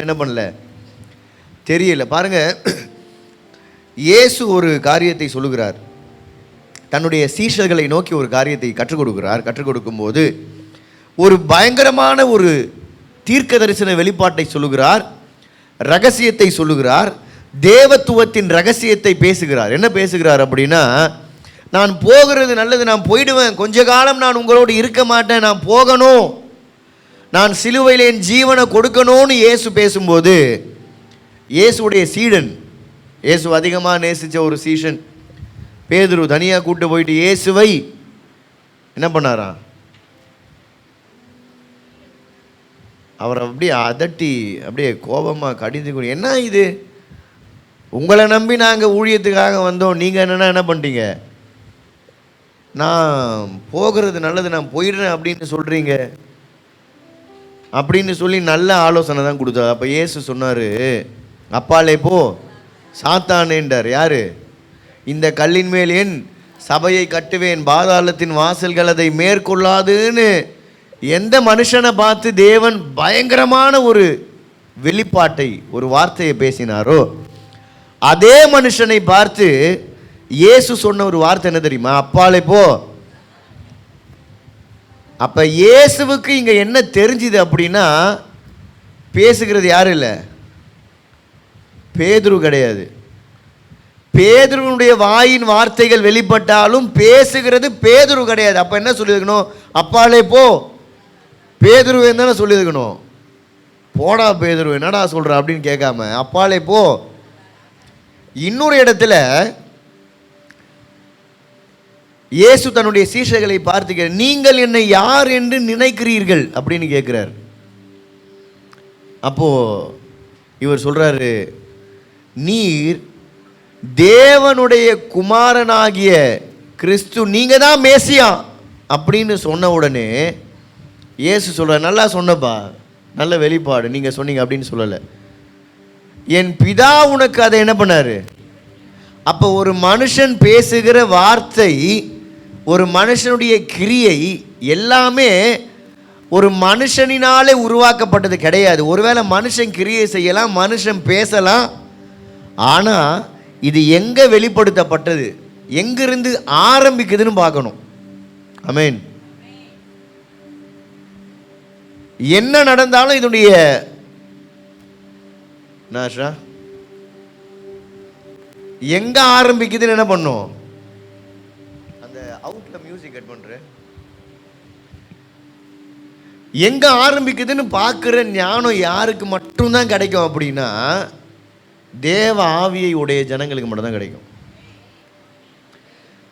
என்ன பண்ணல, தெரியல. பாருங்க, இயேசு ஒரு காரியத்தை சொல்லுகிறார், தன்னுடைய சீஷர்களை நோக்கி ஒரு காரியத்தை கற்றுக் கொடுக்கிறார். கற்றுக் கொடுக்கும்போது ஒரு பயங்கரமான ஒரு தீர்க்க தரிசன வெளிப்பாட்டை சொல்லுகிறார், ரகசியத்தை சொல்லுகிறார், தேவத்துவத்தின் ரகசியத்தை பேசுகிறார். என்ன பேசுகிறார் அப்படின்னா, நான் போகிறது நல்லது, நான் போயிடுவேன், கொஞ்ச காலம் நான் உங்களோடு இருக்க மாட்டேன், நான் போகணும், நான் சிலுவையில் என் ஜீவனை கொடுக்கணும்னு இயேசு பேசும்போது, இயேசுடைய சீடன், இயேசு அதிகமாக நேசித்த ஒரு சீஷன் பேதுரு தனியாக கூட்டு போயிட்டு இயேசுவை என்ன பண்ணாராம், அவரை அப்படியே அதட்டி அப்படியே கோபமாக கடிந்து, என்ன இது, உங்களை நம்பி நாங்கள் ஊழியத்துக்காக வந்தோம், நீங்கள் என்னென்னா என்ன பண்ணிட்டீங்க, நான் போகிறது நல்லது, நான் போயிடுறேன் அப்படின்னு சொல்கிறீங்க அப்படின்னு சொல்லி நல்ல ஆலோசனை தான் கொடுத்தார். அப்போ இயேசு சொன்னார், அப்பாலே போ சாத்தானேன்றார். யார்? இந்த கல்லின் மேல் என் சபையை கட்டுவேன், பாதாளத்தின் வாசல்கள் அதை மேற்கொள்ளாதுன்னு எந்த மனுஷனை பார்த்து தேவன் பயங்கரமான ஒரு வெளிப்பாட்டை, ஒரு வார்த்தையை பேசினாரோ, அதே மனுஷனை பார்த்து இயேசு சொன்ன ஒரு வார்த்தை என்ன தெரியுமா, அப்பாலே போ. அப்ப இயேசுவுக்கு இங்க என்ன தெரிஞ்சுது அப்படின்னா, பேசுகிறது யாரும் இல்லை, பேதுரு கிடையாது. பேதுருனுடைய வாயின் வார்த்தைகள் வெளிப்பட்டாலும் பேசுகிறது பேதுரு கிடையாது. அப்ப என்ன சொல்லியிருக்கணும், அப்பாலே போ, பேதுரு தானே சொல்லியிருக்கணும். போடா பேதுரு என்னடா சொல்ற அப்படின்னு கேட்காம அப்பாலே போ. இன்னொரு இடத்துல இயேசு தன்னுடைய சீஷர்களை பார்த்து, நீங்கள் என்னை யார் என்று நினைக்கிறீர்கள் அப்படின்னு கேட்கிறார். அப்போ இவர் சொல்றாரு, நீர் தேவனுடைய குமாரனாகிய கிறிஸ்து, நீங்க தான் மேசியா அப்படின்னு சொன்ன உடனே இயேசு சொல்றார், நல்லா சொன்னப்பா, நல்ல வெளிப்பாடு நீங்க சொன்னீங்க அப்படின்னு சொல்லலை, என் பிதா உனக்கு அதை என்ன பண்ணாரு. அப்போ ஒரு மனுஷன் பேசுகிற வார்த்தை, ஒரு மனுஷனுடைய கிரியை எல்லாமே ஒரு மனுஷனினாலே உருவாக்கப்பட்டது கிடையாது. ஒருவேளை மனுஷன் கிரியை செய்யலாம், மனுஷன் பேசலாம், ஆனால் இது எங்கே வெளிப்படுத்தப்பட்டது, எங்கிருந்து ஆரம்பிக்குதுன்னு பார்க்கணும். ஆமென். என்ன நடந்தாலும் இதனுடைய நாஷா எங்க ஆரம்பிக்குதுன்னு என்ன பண்ணும், அந்த அவுட்ல மியூசிக் கட் பண்றேன், எங்க ஆரம்பிக்குதுன்னு பார்க்குற ஞானம் யாருக்கு மட்டும்தான் கிடைக்கும் அப்படின்னா, தேவ ஆவியை உடைய ஜனங்களுக்கு மட்டும்தான் கிடைக்கும்.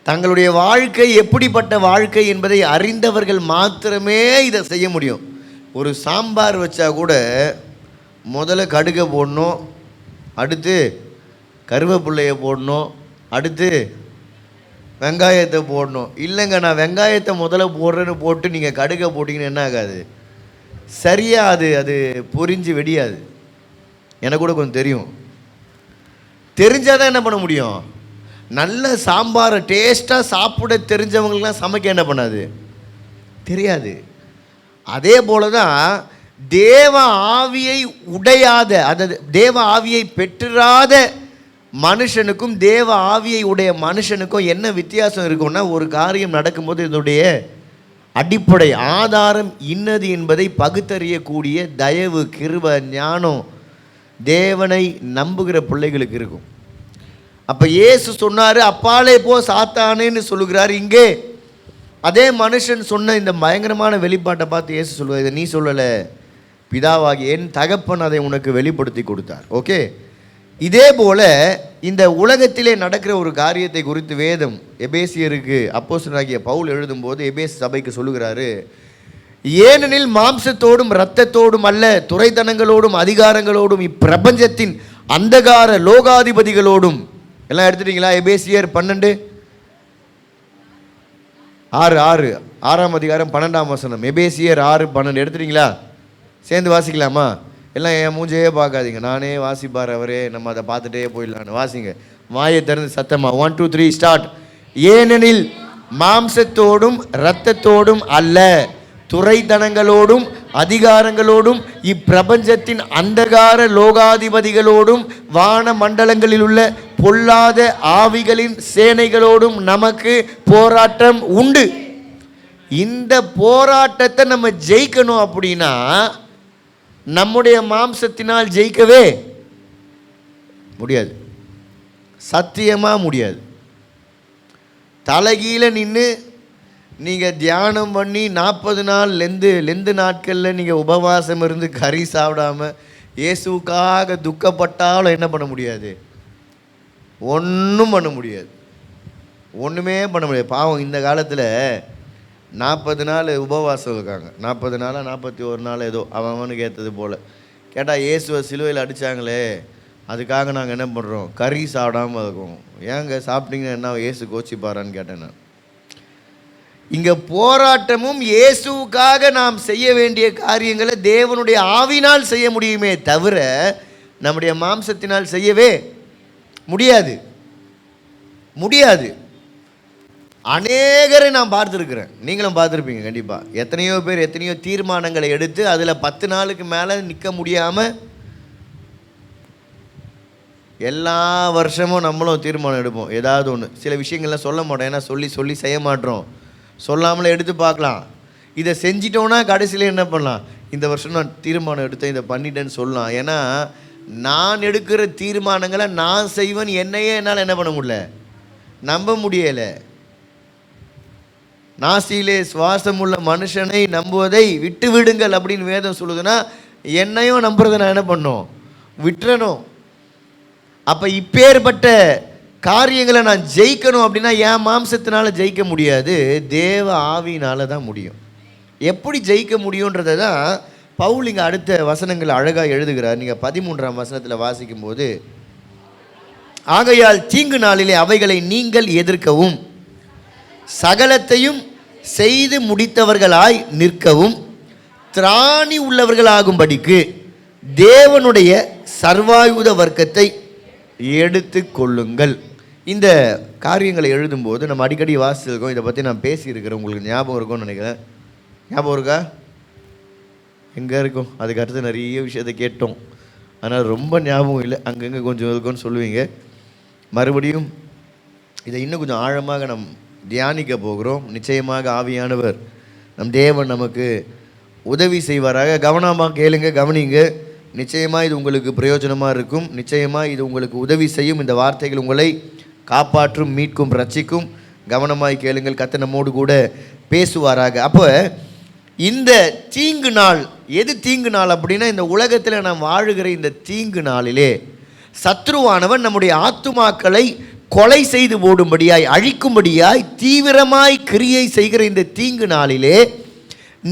தங்களுடைய வாழ்க்கை எப்படிப்பட்ட வாழ்க்கை என்பதை அறிந்தவர்கள் மாத்திரமே இதை செய்ய முடியும். ஒரு சாம்பார் வச்சா கூட முதல்ல கடுகை போடணும், அடுத்து கருவேப்பிள்ளையை போடணும், அடுத்து வெங்காயத்தை போடணும். இல்லைங்க, நான் வெங்காயத்தை முதல்ல போடுறேன்னு போட்டு நீங்கள் கடுகை போட்டிங்கன்னு என்ன ஆகாது, சரியாக அது பொரிஞ்சு வெடியாது. எனக்கு கூட கொஞ்சம் தெரியும், தெரிஞ்சாதான் என்ன பண்ண முடியும், நல்ல சாம்பாரை டேஸ்ட்டாக சாப்பிட தெரிஞ்சவங்களுக்குலாம் சமைக்க என்ன பண்ணாது, தெரியாது. அதே போல தான் தேவ ஆவியை உடையாத, அதாவது தேவ ஆவியை பெற்றிராத மனுஷனுக்கும் தேவ ஆவியை உடைய மனுஷனுக்கும் என்ன வித்தியாசம் இருக்கும்னா, ஒரு காரியம் நடக்கும்போது இதனுடைய அடிப்படை ஆதாரம் இன்னது என்பதை பகுத்தறியக்கூடிய தயவு, கிருபை, ஞானம் தேவனை நம்புகிற பிள்ளைகளுக்கு இருக்கும். அப்போ இயேசு சொன்னார், அப்பாலே போ சாத்தானேன்னு சொல்லுகிறார். இங்கே அதே மனுஷன் சொன்ன இந்த பயங்கரமான வெளிப்பாட்டை பார்த்து இயேசு சொல்லுவார், இதை நீ சொல்லலை, பிதாவாகி என் தகப்பன் அதை உனக்கு வெளிப்படுத்தி கொடுத்தார். ஓகே, இதே போல இந்த உலகத்திலே நடக்கிற ஒரு காரியத்தை குறித்து வேதம் எபேசியருக்கு அப்போஸ்தலனாகிய பவுல் எழுதும்போது எபேசு சபைக்கு சொல்லுகிறாரு, ஏனெனில் மாம்சத்தோடும் இரத்தத்தோடும் அல்ல, துரைத்தனங்களோடும் அதிகாரங்களோடும் இப்பிரபஞ்சத்தின் அந்தகார லோகாதிபதிகளோடும். எல்லாம் எடுத்துட்டீங்களா? எபேசியர் 6:6 அதிகாரம் 12ஆம் வசனம். எபேசியர் 6:12 எடுத்துட்டீங்களா? சேர்ந்து வாசிக்கலாமா? எல்லாம் என் மூஞ்சையே பார்க்காதீங்க, நானே வாசிப்பார் அவரே, நம்ம அதை பார்த்துட்டே போயிடலான்னு வாசிங்க. வாயை திறந்து சத்தமா 1 2 3 ஸ்டார்ட். ஏனெனில் மாம்சத்தோடும் இரத்தத்தோடும் அல்ல, துரைத்தனங்களோடும் அதிகாரங்களோடும் இப்பிரபஞ்சத்தின் அந்தகார லோகாதிபதிகளோடும் வான மண்டலங்களில் உள்ள பொல்லாத ஆவிகளின் சேனைகளோடும் நமக்கு போராட்டம் உண்டு. இந்த போராட்டத்தை நம்ம ஜெயிக்கணும் அப்படின்னா நம்முடைய மாம்சத்தினால் ஜெயிக்கவே முடியாது, சத்தியமாக முடியாது. தலைகீழ நின்று நீங்கள் தியானம் பண்ணி 40 நாள் லெந்து நாட்களில் நீங்கள் உபவாசம் இருந்து கறி சாப்பிடாமல் இயேசுக்காக துக்கப்பட்டாலும் என்ன பண்ண முடியாது? ஒன்றும் பண்ண முடியாது, ஒன்றுமே பண்ண முடியாது. பாவம் இந்த காலத்தில் 40 நாள் உபவாசம் இருக்காங்க. 40 நாளாக 41 நாள் ஏதோ அவனுக்கு ஏற்றது போல். கேட்டால் இயேசுவை சிலுவையில் அடித்தாங்களே, அதுக்காக நாங்கள் என்ன பண்ணுறோம்? கறி சாப்பிடாமல் இருக்கோம். ஏங்க சாப்பிட்டீங்கன்னா என்ன இயேசு கோச்சிப்பாரான்னு கேட்டேன் நான். இங்கே போராட்டமும் இயேசுக்காக நாம் செய்ய வேண்டிய காரியங்களை தேவனுடைய ஆவினால் செய்ய முடியுமே தவிர நம்முடைய மாம்சத்தினால் செய்யவே முடியாது முடியாது. அநேகரை நான் பார்த்துருக்குறேன், நீங்களும் பார்த்துருப்பீங்க கண்டிப்பாக. எத்தனையோ பேர் எத்தனையோ தீர்மானங்களை எடுத்து அதில் 10 நாளுக்கு மேலே நிற்க முடியாமல், எல்லா வருஷமும் நம்மளும் தீர்மானம் எடுப்போம் ஏதாவது ஒன்று. சில விஷயங்கள்லாம் சொல்ல மாட்டோம், ஏன்னா சொல்லி செய்ய மாட்டோம். சொல்லாமலே எடுத்து பார்க்கலாம். இதை செஞ்சிட்டோன்னா கடைசியில் என்ன பண்ணலாம்? இந்த வருஷம் நான் தீர்மானம் எடுத்தேன், இதை பண்ணிட்டேன்னு சொல்லலாம். ஏன்னா நான் எடுக்கிற தீர்மானங்களை நான் செய்வேன், என்னையே என்னால் என்ன பண்ண முடியல, நம்ப முடியலை. நாசியிலே சுவாசம் உள்ள மனுஷனை நம்புவதை விட்டு விடுங்கள் அப்படின்னு வேதம் சொல்லுதுன்னா என்னையும் நம்புறதை நான் என்ன பண்ணணும்? விட்டுறணும். அப்போ இப்பேற்பட்ட காரியங்களை நான் ஜெயிக்கணும் அப்படின்னா என் மாம்சத்தினால ஜெயிக்க முடியாது, தேவ ஆவியினால தான் முடியும். எப்படி ஜெயிக்க முடியுன்றதை தான் பவுல் இங்கே அடுத்த வசனங்கள் அழகாக எழுதுகிறார். நீங்கள் 13ஆம் வசனத்தில் வாசிக்கும்போது, ஆகையால் தீங்கு நாளிலே அவைகளை நீங்கள் எதிர்க்கவும் சகலத்தையும் செய்து முடித்தவர்களாய் நிற்கவும் திராணி உள்ளவர்களாகும்படிக்கு தேவனுடைய சர்வாயுத வர்க்கத்தை எடுத்து கொள்ளுங்கள். இந்த காரியங்களை எழுதும்போது நம்ம அடிக்கடி வாசிச்சிருக்கோம், இதை பற்றி நான் பேசியிருக்கிறேன், உங்களுக்கு ஞாபகம் இருக்கும்னு நினைக்கிறேன். ஞாபகம் இருக்கா? எங்கே இருக்கும்? அதுக்கு அடுத்து நிறைய விஷயத்தை கேட்டோம், அதனால் ரொம்ப ஞாபகம் இல்லை, அங்கங்கே கொஞ்சம் இருக்கும்னு சொல்லுவீங்க. மறுபடியும் இதை இன்னும் கொஞ்சம் ஆழமாக நம் தியானிக்க போகிறோம். நிச்சயமாக ஆவியானவர் நம் தேவன் நமக்கு உதவி செய்வாராக. கவனமாக கேளுங்க, கவனிங்க. நிச்சயமாக இது உங்களுக்கு பிரயோஜனமாக இருக்கும். நிச்சயமாக இது உங்களுக்கு உதவி செய்யும். இந்த வார்த்தைகள் உங்களை காப்பாற்றும், மீட்கும், ரட்சிக்கும். கவனமாய் கேளுங்கள். கர்த்தர் நம்மோடு கூட பேசுவாராக. அப்போ இந்த தீங்கு நாள், எது தீங்கு நாள் அப்படின்னா, இந்த உலகத்தில் நாம் வாழுகிற இந்த தீங்கு நாளிலே சத்ருவானவன் நம்முடைய ஆத்துமாக்களை கொலை செய்து போடும்படியாய், அழிக்கும்படியாய் தீவிரமாய் கிரியை செய்கிற இந்த தீங்கு நாளிலே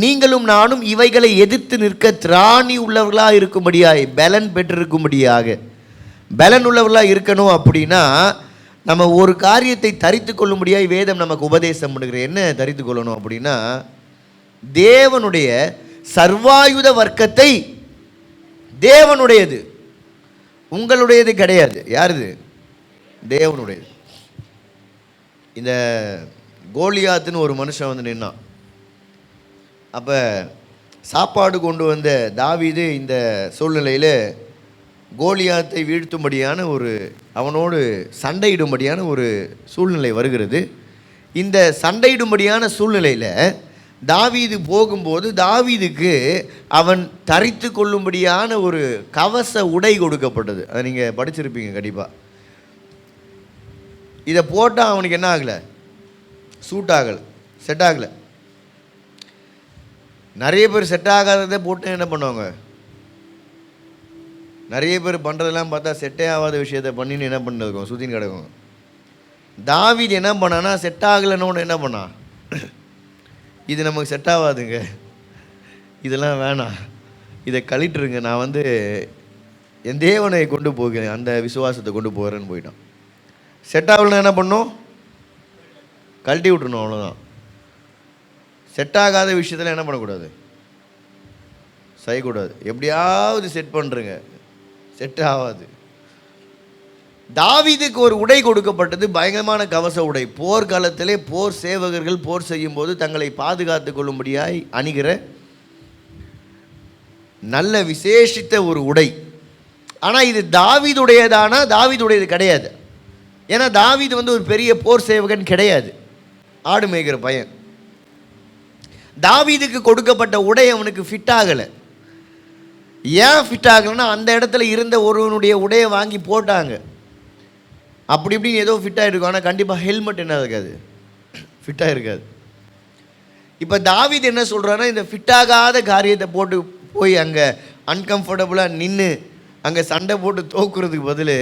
நீங்களும் நானும் இவைகளை எதிர்த்து நிற்க திராணி உள்ளவர்களாக இருக்கும்படியாய், பலன் பெற்றிருக்கும்படியாக. பலன் உள்ளவர்களாக இருக்கணும் அப்படின்னா நம்ம ஒரு காரியத்தை தரித்து கொள்ளும்படியாய் வேதம் நமக்கு உபதேசம் பண்ணுகிற. என்ன தரித்து கொள்ளணும் அப்படின்னா, தேவனுடைய சர்வாயுத வர்க்கத்தை. தேவனுடையது, உங்களுடையது கிடையாது. யாருது? தேவனுடையது. இந்த கோலியாத்துன்னு ஒரு மனுஷன் வந்து நின்னான். அப்போ சாப்பாடு கொண்டு வந்த தாவீது இந்த சூழ்நிலையில் கோலியாத்தை வீழ்த்தும்படியான அவனோடு சண்டையிடும்படியான ஒரு சூழ்நிலை வருகிறது. இந்த சண்டையிடும்படியான சூழ்நிலையில் தாவீது போகும்போது தாவீதுக்கு அவன் தரித்து கொள்ளும்படியான ஒரு கவச உடை கொடுக்கப்பட்டது. அதை நீங்கள் படிச்சிருப்பீங்க கண்டிப்பாக. இதை போட்டால் அவனுக்கு என்ன ஆகலை? சூட் ஆகலை, செட் ஆகலை. நிறைய பேர் செட் ஆகாததை போட்டு என்ன பண்ணுவாங்க? நிறைய பேர் பண்ணுறதெல்லாம் பார்த்தா செட்டே ஆகாத விஷயத்தை பண்ணின்னு என்ன பண்ணிருக்கோம்? சுற்றின்னு கிடக்கும். தாவீது என்ன பண்ணான்னா, செட் ஆகலைன்னு என்ன பண்ணான்? இது நமக்கு செட் ஆகாதுங்க, இதெல்லாம் வேணாம், இதை கழிட்டுருங்க, நான் என் தேவனை கொண்டு போகிறேன், அந்த விசுவாசத்தை கொண்டு போகிறேன்னு போயிட்டான். செட் ஆகலைன்னா என்ன பண்ணணும்? கழட்டி விட்டுருணும், அவ்வளோதான். செட் ஆகாத விஷயத்தில் என்ன பண்ணக்கூடாது? செய்யக்கூடாது. எப்படியாவது செட் பண்ணுறங்க, செட் ஆகாது. தாவீதுக்கு ஒரு உடை கொடுக்கப்பட்டது, பயங்கரமான கவச உடை. போர்க்காலத்திலே போர் சேவகர்கள் போர் செய்யும் போது தங்களை பாதுகாத்து கொள்ளும்படியாய் அணிகிற நல்ல விசேஷித்த ஒரு உடை. ஆனால் இது தாவீதுடையதானா? தாவீதுடையது கிடையாது. ஏன்னா தாவீது ஒரு பெரிய போர் சேவகன் கிடையாது, ஆடு மேய்கிற பையன். தாவீதுக்கு கொடுக்கப்பட்ட உடை அவனுக்கு ஃபிட் ஆகலை. ஏன் ஃபிட் ஆகலைன்னா, அந்த இடத்துல இருந்த ஒருவனுடைய உடையை வாங்கி போட்டாங்க. அப்படி இப்படின்னு ஏதோ ஃபிட்டாக இருக்கும், ஆனால் கண்டிப்பாக ஹெல்மெட் என்ன இருக்காது, ஃபிட்டாக இருக்காது. இப்போ தாவீது என்ன சொல்கிறான்னா, இந்த ஃபிட்டாகாத காரியத்தை போட்டு போய் அங்கே அன்கம்ஃபர்டபுளாக நின்று அங்கே சண்டை போட்டு தோக்குறதுக்கு பதில்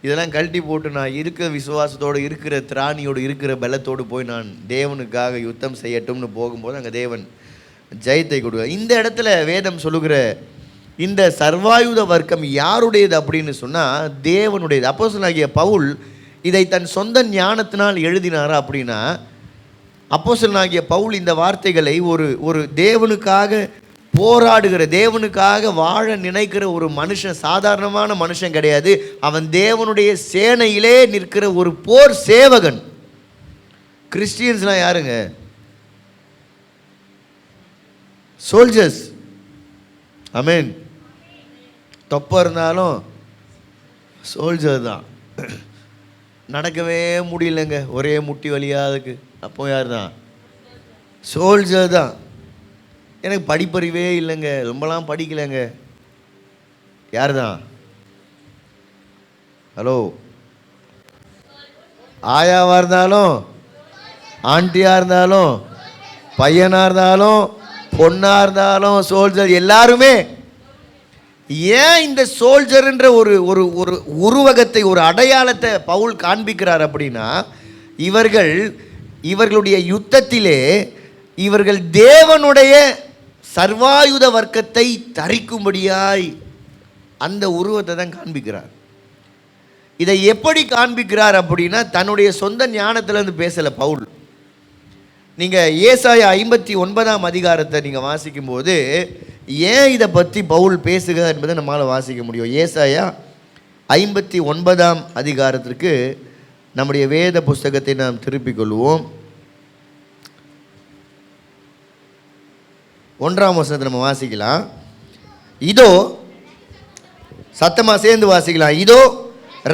இதெல்லாம் கழட்டி போட்டு நான் இருக்கிற விசுவாசத்தோடு, இருக்கிற திராணியோடு, இருக்கிற பலத்தோடு போய் நான் தேவனுக்காக யுத்தம் செய்யட்டும்னு போகும்போது அங்கே தேவன் ஜெயத்தை கொடுக்க. இந்த இடத்துல வேதம் சொல்லுகிற இந்த சர்வாயுத வர்க்கம் யாருடையது அப்படின்னு சொன்னால் தேவனுடையது. அப்போஸ்தலனாகிய பவுல் இதை தன் சொந்த ஞானத்தினால் எழுதினாரா அப்படின்னா, அப்போஸ்தலனாகிய பவுல் இந்த வார்த்தைகளை ஒரு தேவனுக்காக போராடுகிற, தேவனுக்காக வாழ நினைக்கிற ஒரு மனுஷன், சாதாரணமான மனுஷன் கிடையாது. அவன் தேவனுடைய சேனையிலே நிற்கிற ஒரு போர் சேவகன். கிறிஸ்டியன்ஸ்லாம் யாருங்க? சோல்ஜர்ஸ். ஆமென். தொப்பை இருந்தாலும் சோல்ஜர் தான். நடக்கவே முடியலங்க, ஒரே முட்டி வலியாக இருக்கு, அப்போ யார் தான்? சோல்ஜர் தான். எனக்கு படிப்பறிவே இல்லைங்க, ரொம்பலாம் படிக்கலைங்க, யார் தான்? ஹலோ, ஆயாவாக இருந்தாலும், ஆண்டியாக இருந்தாலும், பையனாக இருந்தாலும், பொண்ணாக இருந்தாலும் சோல்ஜர் எல்லாருமே. ஏன் இந்த சோல்ஜர்ன்ற ஒரு ஒரு ஒரு உருவகத்தை, ஒரு அடையாளத்தை பவுல் காண்பிக்கிறார் அப்படின்னா, இவர்களுடைய யுத்தத்திலே இவர்கள் தேவனுடைய சர்வாயுத வர்க்கத்தை தரிக்கும்படியாய் அந்த உருவத்தை தான் காண்பிக்கிறார். இதை எப்படி காண்பிக்கிறார் அப்படின்னா, தன்னுடைய சொந்த ஞானத்திலேருந்து பேசலை பவுல். நீங்கள் ஏசாயா 59ஆம் அதிகாரத்தை நீங்கள் வாசிக்கும் போது ஏன் இதை பற்றி பவுல் பேசுகிறார் என்பதை நம்மளால் வாசிக்க முடியும். ஏசாயா 59ஆம் அதிகாரத்திற்கு நம்முடைய வேத புஸ்தகத்தை நாம் திருப்பிக் கொள்வோம். 1ஆம் வசனத்தை நம்ம வாசிக்கலாம். இதோ, சத்தமாக சேர்ந்து வாசிக்கலாம். இதோ,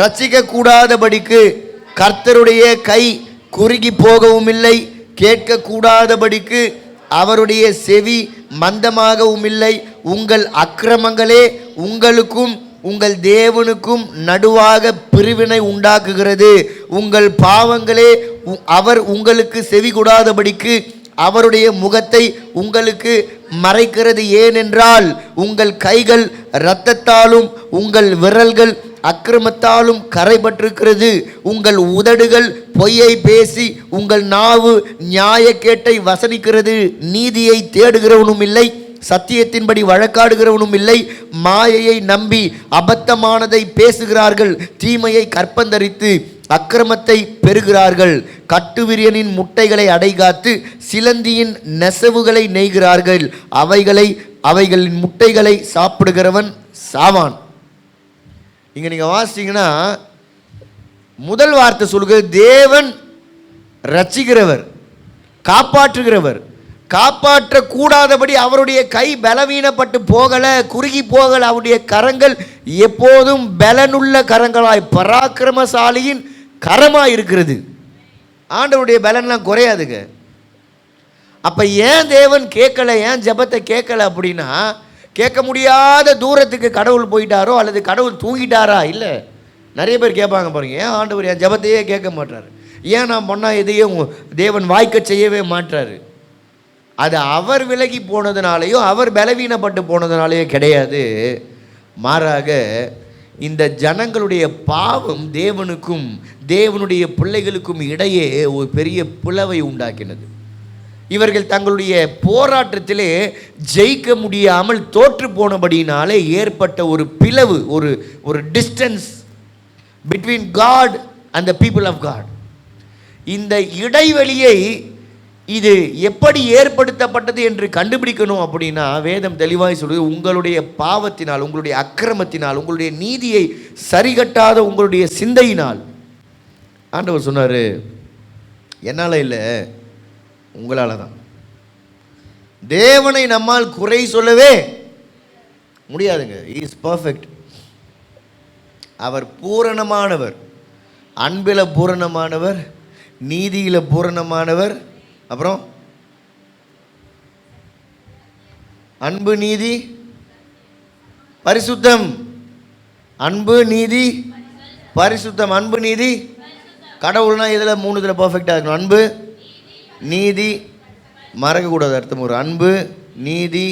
ரட்சிக்க கூடாதபடிக்கு கர்த்தருடைய கை குறுகி போகவும் இல்லை, கேட்கக்கூடாதபடிக்கு அவருடைய செவி மந்தமாகவும் இல்லை. உங்கள் அக்கிரமங்களே உங்களுக்கும் உங்கள் தேவனுக்கும் நடுவாக பிரிவினை உண்டாக்குகிறது. உங்கள் பாவங்களே அவர் உங்களுக்கு செவி கூடாதபடிக்கு அவருடைய முகத்தை உங்களுக்கு மறைக்கிறது. ஏனென்றால் உங்கள் கைகள் இரத்தத்தாலும் உங்கள் விரல்கள் அக்கிரமத்தாலும் கரைபட்டிருக்கிறது. உங்கள் உதடுகள் பொய்யை பேசி உங்கள் நாவு நியாயக்கேட்டை வசனிக்கிறது. நீதியை தேடுகிறவனும் இல்லை, சத்தியத்தின்படி வழக்காடுகிறவனும் இல்லை. மாயையை நம்பி அபத்தமானதை பேசுகிறார்கள். தீமையை கற்பந்தரித்து அக்கிரமத்தை பெறுகிறார்கள். கட்டுவிரியனின் முட்டைகளை அடைகாத்து சிலந்தியின் நெசவுகளை நெய்கிறார்கள். அவைகளின் முட்டைகளை சாப்பிடுகிறவன் சாவான். இங்கே நீங்கள் வாசிங்கன்னா முதல் வார்த்தை சொல்லுகிறது, தேவன் ரட்சிக்கிறவர், காப்பாற்றுகிறவர். காப்பாற்றக்கூடாதபடி அவருடைய கை பலவீனப்பட்டு போகலை, குறுகி போகலை. அவருடைய கரங்கள் எப்போதும் பலனுள்ள கரங்களாய், பராக்கிரமசாலியின் கரமாக இருக்கிறது. ஆண்டவருடைய பலன்லாம் குறையாதுங்க. அப்போ ஏன் தேவன் கேட்கலை, ஏன் ஜெபத்தை கேட்கலை அப்படின்னா, கேட்க முடியாத தூரத்துக்கு கடவுள் போயிட்டாரோ அல்லது கடவுள் தூங்கிட்டாரா? இல்லை. நிறைய பேர் கேட்பாங்க பாருங்க, ஏன் ஆண்டவர் என் ஜெபத்தையே கேட்க மாட்டார், ஏன் நான் பண்ணால் எதையும் தேவன் வாய்க்க செய்யவே மாட்டார். அது அவர் விலகி போனதுனாலேயோ அவர் பலவீனப்பட்டு போனதுனாலேயோ கிடையாது. மாறாக இந்த ஜனங்களுடைய பாவம் தேவனுக்கும் தேவனுடைய பிள்ளைகளுக்கும் இடையே ஒரு பெரிய பிளவை உண்டாக்கினது. இவர்கள் தங்களுடைய போராட்டத்திலே ஜெயிக்க முடியாமல் தோற்று போனபடியினாலே ஏற்பட்ட ஒரு பிளவு, ஒரு distance between God and the people of God. இந்த இடைவெளியை இது எப்படி ஏற்படுத்தப்பட்டது என்று கண்டுபிடிக்கணும் அப்படின்னா, வேதம் தெளிவாய் சொல்லுது, உங்களுடைய பாவத்தினால், உங்களுடைய அக்கிரமத்தினால், உங்களுடைய நீதியை சரிகட்டாத உங்களுடைய சிந்தையினால். ஆண்டவர் சொன்னார், என்னால் இல்லை, உங்களால் தான். தேவனை நம்மால் குறை சொல்லவே முடியாதுங்க. Is perfect. அவர் பூரணமானவர், அன்பில் பூரணமானவர், நீதியில் பூரணமானவர். அப்புறம் அன்பு, நீதி, பரிசுத்தம். அன்பு, நீதி, பரிசுத்தம். அன்பு, நீதி, கடவுள்னா இதில் 3 இதில் பர்ஃபெக்டாக இருக்கணும். அன்பு, நீதி, மறக்கக்கூடாது அர்த்தம். ஒரு அன்பு, நீதி,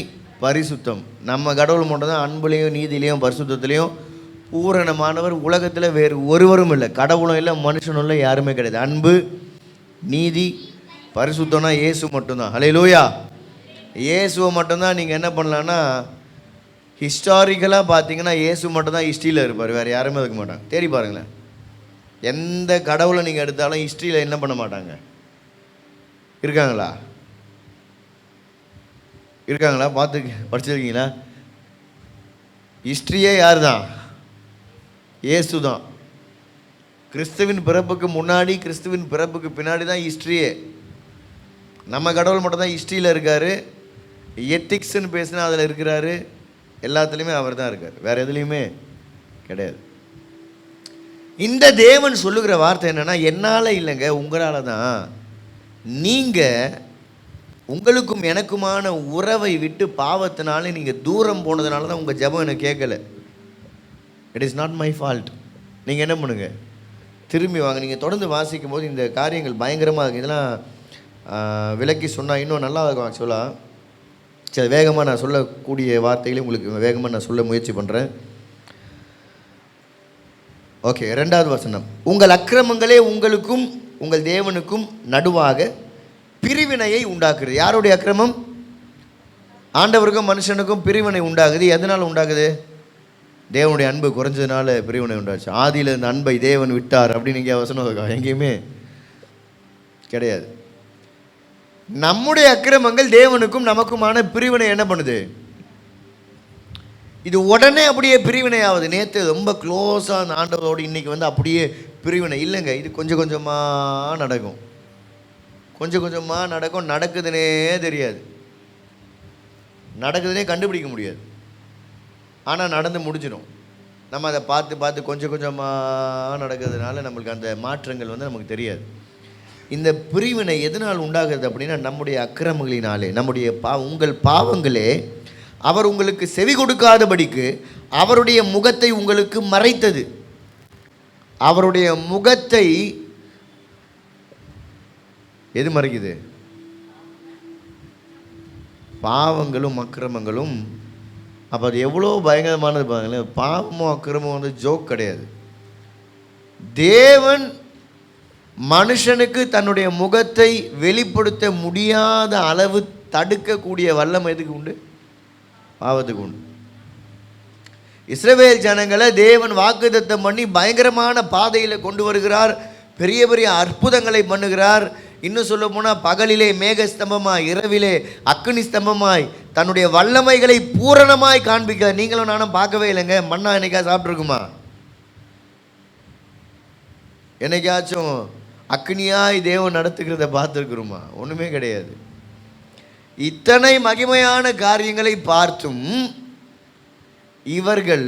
பரிசுத்தம். நம்ம கடவுள் மட்டும் தான் அன்புலேயும் நீதியிலையும் பரிசுத்தத்துலேயும் பூரணமானவர். உலகத்தில் வேறு ஒருவரும் இல்லை, கடவுளும் இல்லை, மனுஷனும் இல்லை, யாருமே கிடையாது. அன்பு, நீதி, பரிசுத்தம்னா இயேசு மட்டும்தான். ஹல்லேலூயா. இயேசுவை மட்டும்தான் நீங்கள் என்ன பண்ணலான்னா, ஹிஸ்டாரிக்கலாக பார்த்தீங்கன்னா இயேசு மட்டும்தான் ஹிஸ்ட்ரியில் இருப்பார், வேறு யாருமே இருக்க மாட்டாங்க. தேடி பாருங்களேன், எந்த கடவுளை நீங்கள் எடுத்தாலும் ஹிஸ்ட்ரியில் என்ன பண்ண மாட்டாங்க. இருக்காங்களா? இருக்காங்களா? படிச்சிருக்கீங்களா? ஹிஸ்ட்ரியே யார் தான்? இயேசு தான். கிறிஸ்துவின் பிறப்புக்கு முன்னாடி, கிறிஸ்துவின் பிறப்புக்கு பின்னாடி தான் ஹிஸ்ட்ரியே. நம்ம கடவுள் மட்டும் தான் ஹிஸ்ட்ரியில் இருக்கார். எத்திக்ஸ்ன்னு பேசினா அதில் இருக்கிறாரு. எல்லாத்துலேயுமே அவர் தான் இருக்கார், வேறு எதுலேயுமே கிடையாது. இந்த தேவன் சொல்லுகிற வார்த்தை என்னென்னா, என்னால் இல்லைங்க, உங்களால் தான். நீங்கள் உங்களுக்கும் எனக்குமான உறவை விட்டு பாவத்தினால நீங்கள் தூரம் போனதுனால தான் உங்கள் ஜெபம் எனக்கு கேட்கலை. It is not my fault. நீங்கள் என்ன பண்ணுங்க, திரும்பி வாங்க. நீங்கள் தொடர்ந்து வாசிக்கும் போது இந்த காரியங்கள் பயங்கரமாக இருக்குது. இதெல்லாம் விளக்கி சொன்னால் இன்னும் நல்லா இருக்கும் ஆக்சுவலாக. சரி, வேகமாக நான் சொல்லக்கூடிய வார்த்தைகளையும் உங்களுக்கு வேகமாக நான் சொல்ல முயற்சி பண்ணுறேன். ஓகே, 2வது வசனம். உங்கள் அக்கிரமங்களே உங்களுக்கும் உங்கள் தேவனுக்கும் நடுவாக பிரிவினையை உண்டாக்குறது. யாருடைய அக்கிரமம்? ஆண்டவருக்கும் மனுஷனுக்கும் பிரிவினை உண்டாகுது. எதனால் உண்டாகுது? தேவனுடைய அன்பு குறைஞ்சதுனால பிரிவினை உண்டாச்சு. ஆதியில் இந்த அன்பை தேவன் விட்டார் அப்படின்னு இங்கே வசனம் இருக்கா? எங்கேயுமே கிடையாது. நம்முடைய அக்கிரமங்கள் தேவனுக்கும் நமக்குமான பிரிவினை என்ன பண்ணுது? இது உடனே அப்படியே பிரிவினை ஆகுது. நேற்று ரொம்ப க்ளோஸாக அந்த ஆண்டவரோடு இன்றைக்கி வந்து அப்படியே பிரிவினை இல்லைங்க. இது கொஞ்சம் கொஞ்சமாக நடக்கும், கொஞ்சம் கொஞ்சமாக நடக்கும். நடக்குதுன்னே தெரியாது, நடக்குதுன்னே கண்டுபிடிக்க முடியாது. ஆனால் நடந்து முடிஞ்சிடும். நம்ம அதை பார்த்து பார்த்து கொஞ்சம் கொஞ்சமாக நடக்கிறதுனால நம்மளுக்கு அந்த மாற்றங்கள் வந்து நமக்கு தெரியாது. இந்த பிரிவினை எதனால் உண்டாகுது அப்படின்னா, நம்முடைய அக்கிரமங்களினாலே, நம்முடைய உங்கள் பாவங்களே அவர் உங்களுக்கு செவி கொடுக்காதபடிக்கு அவருடைய முகத்தை உங்களுக்கு மறைத்தது. அவருடைய முகத்தை எது மறைக்குது? பாவங்களும் அக்கிரமங்களும். அப்போ அது எவ்வளோ பயங்கரமானது பாருங்களேன். பாவமும் அக்கிரமும் வந்து ஜோக் கிடையாது. தேவன் மனுஷனுக்கு தன்னுடைய முகத்தை வெளிப்படுத்த முடியாத அளவு தடுக்கக்கூடிய வல்லமை எதுக்கு உண்டு? பாவத்துக்கு உண்டு. இஸ்ரவேல் ஜனங்களை தேவன் வாக்குத்தத்தம் பண்ணி பயங்கரமான பாதையில் கொண்டு வருகிறார். பெரிய பெரிய அற்புதங்களை பண்ணுகிறார். இன்னும் சொல்ல போனால் பகலிலே மேகஸ்தம்பமாய், இரவிலே அக்னி ஸ்தம்பமாய் தன்னுடைய வல்லமைகளை பூரணமாய் காண்பிக்கிறார். நீங்களும் நானும் பார்க்கவே இல்லைங்க. மண்ணா என்னைக்கா சாப்பிட்ருக்குமா? என்னைக்காச்சும் அக்னியாய் தேவன் நடத்துகிறத பார்த்துருக்குறோமா? ஒன்றுமே கிடையாது. இத்தனை மகிமையான காரியங்களை பார்த்தும் இவர்கள்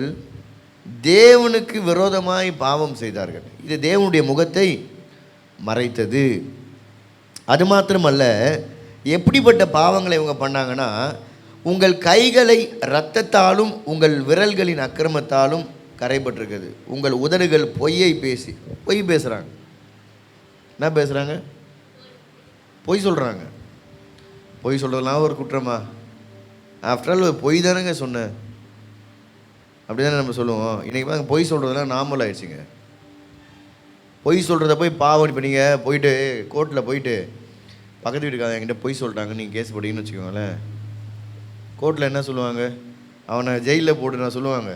தேவனுக்கு விரோதமாய் பாவம் செய்தார்கள். இது தேவனுடைய முகத்தை மறைத்தது. அது மாத்திரமல்ல, எப்படிப்பட்ட பாவங்களை இவங்க பண்ணாங்கன்னா, உங்கள் கைகளை இரத்தத்தாலும் உங்கள் விரல்களின் அக்கிரமத்தாலும் கரைபட்டிருக்குது. உங்கள் உதடுகள் பொய்யை பேசி, பொய் பேசுகிறாங்க. என்ன பேசுகிறாங்க? பொய் சொல்கிறாங்க. பொய் சொல்கிறதுலாம் ஒரு குற்றமா? ஆஃப்டர் ஆல் பொய் தானேங்க சொன்னேன், அப்படி தானே நம்ம சொல்லுவோம். இன்றைக்கி பாருங்க, பொய் சொல்கிறதுலாம் நார்மல் ஆகிடுச்சிங்க. பொய் சொல்கிறத போய் பாவம். இப்போ நீங்கள் போயிட்டு கோர்ட்டில் போயிட்டு பக்கத்து வீட்டுக்காரங்க என்கிட்ட பொய் சொல்லிட்டாங்க, நீங்கள் கேஸ் போட்டிங்கன்னு வச்சுக்கோங்களேன். கோர்ட்டில் என்ன சொல்லுவாங்க? அவனை ஜெயிலில் போட்டு நான் சொல்லுவாங்க,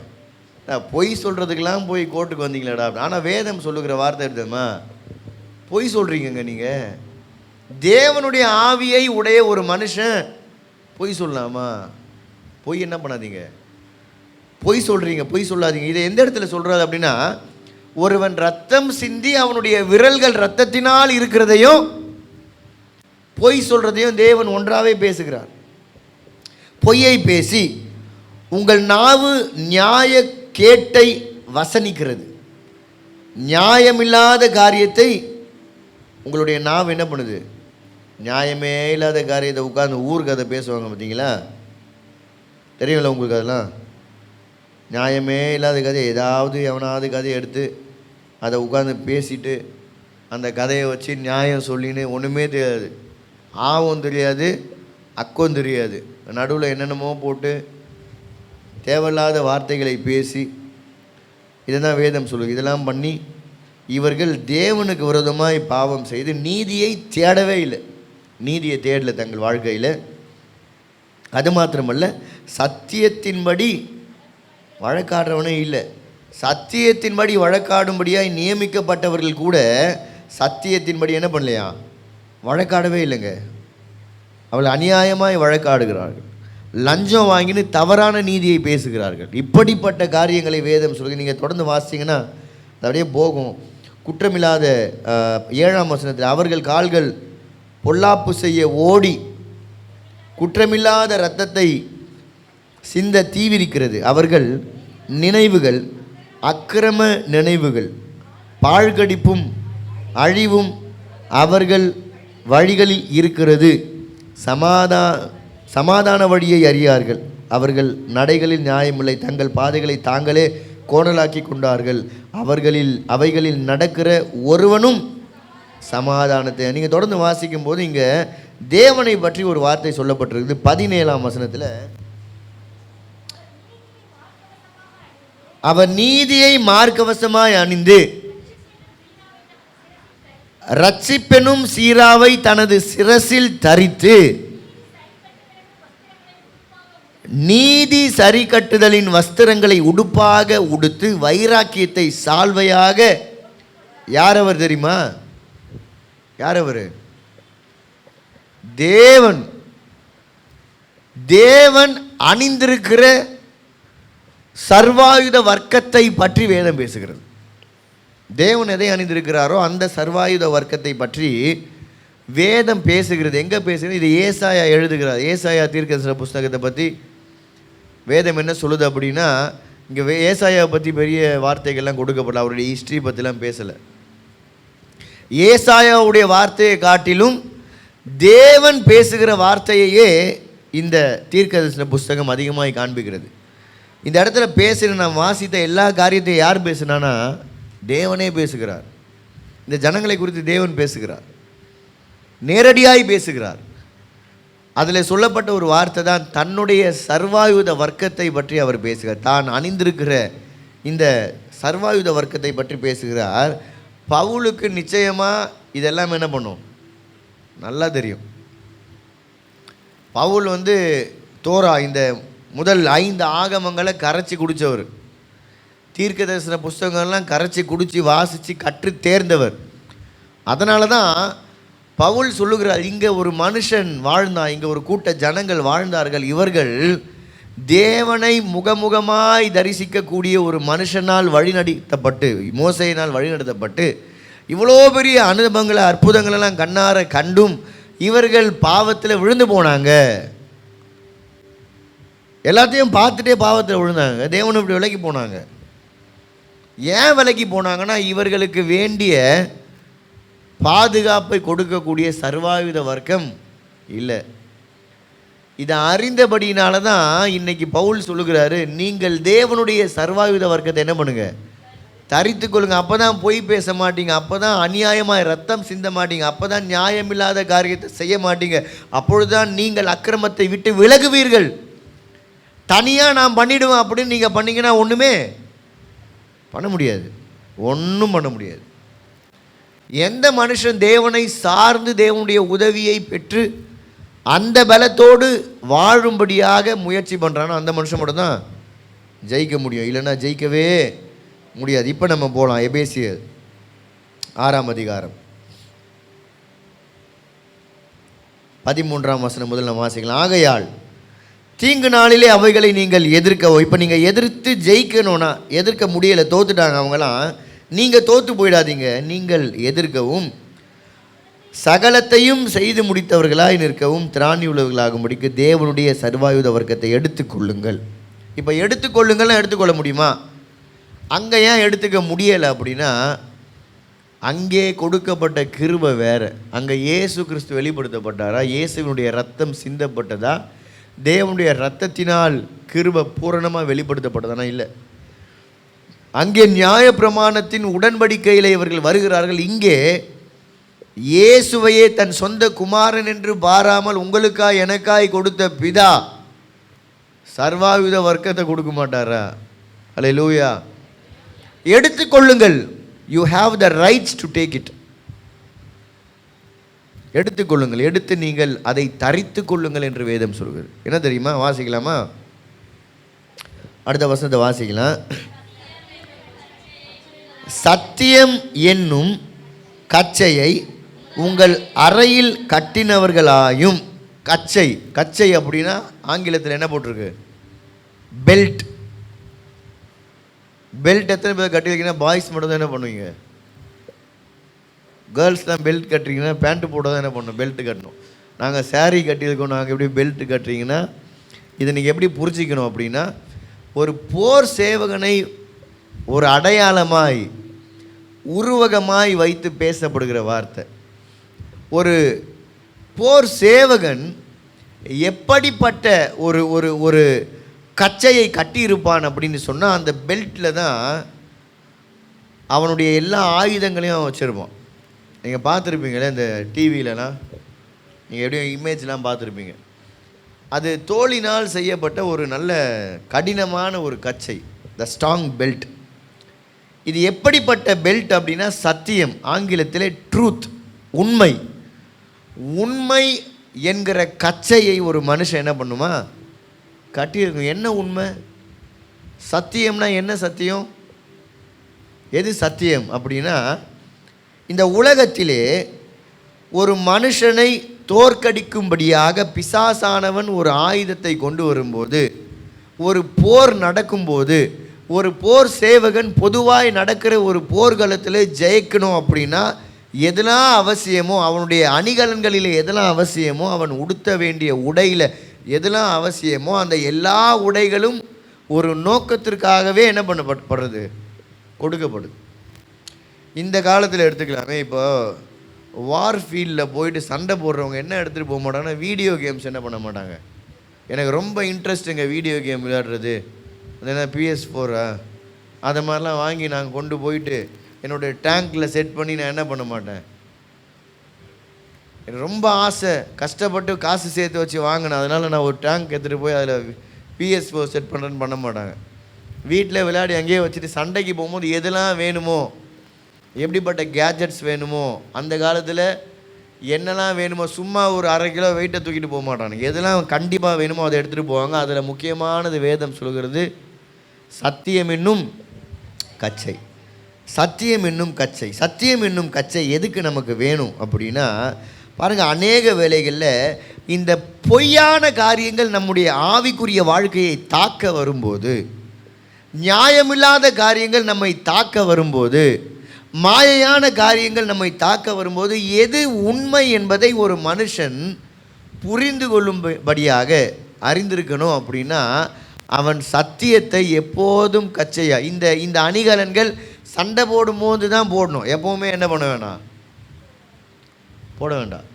பொய் சொல்கிறதுக்கெல்லாம் போய் கோர்ட்டுக்கு வந்தீங்களாடா. ஆனால் வேதம் சொல்லுகிற வார்த்தை எடுத்தோமா, பொய் சொல்கிறீங்கங்க நீங்கள். தேவனுடைய ஆவியை உடைய ஒரு மனுஷன் பொய் சொல்லலாமா? பொய் என்ன பண்ணாதீங்க, பொய் சொல்கிறீங்க, பொய் சொல்லாதீங்க. இதை எந்த இடத்துல சொல்கிறாரு அப்படின்னா, ஒருவன் ரத்தம் சிந்தி அவனுடைய விரல்கள் ரத்தத்தினால் இருக்கிறதையும் பொய் சொல்கிறதையும் தேவன் ஒன்றாவே பேசுகிறார். பொய்யை பேசி உங்கள் நாவு நியாய கேட்டை வசனிக்கிறது. நியாயமில்லாத காரியத்தை உங்களுடைய நாவு என்ன பண்ணுது? நியாயமே இல்லாத காரியத்தை உட்கார்ந்து ஊர் கதை பேசுவாங்க பார்த்தீங்களா? தெரியுங்களா உங்களுக்கு? அதெல்லாம் நியாயமே இல்லாத கதை, ஏதாவது எவனாவது கதையை எடுத்து அதை உட்காந்து பேசிட்டு அந்த கதையை வச்சு நியாயம் சொல்லின்னு ஒன்றுமே தெரியாது, ஆவும் தெரியாது, அக்கம் தெரியாது, நடுவில் என்னென்னமோ போட்டு தேவையில்லாத வார்த்தைகளை பேசி, இதை தான் வேதம் சொல்லுது. இதெல்லாம் பண்ணி இவர்கள் தேவனுக்கு விரோதமாய் பாவம் செய்து நீதியை தேடவே இல்லை, நீதியை தேடலை தங்கள் வாழ்க்கையில். அது மாத்திரமல்ல, சத்தியத்தின்படி வழக்காடுறவனே இல்லை. சத்தியத்தின்படி வழக்காடும்படியாய் நியமிக்கப்பட்டவர்கள் கூட சத்தியத்தின்படி என்ன பண்ணலையா? வழக்காடவே இல்லைங்க. அவள் அநியாயமாய் வழக்காடுகிறார்கள், லஞ்சம் வாங்கின்னு தவறான நீதியை பேசுகிறார்கள். இப்படிப்பட்ட காரியங்களை வேதம் சொல்லுங்க. நீங்கள் தொடர்ந்து வாசிங்கன்னா அது அப்படியே போகும். குற்றமில்லாத 7ஆம் வசனத்தில், அவர்கள் கால்கள் பொல்லாப்பு செய்ய ஓடி குற்றமில்லாத இரத்தத்தை சிந்த தீவிரிக்கிறது. அவர்கள் நினைவுகள் அக்கிரம நினைவுகள், பாழ்கடிப்பும் அழிவும் அவர்கள் வழிகளில் இருக்கிறது. சமாதான வழியை அறியார்கள். அவர்கள் நடைகளில் நியாயமில்லை, தங்கள் பாதைகளை தாங்களே கோணலாக்கி கொண்டார்கள். அவைகளில் நடக்கிற ஒருவனும் சமாதானத்தை. நீங்கள் தொடர்ந்து வாசிக்கும் போது இங்கே தேவனை பற்றி ஒரு வார்த்தை சொல்லப்பட்டிருக்குது. 17ஆம் வசனத்தில், அவர் நீதியை மார்க்கவசமாய் அணிந்து இரட்சிப்பெனும் சீராவை தனது சிரசில் தரித்து நீதி சரி கட்டுதலின் வஸ்திரங்களை உடுப்பாக உடுத்து வைராக்கியத்தை சால்வையாக. யார் அவர் தெரியுமா? யார் அவர்? தேவன் அணிந்திருக்கிற சர்வாயுத வர்க்கத்தை பற்றி வேதம் பேசுகிறது. தேவன் எதை அணிந்திருக்கிறாரோ அந்த சர்வாயுத வர்க்கத்தை பற்றி வேதம் பேசுகிறது. எங்கே பேசுகிறது? இது ஏசாயா எழுதுகிறார். ஏசாயா தீர்க்கதரிசன புஸ்தகத்தை பற்றி வேதம் என்ன சொல்லுது அப்படின்னா, இங்கே ஏசாயாவை பற்றி பெரிய வார்த்தைகள்லாம் கொடுக்கப்படல, அவருடைய ஹிஸ்ட்ரி பற்றிலாம் பேசலை. ஏசாயாவுடைய வார்த்தையை காட்டிலும் தேவன் பேசுகிற வார்த்தையே இந்த தீர்க்கதரிசன புஸ்தகம் அதிகமாக காண்பிக்கிறது. இந்த இடத்துல பேசுகிற நான் வாசித்த எல்லா காரியத்தையும் யார் பேசுனான்னா தேவனே பேசுகிறார். இந்த ஜனங்களை குறித்து தேவன் பேசுகிறார், நேரடியாய் பேசுகிறார். அதில் சொல்லப்பட்ட ஒரு வார்த்தை தான் தன்னுடைய சர்வாயுத வர்க்கத்தை பற்றி அவர் பேசுகிறார். தான் அணிந்திருக்கிற இந்த சர்வாயுத வர்க்கத்தை பற்றி பேசுகிறார். பவுலுக்கு நிச்சயமாக இதெல்லாம் என்ன பண்ணும்? நல்லா தெரியும். பவுல் தோரா இந்த முதல் 5 ஆகமங்களை கரைச்சி குடித்தவர். தீர்க்க தரிசன புஸ்தகங்கள்லாம் கரைச்சி குடித்து வாசித்து கற்று தேர்ந்தவர். அதனால தான் பவுல் சொல்லுகிறார், இங்கே ஒரு மனுஷன் வாழ்ந்தான், இங்கே ஒரு கூட்ட ஜனங்கள் வாழ்ந்தார்கள். இவர்கள் தேவனை முகமுகமாய் தரிசிக்கக்கூடிய ஒரு மனுஷனால் வழிநடத்தப்பட்டு, மோசையினால் வழிநடத்தப்பட்டு இவ்வளோ பெரிய அனுபவங்களை அற்புதங்களெல்லாம் கண்ணார கண்டும் இவர்கள் பாவத்தில் விழுந்து போனாங்க. எல்லாத்தையும் பார்த்துட்டே பாவத்தில் விழுந்தாங்க. தேவனை இப்படி விலகி போனாங்க. ஏன் விலகி போனாங்கன்னா, இவர்களுக்கு வேண்டிய பாதுகாப்பை கொடுக்கக்கூடிய சர்வாயுத வர்க்கம் இல்லை. இதை அறிந்தபடினால தான் இன்னைக்கு பவுல் சொல்லுகிறாரு, நீங்கள் தேவனுடைய சர்வாயுத வர்க்கத்தை என்ன பண்ணுங்க? தரித்து கொள்ளுங்க. அப்போ தான் பொய் பேச மாட்டீங்க, அப்போ தான் அநியாயமாக ரத்தம் சிந்த மாட்டீங்க, அப்போ தான் நியாயமில்லாத காரியத்தை செய்ய மாட்டீங்க, அப்பொழுதுதான் நீங்கள் அக்கிரமத்தை விட்டு விலகுவீர்கள். தனியாக நான் பண்ணிவிடுவேன் அப்படின்னு நீங்கள் பண்ணிங்கன்னா ஒன்றுமே பண்ண முடியாது, ஒன்றும் பண்ண முடியாது. எந்த மனுஷன் தேவனை சார்ந்து தேவனுடைய உதவியை பெற்று அந்த பலத்தோடு வாழும்படியாக முயற்சி பண்ணுறானோ அந்த மனுஷன் மட்டும்தான் ஜெயிக்க முடியும், இல்லைன்னா ஜெயிக்கவே முடியாது. இப்போ நம்ம போகலாம் எபேசியர் 6ஆம் அதிகாரம் 13ஆம் வசனம் முதல் நம்ம வாசிக்கலாம். ஆகையால் தீங்கு நாளிலே அவைகளை நீங்கள் எதிர்க்கவோ. இப்போ நீங்கள் எதிர்த்து ஜெயிக்கணும்னா, எதிர்க்க முடியலை, தோத்துட்டாங்க அவங்களாம், நீங்கள் தோற்று போயிடாதீங்க. நீங்கள் எதிர்க்கவும் சகலத்தையும் செய்து முடித்தவர்களாய் நிற்கவும் திராணி உள்ளவர்களாகும்படிக்கு தேவனுடைய சர்வாயுத வர்க்கத்தை எடுத்துக்கொள்ளுங்கள். இப்போ எடுத்துக்கொள்ளுங்கள்லாம் எடுத்துக்கொள்ள முடியுமா? அங்கே ஏன் எடுத்துக்க முடியலை அப்படின்னா, அங்கே கொடுக்கப்பட்ட கிருபை வேறு. அங்கே இயேசு கிறிஸ்து வெளிப்படுத்தப்பட்டாரா, இயேசுவினுடைய ரத்தம் சிந்தப்பட்டதா, தேவனுடைய ரத்தத்தினால் கிருபை பூரணமாக வெளிப்படுத்தப்பட்டதானா? இல்லை. அங்கே நியாயப்பிரமாணத்தின் உடன்படிக்கையில் இவர்கள் வருகிறார்கள். இங்கே இயேசுவையே தன் சொந்த குமாரன் என்று பாராமல் உங்களுக்காய் எனக்காய் கொடுத்த பிதா சர்வாயுத வர்க்கத்தை கொடுக்க மாட்டாரா? அல்லேலூயா. எடுத்துக்கொள்ளுங்கள். You have the rights to take it. எடுத்துக்கொள்ளுங்கள், எடுத்து நீங்கள் அதை தரித்து கொள்ளுங்கள் என்று வேதம் சொல்கிறது. என்ன தெரியுமா? வாசிக்கலாமா? அடுத்த வசனத்தை வாசிக்கலாம். சத்தியம் என்னும் கச்சையை உங்கள் அறையில் கட்டினவர்களாயும். கச்சை, கச்சை அப்படின்னா ஆங்கிலத்தில் என்ன போட்டிருக்கு? பெல்ட். பெல்ட் எத்தனை பேர் கட்டி வைக்கணும்? பாய்ஸ் மட்டும் தான் என்ன பண்ணுவீங்க? கேர்ள்ஸ் தான் பெல்ட் கட்டுறீங்கன்னா பேண்ட்டு போட தான் என்ன பண்ணணும்? பெல்ட் கட்டணும். நாங்கள் சேரீ கட்டியிருக்கோம். நாங்கள் எப்படி பெல்ட் கட்டுறீங்கன்னா, இதை நீங்கள் எப்படி புரிஞ்சிக்கணும் அப்படின்னா, ஒரு போர் சேவகனை ஒரு அடையாளமாய் உருவகமாய் வைத்து பேசப்படுகிற வார்த்தை. ஒரு போர் சேவகன் எப்படிப்பட்ட ஒரு ஒரு ஒரு கச்சையை கட்டியிருப்பான் அப்படின்னு சொன்னால், அந்த பெல்ட்டில் தான் அவனுடைய எல்லா ஆயுதங்களையும் அவன் வச்சுருப்பான். நீங்கள் பார்த்துருப்பீங்களே இந்த டிவிலலாம், நீங்கள் எப்படியும் இமேஜ்லாம் பார்த்துருப்பீங்க. அது தோலினால் செய்யப்பட்ட ஒரு நல்ல கடினமான ஒரு கச்சை, த ஸ்ட்ராங் பெல்ட். இது எப்படிப்பட்ட பெல்ட் அப்படின்னா, சத்தியம், ஆங்கிலத்தில் ட்ரூத், உண்மை. உண்மை என்கிற கச்சையை ஒரு மனுஷன் என்ன பண்ணுமா? கட்டியிருக்கும். என்ன உண்மை? சத்தியம்னா என்ன? சத்தியம் எது சத்தியம் அப்படின்னா, இந்த உலகத்திலே ஒரு மனுஷனை தோற்கடிக்கும்படியாக பிசாசானவன் ஒரு ஆயுதத்தை கொண்டு வரும்போது, ஒரு போர் நடக்கும்போது, ஒரு போர் சேவகன் பொதுவாய் நடக்கிற ஒரு போர்க்களத்தில் ஜெயிக்கணும் அப்படின்னா எதெல்லாம் அவசியமோ, அவனுடைய அணிகலன்களில் எதெல்லாம் அவசியமோ, அவன் உடுத்த வேண்டிய உடையில் எதெல்லாம் அவசியமோ, அந்த எல்லா உடைகளும் ஒரு நோக்கத்திற்காகவே என்ன பண்ணப்படுறது? கொடுக்கப்படுது. இந்த காலத்தில் எடுத்துக்கலாமே, இப்போ வார் ஃபீல்டில் போயிட்டு சண்டை போடுறவங்க என்ன எடுத்துகிட்டு போக மாட்டாங்கன்னா, வீடியோ கேம்ஸ் என்ன பண்ண மாட்டாங்க. எனக்கு ரொம்ப இன்ட்ரெஸ்ட்டுங்க வீடியோ கேம் விளையாடுறது. அது என்ன PS4 அதை மாதிரிலாம் வாங்கி நாங்கள் கொண்டு போயிட்டு என்னுடைய டேங்க்கில் செட் பண்ணி நான் என்ன பண்ண மாட்டேன். எனக்கு ரொம்ப ஆசை, கஷ்டப்பட்டு காசு சேர்த்து வச்சு வாங்கினேன். அதனால் நான் ஒரு டேங்க் எடுத்துகிட்டு போய் அதில் PS4 செட் பண்ணுறேன்னு பண்ண மாட்டாங்க. வீட்டில் விளையாடி அங்கேயே வச்சுட்டு சண்டைக்கு போகும்போது எதெல்லாம் வேணுமோ, எப்படிப்பட்ட கேஜெட்ஸ் வேணுமோ, அந்த காலத்தில் என்னெல்லாம் வேணுமோ, சும்மா ஒரு 1/2 கிலோ வெயிட்டை தூக்கிட்டு போக மாட்டாங்க. எதெல்லாம் கண்டிப்பாக வேணுமோ அதை எடுத்துகிட்டு போவாங்க. அதில் முக்கியமானது வேதம் சொல்கிறது சத்தியம் என்னும் கச்சை. சத்தியம் என்னும் கச்சை. சத்தியம் என்னும் கச்சை எதுக்கு நமக்கு வேணும் அப்படின்னா, பாருங்கள், அநேக வேளைகளில் இந்த பொய்யான காரியங்கள் நம்முடைய ஆவிக்குரிய வாழ்க்கையை தாக்க வரும்போது, நியாயமில்லாத காரியங்கள் நம்மை தாக்க வரும்போது, மாயையான காரியங்கள் நம்மை தாக்க வரும்போது, எது உண்மை என்பதை ஒரு மனுஷன் புரிந்து கொள்ளும்படியாக அறிந்திருக்கணும். அப்படின்னா அவன் சத்தியத்தை எப்போதும் கச்சையா, இந்த அணிகலன்கள் சண்டை போடும்போது தான் போடணும். எப்போவுமே என்ன பண்ண வேணாம்? போட வேண்டாம்.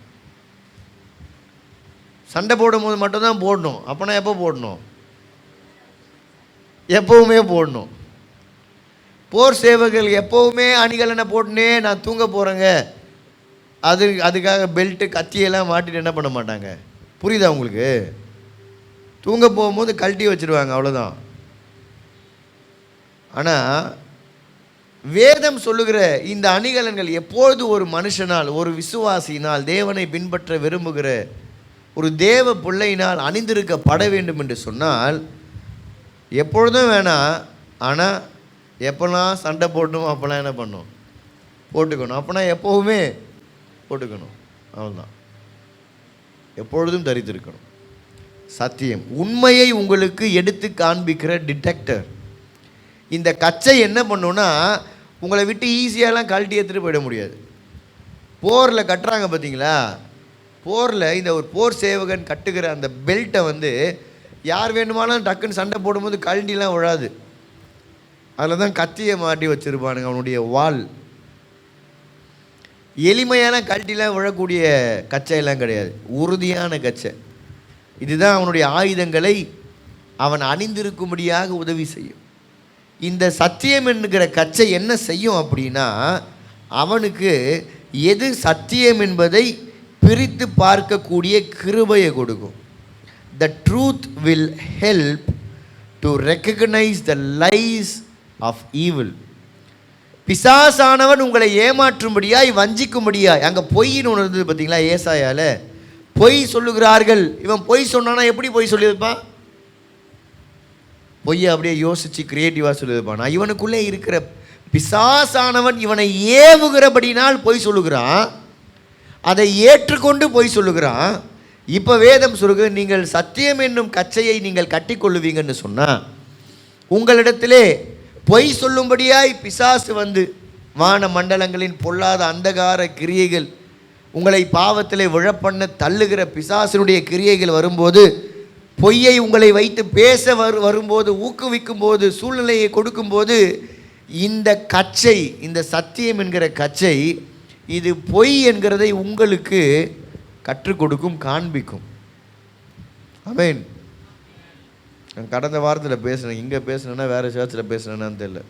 சண்டை போடும்போது மட்டும்தான் போடணும். அப்போனா எப்போ போடணும்? எப்போவுமே போடணும். போர் சேவகர்கள் எப்போவுமே அணிகலனை போட்டுனே நான் தூங்க போகிறேங்க, அதுக்காக பெல்ட்டு கத்தியெல்லாம் மாட்டிட்டு என்ன பண்ண மாட்டாங்க. புரியுதா உங்களுக்கு? தூங்க போகும்போது கழட்டி வச்சுருவாங்க, அவ்வளோதான். ஆனால் வேதம் சொல்லுகிற இந்த அணிகலன்கள் எப்பொழுது ஒரு மனுஷனால், ஒரு விசுவாசியினால், தேவனை பின்பற்ற விரும்புகிற ஒரு தேவ பிள்ளையினால் அணிந்திருக்கப்பட வேண்டும் என்று சொன்னால், எப்பொழுதும் வேணாம், ஆனால் எப்போல்லாம் சண்டை போடணும் அப்போல்லாம் என்ன பண்ணணும்? போட்டுக்கணும். அப்போனா எப்போவுமே போட்டுக்கணும், அவ்வளோதான். எப்பொழுதும் தரித்திருக்கணும். சத்தியம் உண்மையை உங்களுக்கு எடுத்து காண்பிக்கிற டிடெக்டர். இந்த கச்சை என்ன பண்ணுன்னா, உங்களை விட்டு ஈஸியாலாம் கழட்டி எடுத்துகிட்டு போயிட முடியாது. போரில் கட்டுறாங்க பார்த்தீங்களா? போரில் இந்த ஒரு போர் சேவகன் கட்டுகிற அந்த பெல்ட்டை யார் வேணுமானாலும் டக்குன்னு சண்டை போடும்போது கழண்டிலாம் விழாது. அதில் தான் கத்தியை மாட்டி வச்சுருப்பானுங்க, அவனுடைய வாள். எளிமையான கழட்டிலாம் விழக்கூடிய கச்சையெல்லாம் கிடையாது, உறுதியான கச்சை. இதுதான் அவனுடைய ஆயுதங்களை அவன் அணிந்திருக்கும்படியாக உதவி செய்யும். இந்த சத்தியம் என்கிற கச்சை என்ன செய்யும் அப்படின்னா, அவனுக்கு எது சத்தியம் என்பதை பிரித்து பார்க்கக்கூடிய கிருபையை கொடுக்கும். The truth will help to recognize the lies of evil. பிசாசானவன் உங்களை ஏமாற்றும்படியாய் வஞ்சிக்கும்படியாய், அங்கே பொய்ன்னு ஒன்று இருந்தது பார்த்தீங்களா ஏசாயால, பொய் சொல்லுகிறார்கள். இவன் பொய் சொன்னானா எப்படி பொய் சொல்லியிருப்பான்? பொய்யை அப்படியே யோசித்து கிரியேட்டிவாக சொல்லியிருப்பான். இவனுக்குள்ளே இருக்கிற பிசாசானவன் இவனை ஏவுகிறபடினால் பொய் சொல்லுகிறான், அதை ஏற்றுக்கொண்டு பொய் சொல்லுகிறான். இப்போ வேதம் சொல்லுங்க, நீங்கள் சத்தியம் என்னும் கச்சையை நீங்கள் கட்டிக்கொள்ளுவீங்கன்னு சொன்னால், உங்களிடத்திலே பொய் சொல்லும்படியாய் பிசாசு வந்து வான மண்டலங்களின் பொல்லாத அந்தகார கிரியைகள், உங்களை பாவத்திலே விழப்பண்ண தள்ளுகிற பிசாசினுடைய கிரியைகள் வரும்போது, பொய்யை உங்களை வைத்து பேச வரும்போது, ஊக்குவிக்கும் போது, சூழ்நிலையை கொடுக்கும்போது, இந்த கச்சை, இந்த சத்தியம் என்கிற கச்சை இது பொய் என்கிறதை உங்களுக்கு கற்றுக் கொடுக்கும், காண்பிக்கும். ஆமென். நான் கடந்த வாரத்தில் பேசினேன், இங்கே பேசினேன்னா வேறு சர்ச்சில் பேசினேன்னு தெரியல.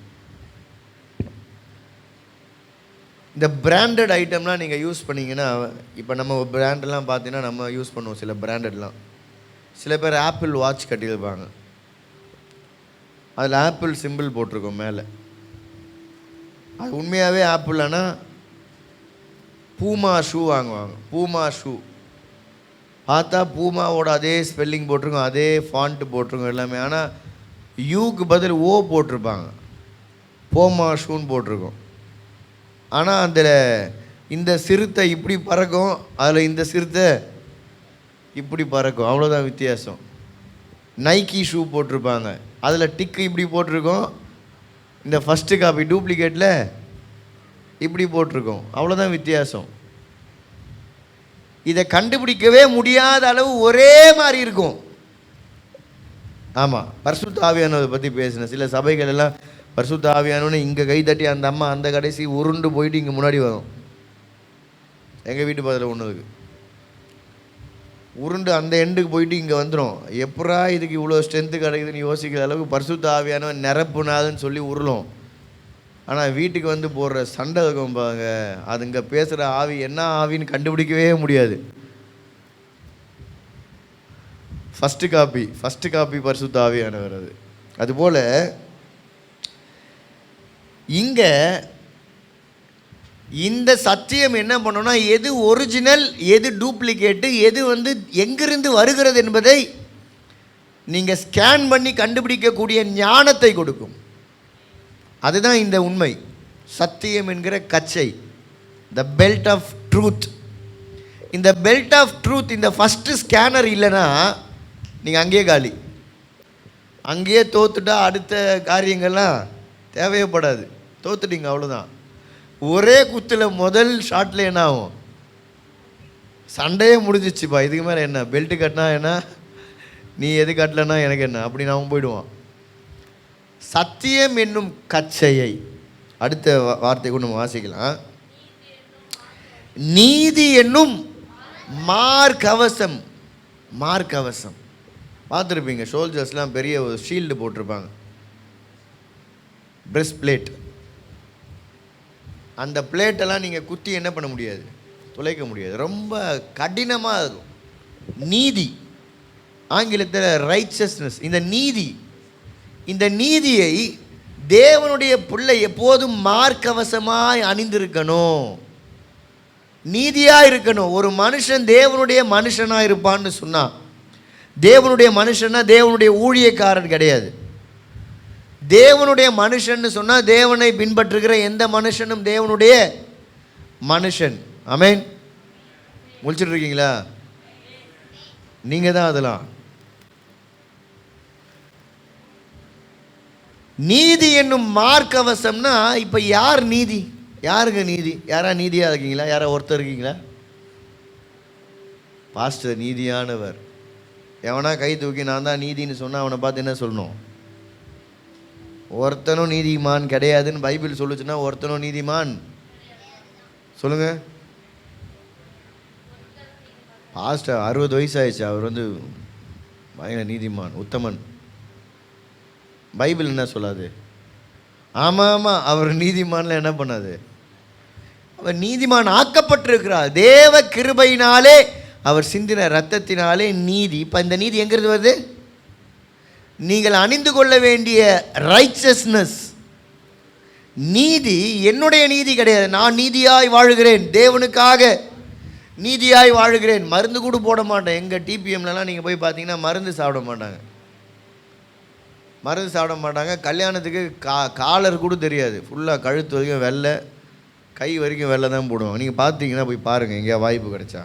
இந்த பிராண்டட் ஐட்டம்லாம் நீங்கள் யூஸ் பண்ணிங்கன்னா, இப்போ நம்ம பிராண்டெலாம் பார்த்தீங்கன்னா நம்ம யூஸ் பண்ணுவோம் சில பிராண்டட்லாம். சில பேர் ஆப்பிள் வாட்ச் கட்டியிருப்பாங்க, அதில் ஆப்பிள் சிம்பிள் போட்டிருக்கோம் மேலே. அது உண்மையாகவே ஆப்பிள். ஆனால் பூமா ஷூ வாங்குவாங்க, பூமா ஷூ பார்த்தா பூமாவோட அதே ஸ்பெல்லிங் போட்டிருக்கோம், அதே ஃபாண்ட்டு போட்டிருக்கோம் எல்லாமே. ஆனால் யூக்கு பதில் ஓ போட்டிருப்பாங்க, போமா ஷூன்னு போட்டிருக்கோம். ஆனால் அதில் இந்த சிறுத்தை இப்படி பறக்கும், அதில் இந்த சிறுத்தை இப்படி பறக்கும், அவ்வளோதான் வித்தியாசம். நைக்கி ஷூ போட்டிருப்பாங்க, அதில் டிக்கு இப்படி போட்டிருக்கோம், இந்த ஃபஸ்ட்டு காப்பி டூப்ளிகேட்டில் இப்படி போட்டிருக்கோம், அவ்வளோதான் வித்தியாசம். இதை கண்டுபிடிக்கவே முடியாத அளவு ஒரே மாதிரி இருக்கும். ஆமாம், பரிசுத்த ஆவியானவரை பற்றி பேசினேன். சில சபைகள் எல்லாம் பரிசுத்த ஆவியானவனே இங்கே கை தட்டி அந்த அம்மா அந்த கடைசி உருண்டு போயிட்டு இங்கே முன்னாடி வரும். எங்கள் வீட்டு பக்கத்தில் ஒன்று இருக்குது, உருண்டு அந்த எண்டுக்கு போயிட்டு இங்கே வந்துடும். எப்படா இதுக்கு இவ்வளோ ஸ்ட்ரென்த்து கிடைக்குதுன்னு யோசிக்கிற அளவுக்கு பரிசுத்த ஆவியானவன் நிரப்புனாதுன்னு சொல்லி உருளும். ஆனால் வீட்டுக்கு வந்து போடுற சண்டை இருக்கும் பாருங்க, அது இங்கே பேசுகிற ஆவி என்ன ஆவின்னு கண்டுபிடிக்கவே முடியாது. ஃபஸ்ட்டு காப்பி பரிசுத்த ஆவியானவர். அதுபோல் இங்கே இந்த சத்தியம் என்ன பண்ணோன்னா, எது ஒரிஜினல் எது டூப்ளிகேட்டு, எது எங்கிருந்து வருகிறது என்பதை நீங்கள் ஸ்கேன் பண்ணி கண்டுபிடிக்கக்கூடிய ஞானத்தை கொடுக்கும். அதுதான் இந்த உண்மை, சத்தியம் என்கிற கச்சை, த பெல்ட் ஆஃப் ட்ரூத். இந்த பெல்ட் ஆஃப் ட்ரூத், இந்த ஃபஸ்ட்டு ஸ்கேனர் இல்லைன்னா நீங்கள் அங்கேயே காலி, அங்கேயே தோத்துட்டா அடுத்த காரியங்கள்லாம் தேவையப்படாது, தோத்துட்டீங்க அவ்வளோதான். ஒரே குத்தில் முதல் ஷாட்டில் என்ன ஆகும், சண்டையே முடிஞ்சிச்சுப்பா, இதுக்கு மேலே என்ன, பெல்ட்டு கட்டினா என்ன, நீ எது கட்டலைன்னா எனக்கு என்ன, அப்படின்னு அவன் போயிடுவான். சத்தியம் என்னும் கச்சையை அடுத்த வார்த்தை கொண்டு நம்ம வாசிக்கலாம். நீதி என்னும் மார்க்கவசம். மார்க்கவசம் பார்த்துருப்பீங்க, சோல்ஜர்ஸ்லாம் பெரிய ஒரு ஷீல்டு போட்டிருப்பாங்க, பிரஸ்ட் பிளேட். அந்த பிளேட்டெல்லாம் நீங்கள் குத்தி என்ன பண்ண முடியாது, துளைக்க முடியாது, ரொம்ப கடினமாக இருக்கும். நீதி, ஆங்கிலத்தில் ரைச்சஸ்னஸ். இந்த நீதியை தேவனுடைய பிள்ளை எப்போதும் மார்க்கவசமாய் அணிந்திருக்கணும், நீதியாக இருக்கணும். ஒரு மனுஷன் தேவனுடைய மனுஷனாக இருப்பான்னு சொன்னால், தேவனுடைய மனுஷன்னா தேவனுடைய ஊழியக்காரன் கிடையாது. தேவனுடைய மனுஷன்னு சொன்னால் தேவனை பின்பற்றுகிற எந்த மனுஷனும் தேவனுடைய மனுஷன். ஆமென். முடிச்சுட்டு இருக்கீங்களா? நீங்கள் தான் அதெல்லாம். நீதி என்னும் மார்க்கவசம்னா, இப்போ யார் நீதி, யாருங்க நீதி, யாரா நீதியாக இருக்கீங்களா, யாரா ஒருத்தர் இருக்கீங்களா? பாஸ்டர் நீதியானவர், எவனா கை தூக்கி நான் தான் நீதின்னு சொன்னால் அவனை பார்த்து என்ன சொல்லணும்? ஒருத்தனும் நீதிமான் கிடையாதுன்னு பைபிள் சொல்லுச்சுன்னா ஒருத்தனும் நீதிமான் சொல்லுங்க. பாஸ்டர் 60 வயசு ஆயிடுச்சு, அவர் பயங்கர நீதிமான் உத்தமன். பைபிள் என்ன சொல்லாது? ஆமாம், அவர் நீதிமான்ல என்ன பண்ணாது? அவர் நீதிமான் ஆக்கப்பட்டிருக்கிறார் தேவ கிருபையினாலே, அவர் சிந்தின இரத்தத்தினாலே நீதி. இப்போ இந்த நீதி எங்கிறது வருது? நீங்கள் அணிந்து கொள்ள வேண்டிய ரைச்சஸ்னஸ். நீதி என்னுடைய நீதி கிடையாது. நான் நீதியாய் வாழுகிறேன், தேவனுக்காக நீதியாய் வாழுகிறேன். மருந்து கூட போட மாட்டேன். எங்கள் டிபிஎம்லலாம் நீங்கள் போய் பார்த்தீங்கன்னா மருந்து சாப்பிட மாட்டாங்க. கல்யாணத்துக்கு காலர் கூட தெரியாது, ஃபுல்லாக கழுத்து வரைக்கும் வெள்ளை, கை வரைக்கும் வெள்ளை தான் போடுவாங்க. நீங்கள் பார்த்தீங்கன்னா போய் பாருங்கள், எங்கேயா வாய்ப்பு கிடைச்சா.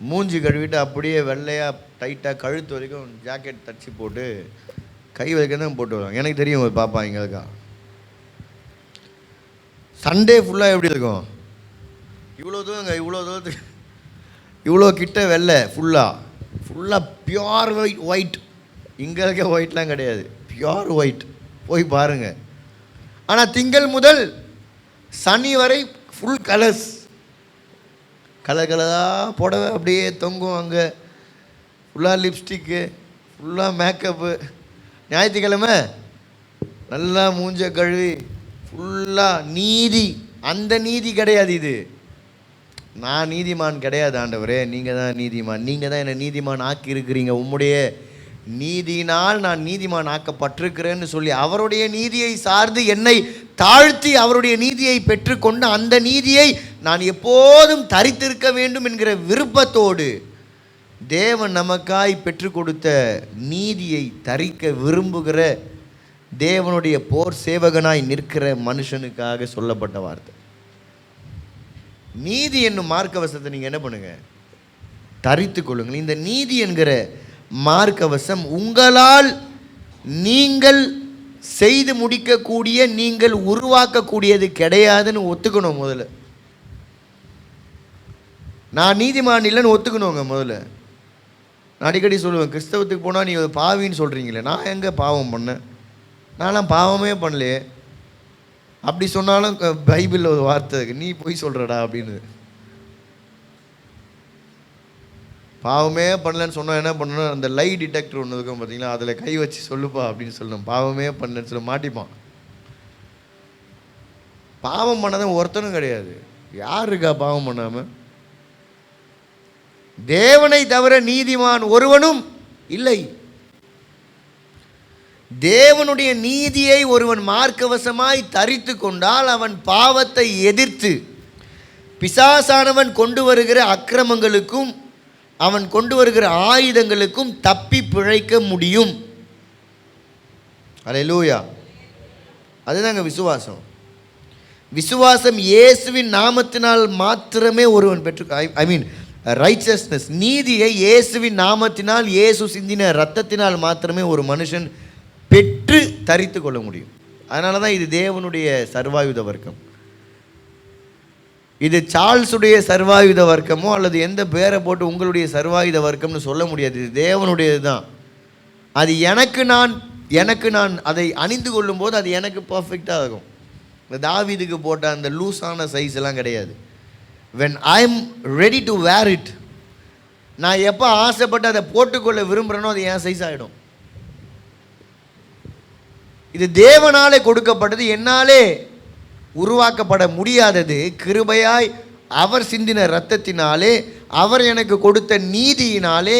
மூஞ்சி கழுவிட்டு அப்படியே வெள்ளையாக டைட்டாக கழுத்து வரைக்கும் ஜாக்கெட் தச்சு போட்டு கை வரைக்கும் தான் போட்டு வருவாங்க. எனக்கு தெரியும் ஒரு பாப்பா எங்களுக்கா. சண்டே ஃபுல்லாக எப்படி இருக்கும்? இவ்வளோ தூரத்துக்கு இவ்வளோ கிட்ட வெள்ளை, ஃபுல்லாக பியோர் ஒயிட். இங்கே இருக்க ஒயிட்லாம் கிடையாது, பியோர் ஒயிட். போய் பாருங்கள். ஆனால் திங்கள் முதல் சனி வரை ஃபுல் கலர்ஸ், கலராக புடவை அப்படியே தொங்கும். அங்கே ஃபுல்லாக லிப்ஸ்டிக்கு, ஃபுல்லாக மேக்கப்பு. ஞாயிற்றுக்கிழமை நல்லா மூஞ்ச கழுவி ஃபுல்லாக நீதி. அந்த நீதி கிடையாது இது. நான் நீதிமான் கிடையாது ஆண்டவரே, நீங்கள் தான் நீதிமான். நீங்கள் தான் என்னை நீதிமான் ஆக்கி இருக்கிறீங்க. உம்முடைய நீதியினால் நான் நீதிமான் ஆக்கப்பட்டிருக்கிறேன்னு சொல்லி அவருடைய நீதியை சார்ந்து என்னை தாழ்த்தி அவருடைய நீதியை பெற்றுக்கொண்டு அந்த நீதியை நான் எப்போதும் தரித்திருக்க வேண்டும் என்கிற விருப்பத்தோடு தேவன் நமக்காய் பெற்று கொடுத்த நீதியை தரிக்க விரும்புகிற தேவனுடைய போர் சேவகனாய் நிற்கிற மனுஷனுக்காக சொல்லப்பட்ட வார்த்தை. நீதி என்னும் மார்க்கவசத்தை நீங்கள் என்ன பண்ணுங்க? தரித்து கொள்ளுங்கள். இந்த நீதி என்கிற மார்க்கவசம் உங்களால் நீங்கள் செய்து முடிக்கக்கூடிய, நீங்கள் உருவாக்கக்கூடியது கிடையாதுன்னு ஒத்துக்கணும். முதல்ல நான் நீதிமான் இல்லைன்னு ஒத்துக்கணுங்க. முதல்ல நான் அடிக்கடி சொல்லுவேன், கிறிஸ்தவத்துக்கு போனால் நீ பாவின்னு சொல்கிறீங்களே, நான் எங்கே பாவம் பண்ணேன்? நான்லாம் பாவமே பண்ணலையே. அப்படி சொன்னாலும் பைபிளில் ஒரு வார்த்தை இருக்கு, நீ போய் சொல்கிறடா அப்படின்னு. பாவமே பண்ணலன்னு சொன்னால் என்ன பண்ணணும்? அந்த லை டிடெக்டர் ஒன்று இருக்கும் பார்த்தீங்களா, அதில் கை வச்சு சொல்லுப்பா அப்படின்னு சொல்லணும். பாவமே பண்ணலன்னு சொல்ல மாட்டிப்பான். பாவம் பண்ணாதான் ஒருத்தனும் கிடையாது. யார் இருக்கா பாவம் பண்ணாமல்? தேவனை தவிர நீதிமான் ஒருவனும் இல்லை. தேவனுடைய நீதியை ஒருவன் மார்க்கவசமாய் தரித்து கொண்டால் அவன் பாவத்தை எதிர்த்து பிசாசானவன் கொண்டு வருகிற அக்கிரமங்களுக்கும் அவன் கொண்டு வருகிற ஆயுதங்களுக்கும் தப்பி பிழைக்க முடியும். அல்லேலூயா. அதுதாங்க விசுவாசம். விசுவாசம் இயேசுவின் நாமத்தினால் மாத்திரமே ஒருவன் பெற்று ரைச்சஸ்னஸ், நீதியை இயேசுவின் நாமத்தினால், இயேசு சிந்தின இரத்தத்தினால் மாத்திரமே ஒரு மனுஷன் பெற்று தரித்து கொள்ள முடியும். அதனால தான் இது தேவனுடைய சர்வாயுத வர்க்கம். இது சார்ல்ஸுடைய சர்வாயுத வர்க்கமோ அல்லது எந்த பேரை போட்டு உங்களுடைய சர்வாயுத வர்க்கம்னு சொல்ல முடியாது. இது தேவனுடையது தான். அது எனக்கு நான் அதை அணிந்து கொள்ளும்போது அது எனக்கு பர்ஃபெக்டாக இருக்கும். இந்த தாவீதுக்கு போட்ட அந்த லூஸான சைஸ் எல்லாம் கிடையாது. when I am ready to wear it, நான் எப்போ ஆசைப்பட்டு அதை போட்டுக்கொள்ள விரும்புகிறேனோ அது என் சைஸ் ஆகிடும். இது தேவனாலே கொடுக்கப்பட்டது, என்னாலே உருவாக்கப்பட முடியாதது. கிருபையாய் அவர் சிந்தின இரத்தத்தினாலே, அவர் எனக்கு கொடுத்த நீதியினாலே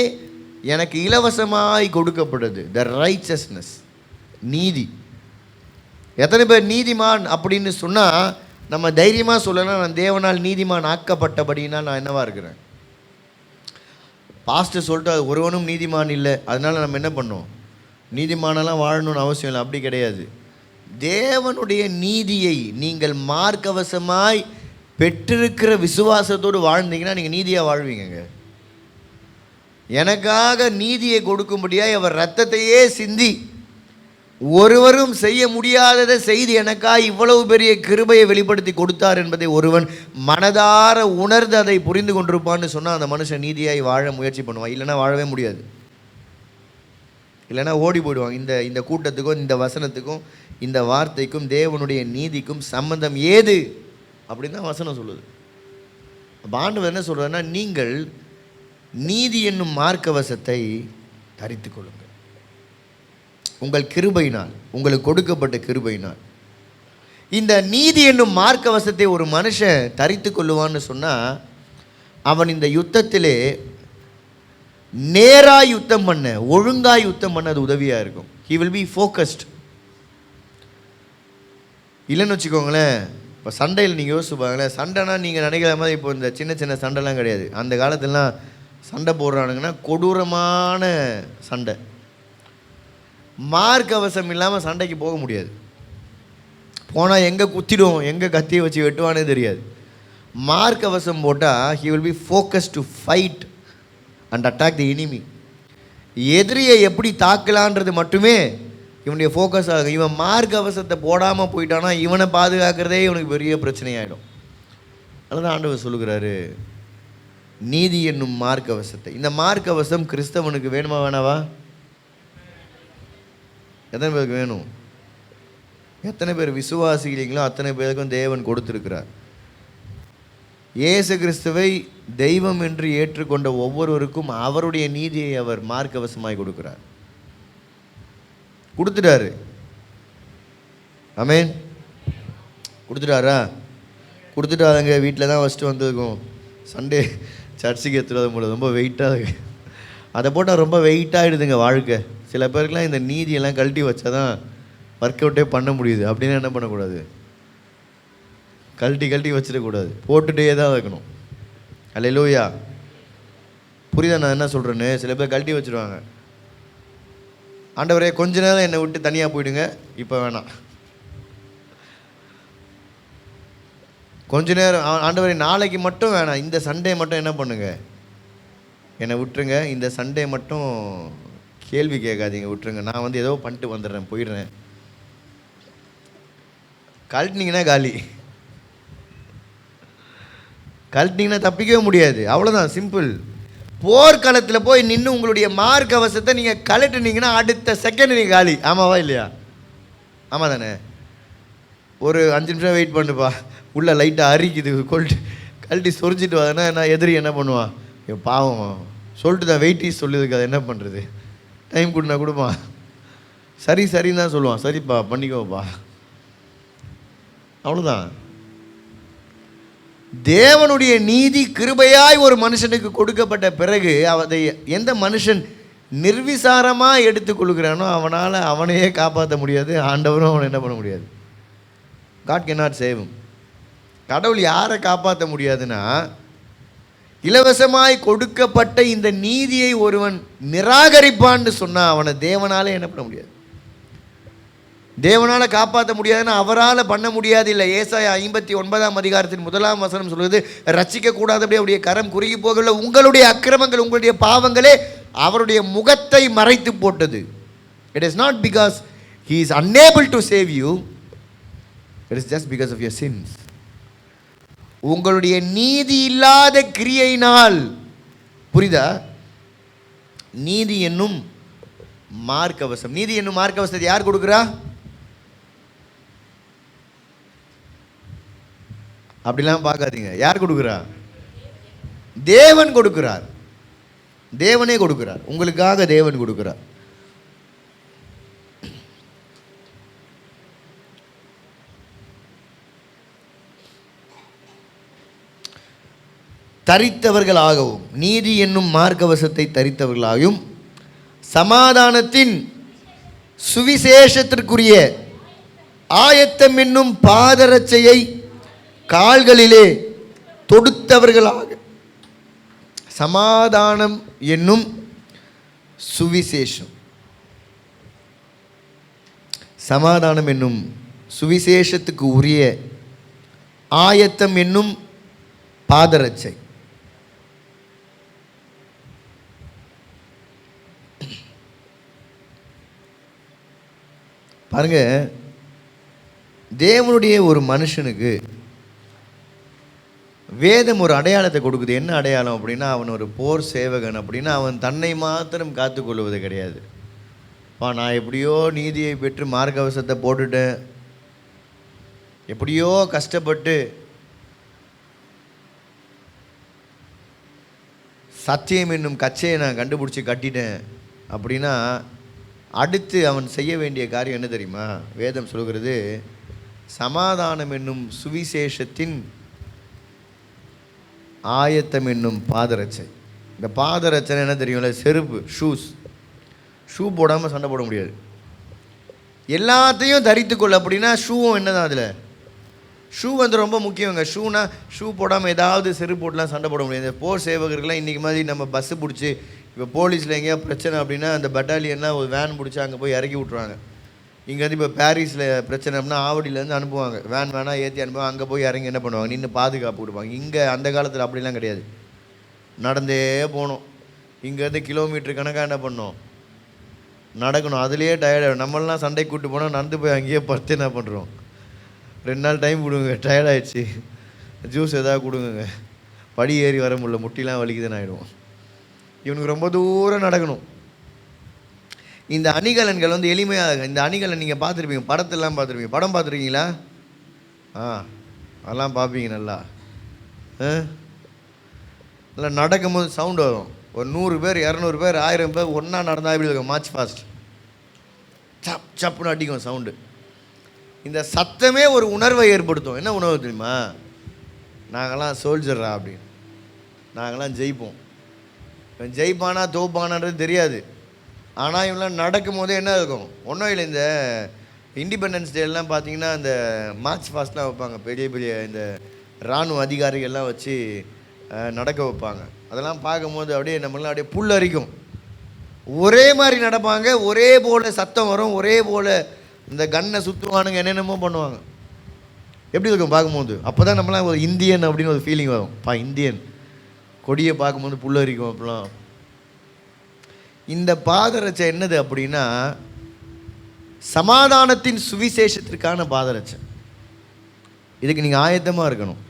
எனக்கு இலவசமாய் கொடுக்கப்படுது. த ரைச்சஸ்னஸ், நீதி. எத்தனை பேர் நீதிமான் அப்படின்னு சொன்னால் நம்ம தைரியமாக சொல்லலாம், நான் தேவனால் நீதிமான் ஆக்கப்பட்டபடினா நான் என்னவா இருக்கிறேன்? பாஸ்டர் சொல்லிட்டு அது ஒருவனும் நீதிமான் இல்லை, அதனால் நம்ம என்ன பண்ணோம்? நீதிமானெல்லாம் வாழணும்னு அவசியம் இல்லை. அப்படி கிடையாது. தேவனுடைய நீதியை நீங்கள் மார்க்கவசமாய் பெற்றிருக்கிற விசுவாசத்தோடு வாழ்ந்தீங்கன்னா நீங்கள் நீதியாக வாழ்வீங்க. எனக்காக நீதியை கொடுக்கும்படியாக அவர் ரத்தத்தையே சிந்தி ஒருவரும் செய்ய முடியாததை செய்து எனக்காக இவ்வளவு பெரிய கிருபையை வெளிப்படுத்தி கொடுத்தார் என்பதை ஒருவன் மனதார உணர்ந்து அதை புரிந்து கொண்டிருப்பான்னு சொன்னால் அந்த மனுஷன் நீதியாய் வாழ முயற்சி பண்ணுவான். இல்லைன்னா வாழவே முடியாது. இல்லைன்னா ஓடி போயிடுவாங்க. இந்த கூட்டத்துக்கும் இந்த வசனத்துக்கும் இந்த வார்த்தைக்கும் தேவனுடைய நீதிக்கும் சம்பந்தம் ஏது அப்படின்னு தான் வசனம் சொல்லுது. ஆண்டவர் என்ன சொல்றாருன்னா, நீங்கள் நீதி என்னும் மார்க்கவசத்தை தரித்து கொள்ளுங்கள். உங்கள் கிருபையினால், உங்களுக்கு கொடுக்கப்பட்ட கிருபையினால். இந்த நீதி என்னும் மார்க்கவசத்தை ஒரு மனுஷன் தரித்து கொள்ளுவான்னு சொன்னால் அவன் இந்த யுத்தத்திலே நேராக யுத்தம் பண்ண, ஒழுங்காக யுத்தம் பண்ண அது உதவியாக இருக்கும். He will be focused. இல்லைன்னு வச்சுக்கோங்களேன், இப்போ சண்டையில் நீங்கள் யோசிச்சு பாருங்களேன், சண்டைனா நீங்கள் நினைக்கிற மாதிரி இப்போ இந்த சின்ன சின்ன சண்டைலாம் கிடையாது. அந்த காலத்துலலாம் சண்டை போடுறானுங்கன்னா கொடூரமான சண்டை. மார்க்கவசம் இல்லாமல் சண்டைக்கு போக முடியாது. போனால் எங்கே குத்திடுவோம், எங்கே கத்தியை வச்சு வெட்டுவானே தெரியாது. மார்க்கவசம் போட்டால் he will be focus to fight and attack the enemy. எதிரியை எப்படி தாக்கலான்றது மட்டுமே இவனுடைய ஃபோக்கஸ் ஆகும். இவன் மார்க்கவசத்தை போடாமல் போயிட்டானா இவனை பாதுகாக்கிறதே இவனுக்கு பெரிய பிரச்சனையாயிடும். அதுதான் ஆண்டவர் சொல்லுகிறாரு, நீதி என்னும் மார்க்கவசத்தை. இந்த மார்க்கவசம் கிறிஸ்தவனுக்கு வேணுமா வேணாவா? எத்தனை பேருக்கு வேணும்? எத்தனை பேர் விசுவாசிக்கிறீங்களோ அத்தனை பேருக்கும் தேவன் கொடுத்திருக்கிறார். இயேசு கிறிஸ்துவை தெய்வம் என்று ஏற்றுக்கொண்ட ஒவ்வொருவருக்கும் அவருடைய நீதியை அவர் மார்க்கவசமாய் கொடுக்கிறார், கொடுத்துட்டாரு. ஆமென். கொடுத்துட்டாரா? கொடுத்துட்டாருங்க. வீட்டில் தான் ஃபஸ்ட்டு வந்திருக்கும். சண்டே சர்ச்சுக்கு எடுத்துகிட்டு போது ரொம்ப வெயிட்டாக இருக்குது. அதை போட்டால் ரொம்ப வெயிட்டாகிடுதுங்க வாழ்க்கை. சில பேருக்குலாம் இந்த நீதியெல்லாம் கழட்டி வச்சா தான் ஒர்க் அவுட்டே பண்ண முடியுது. அப்படின்னு என்ன பண்ணக்கூடாது, கழட்டி வச்சிடக்கூடாது, போட்டுகிட்டே தான் வைக்கணும். அல்லேலூயா. புரியுதா நான் என்ன சொல்கிறேன்னு? சில பேர் கழட்டி வச்சுருவாங்க. ஆண்டவரே கொஞ்ச நேரம் என்னை விட்டு தனியாக போயிடுங்க, இப்போ வேணாம். கொஞ்ச நேரம் ஆண்டவரே நாளைக்கு மட்டும் வேணாம், இந்த சண்டே மட்டும் என்ன பண்ணுங்க, என்னை விட்டுருங்க, இந்த சண்டே மட்டும் கேள்வி கேட்காதீங்க, விட்டுருங்க, நான் ஏதோ பண்ணிட்டு வந்துடுறேன், போயிடுறேன். கழட்டினீங்கன்னா காலி. கழட்டினீங்கன்னா தப்பிக்கவே முடியாது. அவ்வளோதான், சிம்பிள். போர்க்களத்தில் போய் நின்று உங்களுடைய மார்க் அவசத்தை நீங்கள் கழட்டினீங்கன்னா அடுத்த செகண்ட் நீங்கள் காலி. ஆமாவா இல்லையா? ஆமாம் தானே? ஒரு 5 நிமிஷம் வெயிட் பண்ணுப்பா, உள்ள லைட்டாக அரிக்குது, கழட்டி சொரிஞ்சிட்டு வாங்கன்னா நான் எதிரி என்ன பண்ணுவான், பாவம் சொல்லிட்டு தான் வெயிட்டி சொல்லுதுக்கு, அதை என்ன பண்ணுறது, டைம் கொடுனா கொடுப்பா, சரின்னு தான் சொல்லுவான், சரிப்பா பண்ணிக்கோப்பா, அவ்வளோதான். தேவனுடைய நீதி கிருபையாய் ஒரு மனுஷனுக்கு கொடுக்கப்பட்ட பிறகு அதை எந்த மனுஷன் நிர்விசாரமாக எடுத்துக்கொள்கிறானோ அவனால் அவனையே காப்பாற்ற முடியாது, ஆண்டவரும் அவனை என்ன பண்ண முடியாது. God cannot save him. கடவுள் யாரை காப்பாற்ற முடியாதுன்னா, இலவசமாய் கொடுக்கப்பட்ட இந்த நீதியை ஒருவன் நிராகரிப்பான்னு சொன்னால் அவனை தேவனாலே என்ன பண்ண முடியாது, தேவனால் காப்பாற்ற முடியாதுன்னா அவரால் பண்ண முடியாது. இல்லை, ஏசாயா 59ஆம் அதிகாரத்தின் 1ஆம் வசனம் சொல்வது, ரட்சிக்கக்கூடாதபடி அவருடைய கரம் குறுகி போகவில்லை, உங்களுடைய அக்கிரமங்கள் உங்களுடைய பாவங்களே அவருடைய முகத்தை மறைத்து போட்டது. It is not because he is unable to save you, it is just because of your sins. உங்களுடைய நீதி இல்லாத கிரியையினால். புரியுதா? நீதி என்னும் மார்க்கவசம். நீதி என்னும் மார்க்கவசத்தை யார் கொடுக்குறா? அப்படிலாம் பார்க்காதீங்க. யார் கொடுக்குறா? தேவன் கொடுக்கிறார். தேவனே கொடுக்கிறார். உங்களுக்காக தேவன் கொடுக்கிறார். தரித்தவர்களாகவும், நீதி என்னும் மார்க்கவசத்தை தரித்தவர்களாகவும், சமாதானத்தின் சுவிசேஷத்திற்குரிய ஆயத்தம் என்னும் பாதரட்சையை கால்களிலே தொடுத்தவர்களாக. சமாதானம் என்னும் சுவிசேஷம், சமாதானம் என்னும் சுவிசேஷத்துக்கு உரிய ஆயத்தம் என்னும் பாதரட்சை. பாருங்க, தேவனுடைய ஒரு மனுஷனுக்கு வேதம் ஒரு அடையாளத்தை கொடுக்குது. என்ன அடையாளம் அப்படின்னா, அவன் ஒரு போர் சேவகன் அப்படின்னா அவன் தன்னை மாத்திரம் காத்துக்கொள்வது கிடையாது. நான் எப்படியோ நீதியை பெற்று மார்க்கவசத்தை போட்டுட்டேன், எப்படியோ கஷ்டப்பட்டு சத்தியம் என்னும் கச்சையை நான் கண்டுபிடிச்சி கட்டிட்டேன் அப்படின்னா அடுத்து அவன் செய்ய வேண்டிய காரியம் என்ன தெரியுமா? வேதம் சொல்கிறது, சமாதானம் என்னும் சுவிசேஷத்தின் ஆயத்தம் என்னும் பாதரட்சை. இந்த பாதரட்சை என்ன தெரியும்ல? செருப்பு, ஷூ போடாமல் சண்டை போட முடியாது. எல்லாத்தையும் தரித்துக்கொள்ள அப்படின்னா ஷூவும் என்ன தான்? அதில் ஷூ வந்து ரொம்ப முக்கியங்க. ஷூ போடாமல் ஏதாவது செருப்பு போட்டுலாம் சண்டை போட முடியாது. இந்த போர் சேவகர்கள்லாம் இன்றைக்கி மாதிரி நம்ம பஸ்ஸு பிடிச்சி, இப்போ போலீஸில் எங்கேயா பிரச்சனை அப்படின்னா அந்த பட்டாலியன்லாம் ஒரு வேன் பிடிச்சி அங்கே போய் இறக்கி விட்ருவாங்க. இங்கேருந்து இப்போ பாரிஸில் பிரச்சனை அப்படின்னா ஆவடியிலேருந்து அனுப்புவாங்க, வேனாக ஏற்றி அனுப்புவாங்க. அங்கே போய் இறங்கி என்ன பண்ணுவாங்க? நின்று பாதுகாப்பு கொடுப்பாங்க. இங்கே அந்த காலத்தில் அப்படிலாம் கிடையாது, நடந்தே போகணும். இங்கேருந்து கிலோமீட்டர் கணக்காக என்ன பண்ணோம்? நடக்கணும். அதுலேயே டயர்டாகிடும். நம்மளாம் சண்டைக்கு கூப்பிட்டு போனால் நடந்து போய் அங்கேயே படுத்து என்ன பண்ணுறோம்? 2 நாள் டைம் கொடுங்க, டயர்டாகிடுச்சு, ஜூஸ் எதாவது கொடுங்க, படி ஏறி வர முடியல, முட்டிலாம் வலிக்குதுன்னு ஆகிடுவோம். இவனுக்கு ரொம்ப தூரம் நடக்கணும். இந்த அணிகலன்கள் வந்து எளிமையாக, இந்த அணிகலன் நீங்கள் பார்த்துருப்பீங்க, படத்தெல்லாம் பார்த்துருப்பீங்க. படம் பார்த்துருக்கீங்களா? அதெல்லாம் பார்ப்பீங்க. நல்லா நல்லா நடக்கும்போது சவுண்டு வரும். ஒரு 100 பேர் 200 பேர் 1000 பேர் ஒன்றா நடந்தால் எப்படி இருக்கும்? மார்ச் ஃபாஸ்ட் சப்புன்னு அடிக்கும் சவுண்டு. இந்த சத்தமே ஒரு உணர்வை ஏற்படுத்தும். என்ன உணர்வு தெரியுமா? நாங்கள்லாம் சோல்ஜர்ரா அப்படின்னு, நாங்கள்லாம் ஜெயிப்போம். இவன் ஜெயிப்பானா தோப்பானான்றது தெரியாது. ஆனால் இவங்களாம் நடக்கும் போதே என்ன இருக்கும்? ஒன்றும் இல்லை, இந்த இண்டிபெண்டன்ஸ் டேலாம் பார்த்தீங்கன்னா இந்த மார்ச் ஃபாஸ்ட்லாம் வைப்பாங்க. பெரிய பெரிய இந்த இராணுவ அதிகாரிகள்லாம் வச்சு நடக்க வைப்பாங்க. அதெல்லாம் பார்க்கும்போது அப்படியே நம்மளாம் அப்படியே புல்லரிக்கும். ஒரே மாதிரி நடப்பாங்க, ஒரே போல் சத்தம் வரும், ஒரே போல் இந்த கன்னை சுற்றுவானுங்க, என்னென்னமோ பண்ணுவாங்க. எப்படி இருக்கும் பார்க்கும்போது? அப்போ தான் நம்மளாம் ஒரு இந்தியன் அப்படின்னு ஒரு ஃபீலிங் வரும். இந்தியன் கொடியை பார்க்கும்போது புல்லரிக்கும். அப்படிலாம் இந்த பாதரட்சை என்னது அப்படின்னா சமாதானத்தின் சுவிசேஷத்திற்கான பாதரட்சை. இதுக்கு நீங்கள் ஆயத்தமாக இருக்கணும்.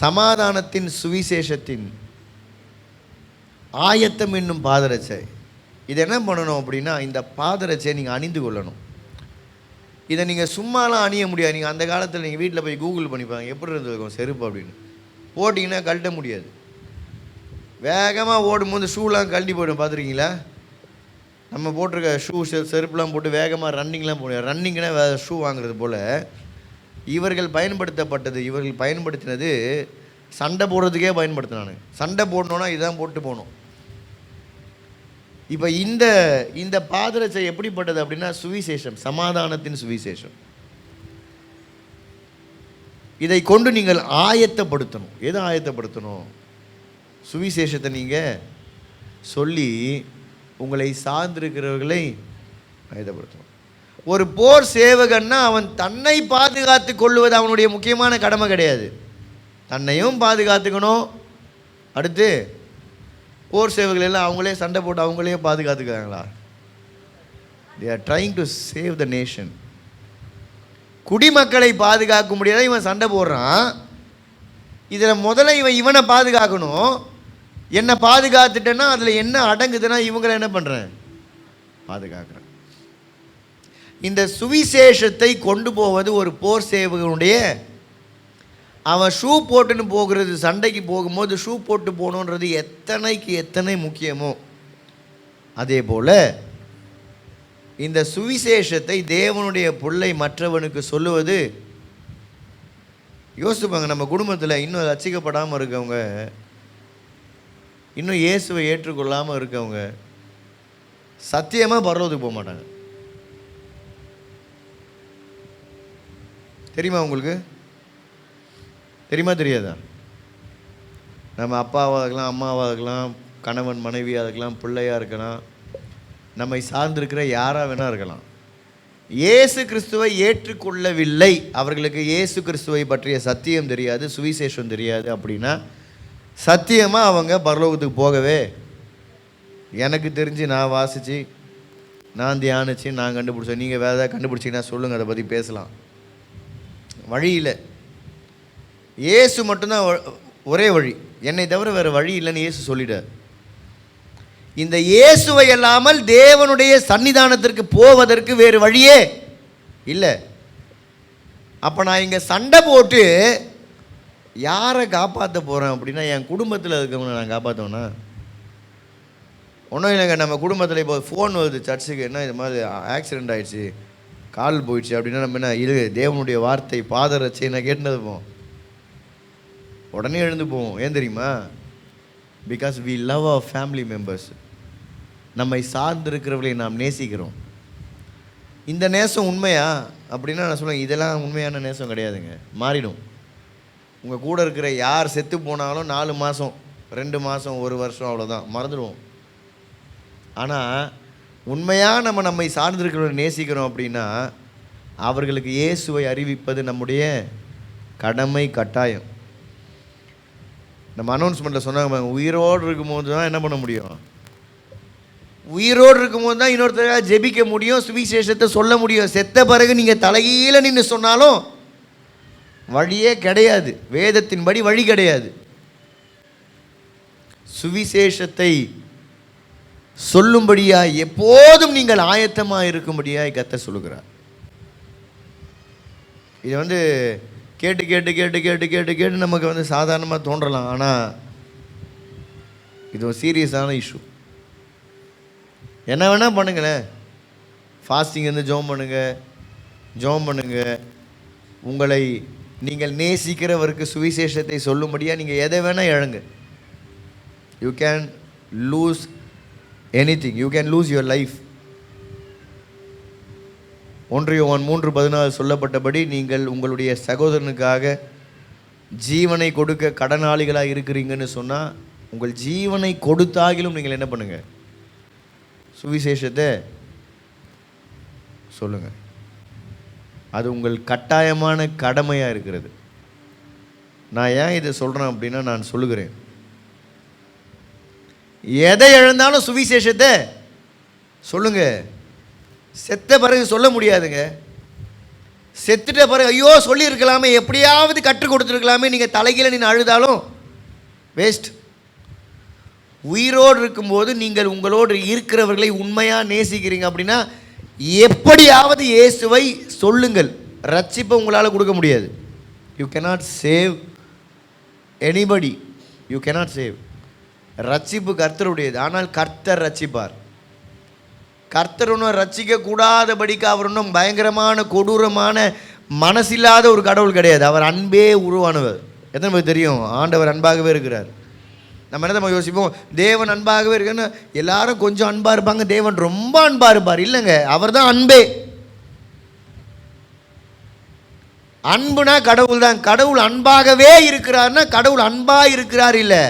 சமாதானத்தின் சுவிசேஷத்தின் ஆயத்தம் என்னும் பாதரட்சை. இது என்ன பண்ணணும் அப்படின்னா, இந்த பாதரட்சையை நீங்கள் அணிந்து கொள்ளணும். இதை நீங்கள் சும்மாலாம் அணிய முடியாது. நீங்கள் அந்த காலத்தில் நீங்கள் வீட்டில் போய் கூகுள் பண்ணிப்பாங்க எப்படி இருந்திருக்கும் செருப்பு அப்படின்னு, போட்டிங்கன்னா கழட்ட முடியாது. வேகமாக ஓடும்போது ஷூலாம் கழட்டி போய்டும். பார்த்துருக்கீங்களா? நம்ம போட்டிருக்க ஷூ செருப்புலாம் போட்டு வேகமாக ரன்னிங்லாம் போடுவோம். ரன்னிங்னா ஷூ வாங்குறது போல் இவர்கள் பயன்படுத்தினது சண்டை போடுறதுக்கே பயன்படுத்தினானு. சண்டை போடணுன்னா இதுதான் போட்டு போகணும். இப்போ இந்த பாதரட்சை எப்படிப்பட்டது அப்படின்னா சுவிசேஷம், சமாதானத்தின் சுவிசேஷம். இதை கொண்டு நீங்கள் ஆயத்தப்படுத்தணும். எதை ஆயத்தப்படுத்தணும்? சுவிசேஷத்தை நீங்கள் சொல்லி உங்களை சார்ந்திருக்கிறவர்களை ஆயத்தப்படுத்தணும். ஒரு போர் சேவகன்னா அவன் தன்னை பாதுகாத்து கொள்வது அவனுடைய முக்கியமான கடமை கிடையாது. தன்னையும் பாதுகாத்துக்கணும். அடுத்து போர் சேவர்கள் எல்லாம் அவங்களே சண்டை போட்டு அவங்களே பாதுகாத்துக்கிறாங்களா? they are trying to save the nation. குடிமக்களை பாதுகாக்க முடியாத இவன் சண்டை போடுறான். இதில் முதல்ல இவனை பாதுகாக்கணும். என்னை பாதுகாத்துட்டேன்னா அதில் என்ன அடங்குதுன்னா இவங்களை என்ன பண்ணுறேன்? பாதுகாக்கிறேன். இந்த சுவிசேஷத்தை கொண்டு போவது ஒரு போர் சேவகனுடைய, அவன் ஷூ போட்டுன்னு போகிறது, சண்டைக்கு போகும்போது ஷூ போட்டு போகணுன்றது எத்தனை முக்கியமோ அதே போல் இந்த சுவிசேஷத்தை தேவனுடைய பிள்ளை மற்றவனுக்கு சொல்லுவது. யோசிப்பாங்க, நம்ம குடும்பத்தில் இன்னும் ரட்சிக்கப்படாமல் இருக்கவங்க, இன்னும் இயேசுவை ஏற்றுக்கொள்ளாமல் இருக்கவங்க சத்தியமாக பரலோகத்துக்கு போக மாட்டாங்க. தெரியுமா உங்களுக்கு? தெரியுமா தெரியாதா? நம்ம அப்பாவாக இருக்கலாம், அம்மாவாக இருக்கலாம், கணவன் மனைவியாக இருக்கலாம், பிள்ளையாக இருக்கலாம், நம்மை சார்ந்திருக்கிற யாராக வேணா இருக்கலாம். இயேசு கிறிஸ்துவை ஏற்றுக்கொள்ளவில்லை, அவர்களுக்கு இயேசு கிறிஸ்துவை பற்றிய சத்தியம் தெரியாது, சுவிசேஷம் தெரியாது அப்படின்னா சத்தியமாக அவங்க பரலோகத்துக்கு போகவே, எனக்கு தெரிஞ்சு நான் வாசித்து நான் தியானிச்சு நான் கண்டுபிடிச்சேன். நீங்கள் வேறு ஏதாவது கண்டுபிடிச்சிங்கன்னா சொல்லுங்கள், அதை பற்றி பேசலாம். வழி இல்லை, இயேசு மட்டும்தான் ஒரே வழி, என்னை தவிர வேறு வழி இல்லைன்னு இயேசு சொல்லிட்டார். இந்த இயேசுவை இல்லாமல் தேவனுடைய சன்னிதானத்திற்கு போவதற்கு வேறு வழியே இல்லை. அப்போ நான் இங்கே சண்டை போட்டு யாரை காப்பாற்ற போகிறேன் அப்படின்னா, என் குடும்பத்தில் இருக்கவங்க நான் காப்பாற்றுவேன்னா? ஒன்றும் இல்லைங்க, நம்ம குடும்பத்தில் இப்போ ஃபோன் வருது சர்ச்சுக்கு, என்ன இது மாதிரி ஆக்சிடெண்ட் ஆகிடுச்சு, கால் போயிடுச்சு அப்படின்னா நம்ம என்ன, இது தேவனுடைய வார்த்தை பாதரட்சை நான் கேட்டுனதுப்போம், உடனே எழுந்து போவோம். ஏன் தெரியுமா? Because we love our family members. நம்மை சார்ந்திருக்கிறவர்களை நாம் நேசிக்கிறோம். இந்த நேசம் உண்மையா அப்படின்னா நான் சொல்லுவேன், இதெல்லாம் உண்மையான நேசம் கிடையாதுங்க, மாறிடும். உங்கள் கூட இருக்கிற யார் செத்து போனாலும் 4 மாதம் 2 மாதம் 1 வருஷம் அவ்வளோதான், மறந்துடுவோம். ஆனால் உண்மையாக நம்மை சார்ந்திருக்கிறவரை நேசிக்கிறோம் அப்படின்னா அவர்களுக்கு இயேசுவை அறிவிப்பது நம்முடைய கடமை, கட்டாயம். நம்ம அனௌன்ஸ்மெண்ட்டில் சொன்னாங்க, உயிரோடு இருக்கும்போது தான் என்ன பண்ண முடியும், உயிரோடு இருக்கும்போது தான் இன்னொருத்தராக ஜெபிக்க முடியும், சுவிசேஷத்தை சொல்ல முடியும். செத்த பிறகு நீங்கள் தலைகீழ நின்று சொன்னாலும் வழியே கிடையாது, வேதத்தின்படி வழி கிடையாது. சுவிசேஷத்தை சொல்லும்படியாய் எப்போதும் நீங்கள் ஆயத்தமாக இருக்கும்படியாய் கர்த்தர் சொல்லுகிறார். இது கேட்டு கேட்டு கேட்டு கேட்டு கேட்டு கேட்டு நமக்கு சாதாரணமாக தோன்றலாம். ஆனால் இது ஒரு சீரியஸான இஷ்யூ. என்ன வேணால் பண்ணுங்களேன், ஃபாஸ்டிங் ஜெபம் பண்ணுங்கள். உங்களை நீங்கள் நேசிக்கிறவருக்கு சுவிசேஷத்தை சொல்லும்படியாக நீங்கள் எதை வேணால் இழங்க. You can lose anything, you can lose your life. 1 யோவான் 3:14 சொல்லப்பட்டபடி நீங்கள் உங்களுடைய சகோதரனுக்காக ஜீவனை கொடுக்க கடனாளிகளாக இருக்கிறீங்கன்னு சொன்னால், உங்கள் ஜீவனை கொடுத்தாகிலும் நீங்கள் என்ன பண்ணுங்கள், சுவிசேஷத்தை சொல்லுங்கள். அது உங்கள் கட்டாயமான கடமையாக இருக்கிறது. நான் ஏன் இதை சொல்கிறேன் அப்படின்னா, நான் சொல்லுகிறேன், எதை இழந்தாலும் சுவிசேஷத்தை சொல்லுங்க. செத்த பிறகு சொல்ல முடியாதுங்க. செத்துட்ட பிறகு ஐயோ சொல்லியிருக்கலாமே, எப்படியாவது கற்றுக் கொடுத்துருக்கலாமே, நீங்கள் தலைகீழ நின்று அழுதாலும் வேஸ்ட். உயிரோடு இருக்கும்போது நீங்கள் உங்களோடு இருக்கிறவர்களை உண்மையாக நேசிக்கிறீங்க அப்படின்னா எப்படியாவது இயேசுவை சொல்லுங்கள். ரட்சிப்பை உங்களால் கொடுக்க முடியாது. You cannot save anybody, you cannot save. ரட்சிப்பு கர்த்தருடையது, ஆனால் கர்த்தர் ரட்சிப்பார். கர்த்தர் ஒன்றும் ரட்சிக்க கூடாதபடிக்கு அவர் ஒன்றும் பயங்கரமான கொடூரமான மனசில்லாத ஒரு கடவுள் கிடையாது. அவர் அன்பே உருவானவர். எத்தனை பேருக்கு தெரியும் ஆண்டவர் அன்பாகவே இருக்கிறார்? நம்ம என்ன நம்ம யோசிப்போம், தேவன் அன்பாகவே இருக்குன்னு எல்லாரும் கொஞ்சம் அன்பாக இருப்பாங்க, தேவன் ரொம்ப அன்பாக இருப்பார். இல்லைங்க, அவர் தான் அன்பே. அன்புனா கடவுள் தான். கடவுள் அன்பாகவே இருக்கிறார்னா கடவுள் அன்பாக இருக்கிறார் இல்லை,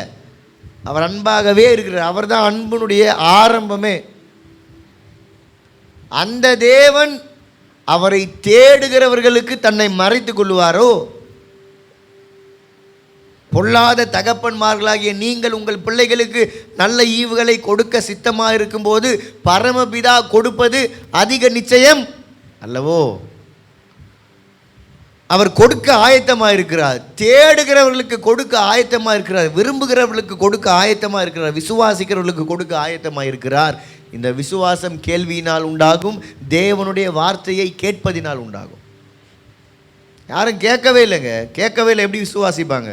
அவர் அன்பாகவே இருக்கிறார். அவர் தான் அன்பினுடைய ஆரம்பமே. அந்த தேவன் அவரை தேடுகிறவர்களுக்கு தன்னை மறைத்து கொள்வாரோ? பொல்லாத தகப்பன்மார்களாகிய நீங்கள் உங்கள் பிள்ளைகளுக்கு நல்ல ஈவுகளை கொடுக்க சித்தமாக இருக்கும்போது பரமபிதா கொடுப்பது அதிக நிச்சயம் அல்லவோ? அவர் கொடுக்க ஆயத்தமாக இருக்கிறார். தேடுகிறவர்களுக்கு கொடுக்க ஆயத்தமாக இருக்கிறார். விரும்புகிறவர்களுக்கு கொடுக்க ஆயத்தமாக இருக்கிறார். விசுவாசிக்கிறவர்களுக்கு கொடுக்க ஆயத்தமாக இருக்கிறார். இந்த விசுவாசம் கேள்வியினால் உண்டாகும், தேவனுடைய வார்த்தையை கேட்பதினால் உண்டாகும். யாரும் கேட்கவே இல்லைங்க, கேட்கவே இல்லை, எப்படி விசுவாசிப்பாங்க?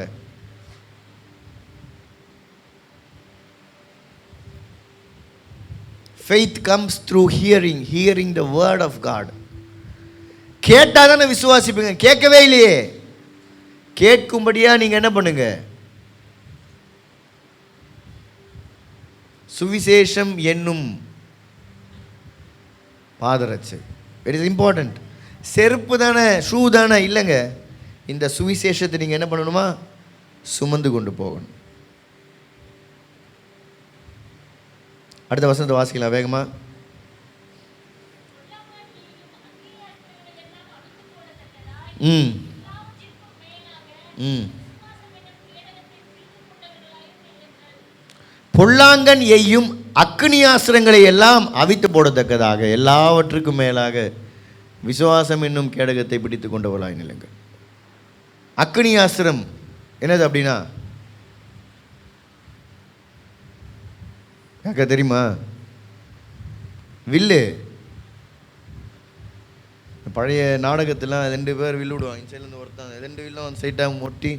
Faith comes through hearing the word of God. கேட்டால் தானே விசுவாசிப்பீங்க. கேட்கவே இல்லையே. கேட்கும்படியா நீங்கள் என்ன பண்ணுங்க, சுவிசேஷம் என்னும் பாதரட்சை. It is important. செருப்பு தானே, ஷூ தானே? இல்லைங்க, இந்த சுவிசேஷத்தை நீங்கள் என்ன பண்ணணுமா, சுமந்து கொண்டு போகணும். அடுத்த வசனத்தை வாசிக்கலாம் வேகமா. பொல்லாங்கன் எய்யும் அக்கினியாஸ்திரங்களை எல்லாம் அவித்து போடத்தக்கதாக எல்லாவற்றுக்கும் மேலாக விசுவாசம் என்னும் கேடகத்தை பிடித்து கொண்டவர்களாய் நில்லுங்கள். அக்கினியாஸ்திரம் என்னது அப்படின்னா கேட்க தெரியுமா? வில்லு. பழைய நாடகத்திலாம் 2 பேர் வில்லு விடுவாங்க. இந்த சைட்லேருந்து ஒருத்தான் 2 வில்லும் அந்த சைட்டாக ஒட்டி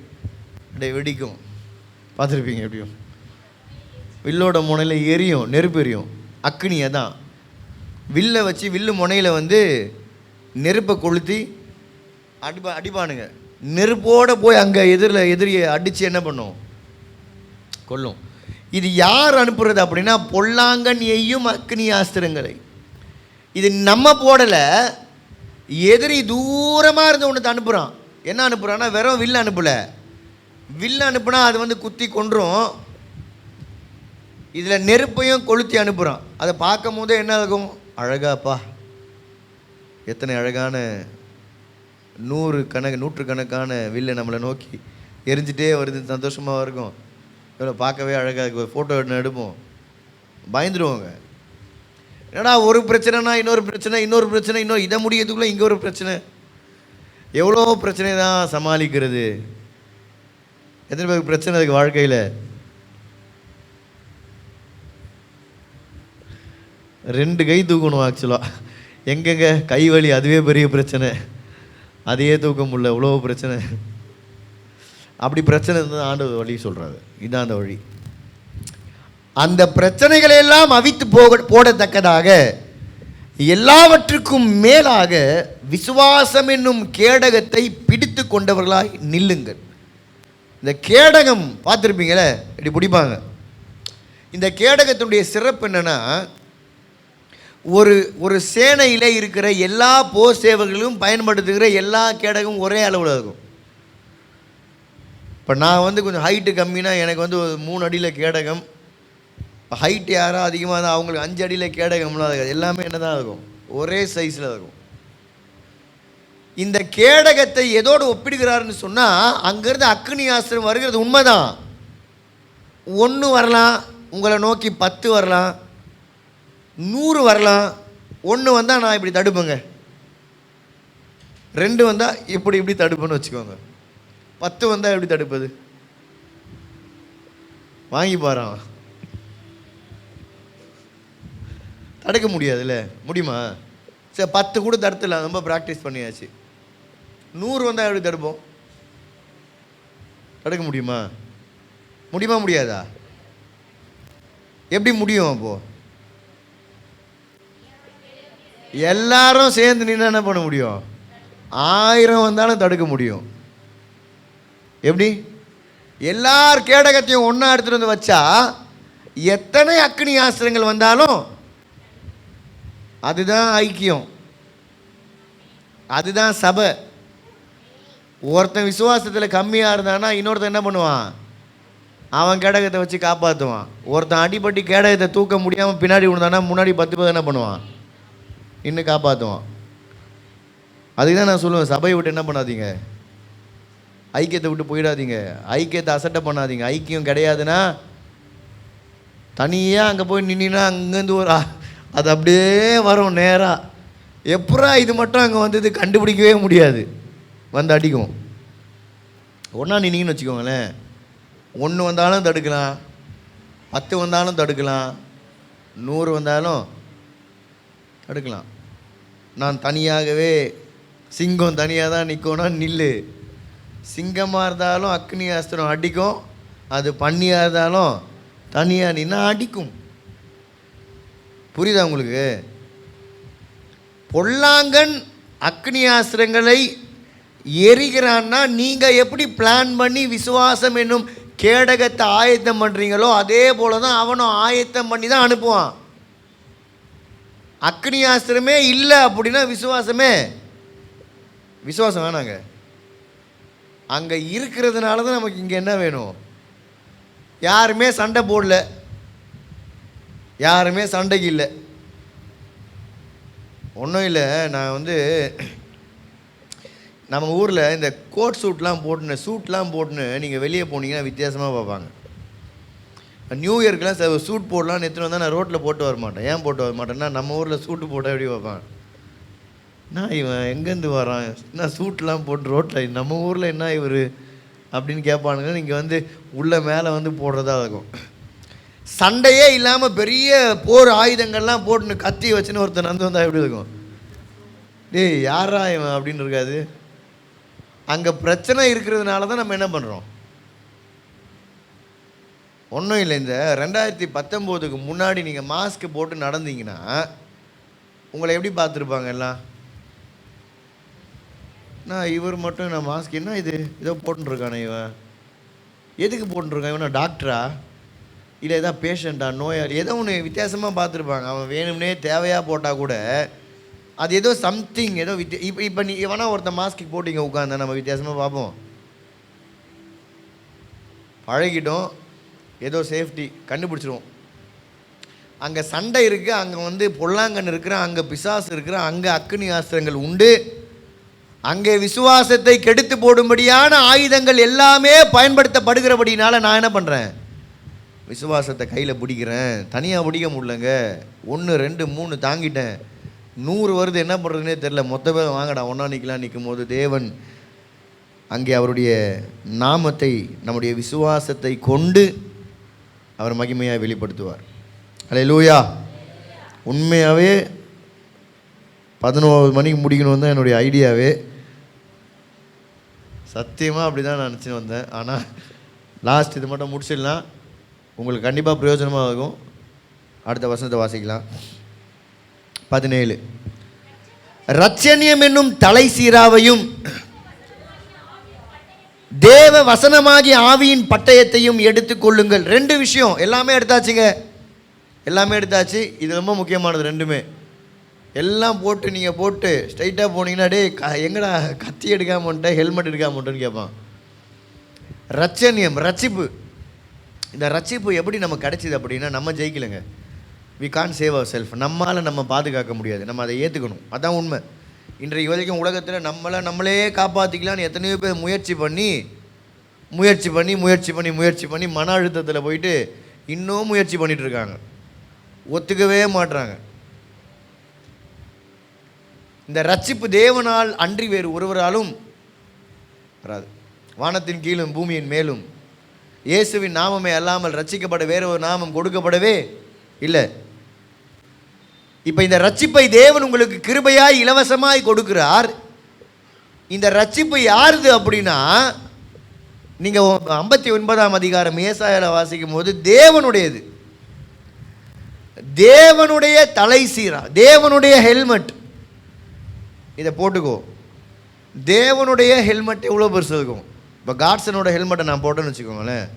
அப்படியே வெடிக்கும். பார்த்துருப்பீங்க. எப்படியும் வில்லோட முனையில் எரியும், நெருப்பு எரியும். அக்னியை தான் வில்லை வச்சு வில்லு முனையில் வந்து நெருப்பை கொளுத்தி அடிப்பானுங்க. நெருப்போடு போய் அங்கே எதிரியை அடித்து என்ன பண்ணும்? கொல்லும். இது யார் அனுப்புறது அப்படின்னா பொல்லாங்கன் எய்யும் அக்னியாஸ்திரங்களை. இது நம்ம போடலை, எதிரி தூரமாக இருந்து ஒன்று அனுப்புகிறான். என்ன அனுப்புகிறான்னா வெறும் வில்ல அனுப்பலை. வில்ல அனுப்புனா அது வந்து குத்தி கொன்றும். இதில் நெருப்பையும் கொளுத்தி அனுப்புகிறான். அதை பார்க்கும் போதே என்ன ஆகும்? அழகாப்பா, எத்தனை அழகான நூற்றுக்கணக்கான வில்லை நம்மளை நோக்கி எரிஞ்சிட்டே வருது, சந்தோஷமாக இருக்கும். இவ்வளோ பார்க்கவே அழகாக இருக்கும். ஃபோட்டோ எடுப்போம், பயந்துடுவோங்க. ஏன்னா ஒரு பிரச்சனைனா இன்னொரு பிரச்சனை, இன்னொரு இதை முடியறதுக்குள்ளே இங்கே ஒரு பிரச்சனை. எவ்வளோ பிரச்சனை தான் சமாளிக்கிறது. எத்தனை பேருக்கு பிரச்சனை இருக்குது வாழ்க்கையில்? 2 கை தூக்கணும். ஆக்சுவலாக எங்கெங்க கை வலி, அதுவே பெரிய பிரச்சனை. அதையே தூக்க முடியல, இவ்வளோ பிரச்சனை. அப்படி பிரச்சனை இருந்தால் ஆண்டவர் வழி சொல்கிறாரு. இதுதான் அந்த வழி. அந்த பிரச்சனைகளெல்லாம் அவித்து போடத்தக்கதாக எல்லாவற்றுக்கும் மேலாக விசுவாசம் என்னும் கேடகத்தை பிடித்து கொண்டவர்களாய் நில்லுங்கள். இந்த கேடகம் பார்த்துருப்பீங்களே, இப்படி பிடிப்பாங்க. இந்த கேடகத்தினுடைய சிறப்பு என்னென்னா, ஒரு சேனையில் இருக்கிற எல்லா போர் சேவர்களும் பயன்படுத்துகிற எல்லா கேடகமும் ஒரே அளவில் இருக்கும். இப்போ நான் வந்து கொஞ்சம் ஹைட்டு கம்மினா எனக்கு வந்து 3 அடியில் கேடகம். ஹைட் யாரோ அதிகமாக தான் அவங்களுக்கு 5 அடியில் கேடகம்லாம் இருக்காது. எல்லாமே என்ன தான் இருக்கும்? ஒரே சைஸில் இருக்கும். இந்த கேடகத்தை எதோடு ஒப்பிடுகிறாருன்னு சொன்னால், அங்கேருந்து அக்னியாஸ்திரம் வருகிறது உண்மைதான். 1 வரலாம், உங்களை நோக்கி 10 வரலாம், 100 வரலாம். 1 வந்தால் நான் இப்படி தடுப்பேங்க, 2 வந்தால் இப்படி தடுப்பேன்னு வச்சுக்கோங்க. 10 வந்தால் எப்படி தடுப்பது? வாங்கி பாரான், தடுக்க முடியாதுல்ல. முடியுமா? சரி, 10 கூட தடுத்துலாம், ரொம்ப ப்ராக்டிஸ் பண்ணியாச்சு. 100 வந்தால் எப்படி தடுப்போம்? தடுக்க முடியுமா? முடியாதா? எப்படி முடியும்? அப்போது எல்லாரும் சேர்ந்து நின்று என்ன பண்ண முடியும்? 1000 வந்தாலும் தடுக்க முடியும். எப்படி? எல்லார் கேடகத்தையும் ஒன்றா எடுத்துகிட்டு வந்து வச்சா எத்தனை அக்னி ஆஸ்திரங்கள் வந்தாலும் அதுதான் ஐக்கியம், அதுதான் சபை. ஒருத்தன் விசுவாசத்தில் கம்மியாக இருந்தானா இன்னொருத்தன் என்ன பண்ணுவான்? அவன் கேடகத்தை வச்சு காப்பாற்றுவான். ஒருத்தன் அடிப்பட்டி கேடகத்தை தூக்க முடியாமல் பின்னாடி விழுந்தானா முன்னாடி 10 பேர் என்ன பண்ணுவான்? இன்னும் காப்பாற்றுவான். அதுக்கு தான் நான் சொல்லுவேன், சபையை விட்டு என்ன பண்ணாதீங்க, ஐக்கியத்தை விட்டு போயிடாதீங்க, ஐக்கியத்தை அசட்டை பண்ணாதீங்க. ஐக்கியம் கிடையாதுன்னா தனியாக அங்கே போய் நின்னா அங்கேருந்து அது அப்படியே வரும் நேராக. எப்படா இது மட்டும் அங்கே வந்தது கண்டுபிடிக்கவே முடியாது, வந்து அடிக்கும். ஒன்றா நின்னீங்கன்னு வச்சுக்கோங்களேன், 1 வந்தாலும் தடுக்கலாம், 10 வந்தாலும் தடுக்கலாம், 100 வந்தாலும் தடுக்கலாம். நான் தனியாகவே, சிங்கம் தனியாக தான் நிற்கோன்னா நில்லு. சிங்கமாக இருந்தாலும் அக்னி அஸ்திரம் அடிக்கும், அது பண்ணியாக இருந்தாலும் தனியாக நின்னா அடிக்கும். புரியுதா உங்களுக்கு? பொல்லாங்கன் அக்னி ஆஸ்திரங்களை எரிகிறான்னா நீங்கள் எப்படி பிளான் பண்ணி விசுவாசம் என்னும் கேடகத்தை ஆயத்தம் பண்ணுறீங்களோ அதே போல தான் அவனும் ஆயத்தம் பண்ணி தான் அனுப்புவான். அக்னி ஆஸ்திரமே இல்லை அப்படின்னா விசுவாசம் வேணாங்க. அங்கே இருக்கிறதுனால தான் நமக்கு இங்கே என்ன வேணும்? யாருமே சண்டை போடல, யாருமே சண்டைக்கு இல்லை, ஒன்றும் இல்லை. நான் வந்து நம்ம ஊரில் இந்த கோட் சூட்லாம் போட்டுன்னு நீங்கள் வெளியே போனீங்கன்னா வித்தியாசமாக பார்ப்பாங்க. நியூ இயர்க்கெலாம் சூட் போடலான்னு எடுத்துகிட்டு வந்தால் நான் ரோட்டில் போட்டு வர மாட்டேன். ஏன் போட்டு வர மாட்டேன்னா, நம்ம ஊரில் சூட்டு போட்டால் எப்படி வைப்பான், நான் இவன் எங்கேருந்து வரான், என்ன சூட்லாம் போட்டு ரோட்டில், நம்ம ஊரில் என்ன இவர் அப்படின்னு கேட்பானுங்க. நீங்கள் வந்து உள்ள மேலே வந்து போடுறதா இருக்கும். சண்டையே இல்லாமல் பெரிய போர் ஆயுதங்கள்லாம் போட்டுன்னு கத்தி வச்சுன்னு ஒருத்தர் வந்து வந்தால் எப்படி இருக்கும், டேய் யாரா இவன் அப்படின்னு இருக்காது. அங்கே பிரச்சனை இருக்கிறதுனால தான் நம்ம என்ன பண்ணுறோம். ஒன்றும் இல்லை, இந்த 2019க்கு முன்னாடி நீங்கள் மாஸ்க் போட்டு நடந்தீங்கன்னா உங்களை எப்படி பார்த்துருப்பாங்க எல்லாம், நான் இவர் மட்டும் நான் மாஸ்க் என்ன இது ஏதோ போட்டுருக்கானே, இவன் எதுக்கு போட்டுருக்கான், இவன் டாக்டரா இல்லை ஏதாவது பேஷண்ட்டா நோயாளி, ஏதோ ஒன்று வித்தியாசமாக பார்த்துருப்பாங்க. அவன் வேணும்னே தேவையாக போட்டால் கூட அது ஏதோ சம்திங் ஏதோ இப்போ நீ வேணா ஒருத்தன் மாஸ்க்கு போட்டு இங்கே உட்காந்தா நம்ம வித்தியாசமாக பார்ப்போம். பழகிட்டோம், ஏதோ சேஃப்டி கண்டுபிடிச்சிருவோம். அங்கே சண்டை இருக்குது, அங்கே வந்து பொல்லாங்கன் இருக்கிறான், அங்கே பிசாசு இருக்கிறான், அங்கே அக்னி ஆஸ்திரங்கள் உண்டு, அங்கே விசுவாசத்தை கெடுத்து போடும்படியான ஆயுதங்கள் எல்லாமே பயன்படுத்தப்படுகிறபடினால நான் என்ன பண்ணுறேன், விசுவாசத்தை கையில் பிடிக்கிறேன். தனியாக பிடிக்க முடியலங்க, 1 2 3 தாங்கிட்டேன், 100 வருது, என்ன பண்ணுறதுனே தெரில. மொத்த பேர் வாங்கடா ஒன்றா நிற்கலாம். நிற்கும் போது தேவன் அங்கே அவருடைய நாமத்தை நம்முடைய விசுவாசத்தை கொண்டு அவர் மகிமையாக வெளிப்படுத்துவார். அல்லேலூயா. உண்மையாகவே 11 மணிக்கு முடிக்கணும் தான் என்னுடைய ஐடியாவே. சத்தியமாக அப்படி தான் நான் நினச்சின்னு வந்தேன். ஆனால் லாஸ்ட் இது மட்டும் முடிச்சிடலாம், உங்களுக்கு கண்டிப்பாக பிரயோஜனமாக இருக்கும். அடுத்த வசனத்தை வாசிக்கலாம். 17 இரட்சணியம் என்னும் தலை சீராவையும் தேவ வசனமாகிய ஆவியின் பட்டயத்தையும் எடுத்துக்கொள்ளுங்கள். 2 விஷயம் எல்லாமே எடுத்தாச்சுங்க, எல்லாமே எடுத்தாச்சு. இது ரொம்ப முக்கியமானது. ரெண்டுமே எல்லாம் போட்டு நீங்கள் போட்டு ஸ்ட்ரைட்டாக போனீங்கன்னா டே எங்கடா கத்தி எடுக்காம வந்துட்டேன், ஹெல்மெட் எடுக்காம வந்துட்டேன்னு கேட்பான். இரட்சணியம் ரட்சிப்பு. இந்த ரட்சிப்பு எப்படி நமக்கு கிடைச்சிது அப்படின்னா, நம்ம ஜெயிக்கலைங்க. We can save ourselves. நம்மளால் நம்ம பாதுகாக்க முடியாது, நம்ம அதை ஏற்றுக்கணும். அதான் உண்மை. இன்றைக்கு வரைக்கும் உலகத்தில் நம்மளே காப்பாற்றிக்கலான்னு எத்தனையோ பேர் முயற்சி பண்ணி மன அழுத்தத்தில் போயிட்டு இன்னும் முயற்சி பண்ணிகிட்டு இருக்காங்க, ஒத்துக்கவே மாட்டுறாங்க. இந்த ரட்சிப்பு தேவனால் அன்றி வேறு ஒருவராலும் வராது. வானத்தின் கீழும் பூமியின் மேலும் இயேசுவின் நாமமே அல்லாமல் ரட்சிக்கப்பட வேற ஒரு நாமம் கொடுக்கப்படவே இல்லை. இப்போ இந்த ரட்சிப்பை தேவன் உங்களுக்கு கிருபையாய் இலவசமாய் கொடுக்கிறார். இந்த ரட்சிப்பு யாருது அப்படின்னா, நீங்கள் 59ஆம் அதிகாரம் ஏசாயால வாசிக்கும் போது தேவனுடையது, தேவனுடைய தலை சீரா, தேவனுடைய ஹெல்மெட். இதை போட்டுக்கோ. தேவனுடைய ஹெல்மெட் எவ்வளோ பெருசு இருக்கும். இப்போ காட்ஸனோட ஹெல்மெட்டை நான் போட்டேன்னு வச்சுக்கோங்களேன்,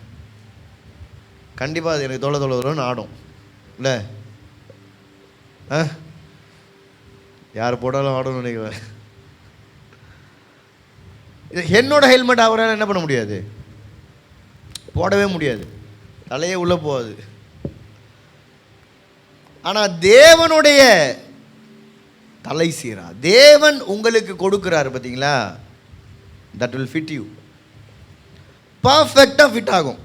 கண்டிப்பாக அது எனக்கு தொலைன்னு ஆடும் இல்லை? யார் போட்டாலும் ஆடணும்னு நினைக்கிறேன். என்னோட ஹெல்மெட் அவரால் என்ன பண்ண முடியாது, போடவே முடியாது, தலையே உள்ளே போகாது. ஆனால் தேவனுடைய தலை சீரா தேவன் உங்களுக்கு கொடுக்குறாரு பார்த்தீங்களா, தட் வில் ஃபிட் யூ, பர்ஃபெக்டாக ஃபிட் ஆகும்.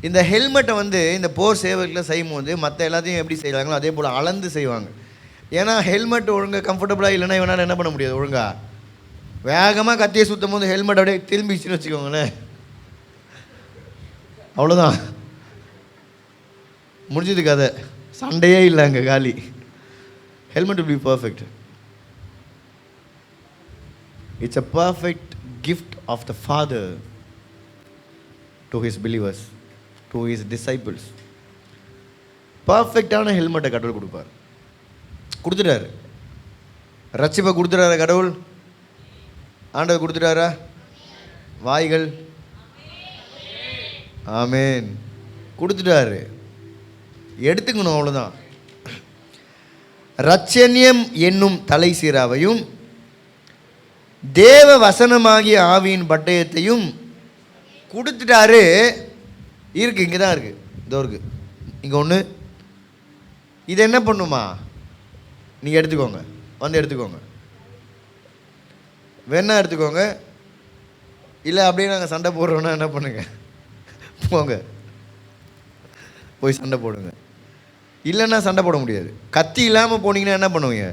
இந்த ஹெல்மெட்டை வந்து இந்த போர் சேவைகளில் செய்யும் போது மற்ற எல்லாத்தையும் எப்படி செய்கிறாங்களோ அதே போல் அளந்து செய்வாங்க. ஏன்னா ஹெல்மெட் ஒழுங்காக கம்ஃபர்டபுளாக இல்லைன்னா இவனால் என்ன பண்ண முடியாது, ஒழுங்காக வேகமாக கத்தியை சுற்றும் போது ஹெல்மெட் அப்படியே திரும்பிச்சுன்னு வச்சுக்கோங்களேன், அவ்வளோதான் முடிஞ்சது கதை, சண்டையே இல்லை அங்கே, காலி. Helmet will be perfect. It's a perfect gift of the Father to his believers, to his disciples. பர்ஃபெக்டான ஹெல்மெட்டை கடவுள் கொடுப்பார், கொடுத்துட்டாரு. ரட்சிப்பை கொடுத்துட்டாரா கடவுள், ஆண்டவர் கொடுத்துட்டாரா? வாய்கள் ஆமேன், கொடுத்துட்டாரு, எடுத்துக்கணும், அவ்வளோதான். இரட்சணியம் என்னும் தலை சீராவையும் தேவ வசனமாகிய ஆவியின் பட்டயத்தையும் கொடுத்துட்டாரு. இருக்கு, இங்கே தான் இருக்குது, இதோ இருக்குது, இங்கே ஒன்று. இது என்ன பண்ணுமா, நீங்கள் எடுத்துக்கோங்க, வந்து எடுத்துக்கோங்க, வேணா எடுத்துக்கோங்க, இல்லை அப்படியே நாங்கள் சண்டை போடுறோன்னா என்ன பண்ணுங்க, போங்க. போய் சண்டை போடுங்க. இல்லைன்னா சண்டை போட முடியாது. கத்தி இல்லாமல் போனீங்கன்னா என்ன பண்ணுவீங்க?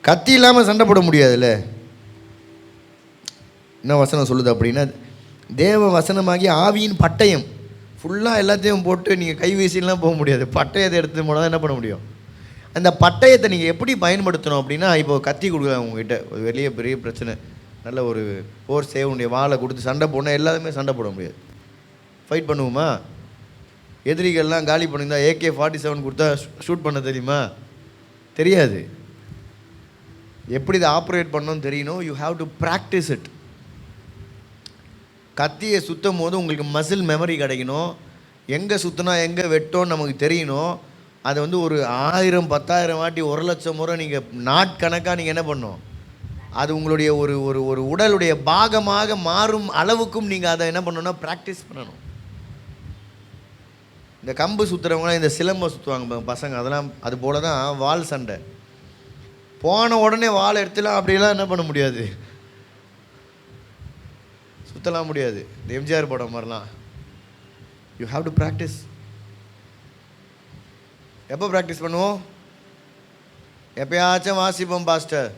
கத்தி இல்லாமல் சண்டை போட முடியாதுல்ல. என்ன வசனம் சொல்லுது அப்படின்னா, தேவ வசனமாகி ஆவியின் பட்டயம் ஃபுல்லாக எல்லாத்தையும் போட்டு நீங்கள் கை வீசிலாம் போக முடியாது. பட்டயத்தை எடுத்து போனால் தான் என்ன பண்ண முடியும்? அந்த பட்டயத்தை நீங்கள் எப்படி பயன்படுத்தணும் அப்படின்னா, இப்போ கத்தி கொடுக்குறாங்க உங்ககிட்ட, ஒரு வெளியே பெரிய பிரச்சனை, நல்ல ஒரு போர் சேவனுடைய வாழை கொடுத்து சண்டை போனால் எல்லாருமே சண்டை போட முடியாது. ஃபைட் பண்ணுவோமா? எதிரிகள்லாம் காலி பண்ணியிருந்தா AK-47 கொடுத்தா ஷூட் பண்ண தெரியுமா? தெரியாது. எப்படி இதை ஆப்ரேட் பண்ணணும்னு தெரியணும். You have to practice it. கத்தியை சுற்றும் போது உங்களுக்கு மசில் மெமரி கிடைக்கணும். எங்கே சுற்றினா எங்கே வெட்டோன்னு நமக்கு தெரியணும். அதை வந்து ஒரு 1000 10,000 வாட்டி 1,00,000 முறை நீங்கள் நாட்கணக்காக நீங்கள் என்ன பண்ணணும், அது உங்களுடைய ஒரு ஒரு ஒரு உடலுடைய பாகமாக மாறும் அளவுக்கும் நீங்கள் அதை என்ன பண்ணணும்னா ப்ராக்டிஸ் பண்ணணும். இந்த கம்பு சுற்றுறவங்களாம் இந்த சிலம்பை சுற்றுவாங்க பசங்க, அதெல்லாம் அது போல தான் வால் சண்டை. போன உடனே வால் எடுத்துலாம் அப்படிலாம் என்ன பண்ண முடியாது, சுற்றலாம் முடியாது. இந்த எம்ஜிஆர் படம் மாதிரிலாம். You have to practice. எப்போ ப்ராக்டிஸ் பண்ணுவோம்? எப்பயாச்சும் வாசிப்போம் பாஸ்டர்,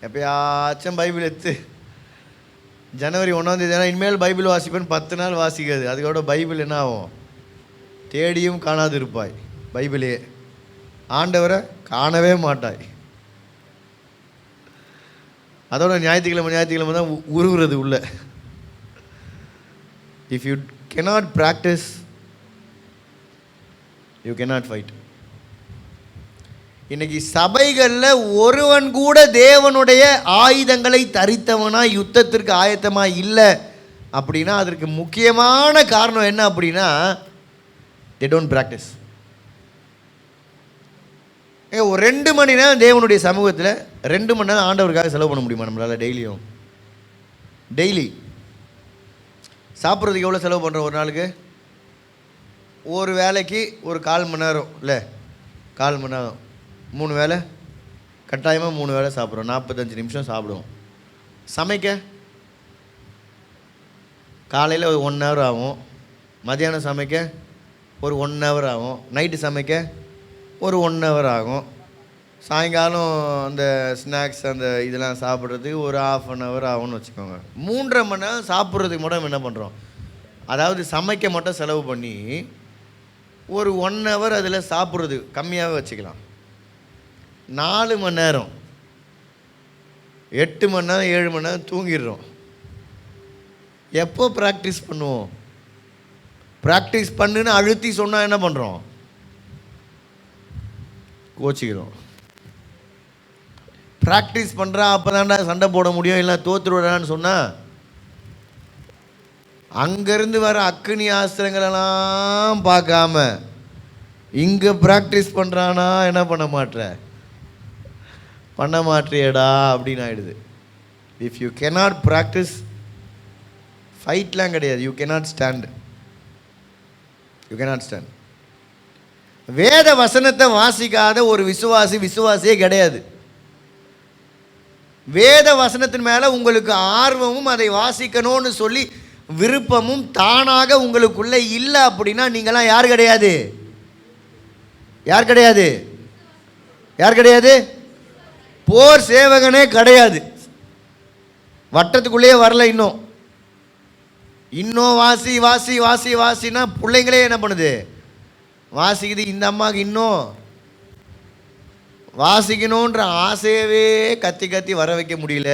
எப்பயாச்சும் பைபிள் எடுத்து ஜனவரி 1ஆம் தேதி இனிமேல் பைபிள் வாசிப்பேன்னு 10 நாள் வாசிக்கிறது. அதுக்கோட பைபிள் என்ன ஆகும்? தேடியும் காணாது இருப்பாய். பைபிளே ஆண்டவரை காணவே மாட்டாய். அதோட ஞாயிற்றுக்கிழமை தான் உருவுறது உள்ள. If you cannot practice, you cannot fight. இன்னைக்கு சபைகளில் ஒருவன் கூட தேவனுடைய ஆயுதங்களை தரித்தவனா யுத்தத்திற்கு ஆயத்தமாக இல்லை அப்படின்னா அதற்கு முக்கியமான காரணம் என்ன அப்படின்னா, they don't practice. ஒரு 2 மணி நேரம் தேவனுடைய சமூகத்தில் 2 மணி நேரம் ஆண்டவருக்காக செலவு பண்ண முடியுமா நம்மளால்? டெய்லி சாப்பிட்றதுக்கு எவ்வளோ செலவு பண்ணுறோம் ஒரு நாளுக்கு? ஒரு வேலைக்கு ஒரு 1/4 மணி நேரம் இல்லை, 1/4 மணி நேரம். 3 வேளை கட்டாயமாக 3 வேளை சாப்பிட்றோம். 45 நிமிஷம் சாப்பிடுவோம். சமைக்க காலையில் ஒரு 1 ஹவர் ஆகும், மதியானம் சமைக்க ஒரு 1 ஹவர் ஆகும், நைட்டு சமைக்க ஒரு 1 ஹவர் ஆகும், சாயங்காலம் அந்த ஸ்நாக்ஸ் அந்த இதெல்லாம் சாப்பிட்றதுக்கு ஒரு 1/2 ஹவர் ஆகும்னு வச்சுக்கோங்க. 3.5 மணி நேரம் சாப்பிட்றதுக்கு மட்டும் என்ன பண்ணுறோம்? அதாவது சமைக்க மட்டும் செலவு பண்ணி ஒரு 1 ஹவர் அதில் சாப்பிட்றது கம்மியாகவே வச்சுக்கலாம். 4 மணி நேரம் 8 மணி நேரம் 7 மணி நேரம் தூங்கிடுறோம். எப்போ ப்ராக்டிஸ் பண்ணுவோம்? ப்ராக்டிஸ் பண்ணுன்னு அழுத்தி சொன்னால் என்ன பண்ணுறோம்? கோச்சிக்கிறோம். ப்ராக்டிஸ் பண்ணுறா அப்போ தான்டா சண்டை போட முடியும், இல்லை தோற்றுடுறான்னு சொன்னால் அங்கேருந்து வர அக்னி ஆஸ்திரங்களெல்லாம் பார்க்காம இங்கே ப்ராக்டிஸ் பண்ணுறானா என்ன பண்ண மாட்டியடா அப்படின்னு ஆகிடுது. இஃப் யூ cannot ப்ராக்டிஸ், ஃபைட்லாம் கிடையாது. You cannot stand. வேத வசனத்தை வாசிக்காத ஒரு விசுவாசியே கிடையாது. வேத வசனத்தின் மேலே உங்களுக்கு ஆர்வமும் அதை வாசிக்கணும்னு சொல்லி விருப்பமும் தானாக உங்களுக்குள்ளே இல்லை அப்படின்னா நீங்களாம் யார் கிடையாது? போர் சேவகனே கிடையாது. வட்டத்துக்குள்ளேயே வரல. இன்னும் வாசினா பிள்ளைங்களே என்ன பண்ணுது? வாசிக்குது. இந்த அம்மாவுக்கு இன்னும் வாசிக்கணுன்ற ஆசையவே கத்தி வர வைக்க முடியல.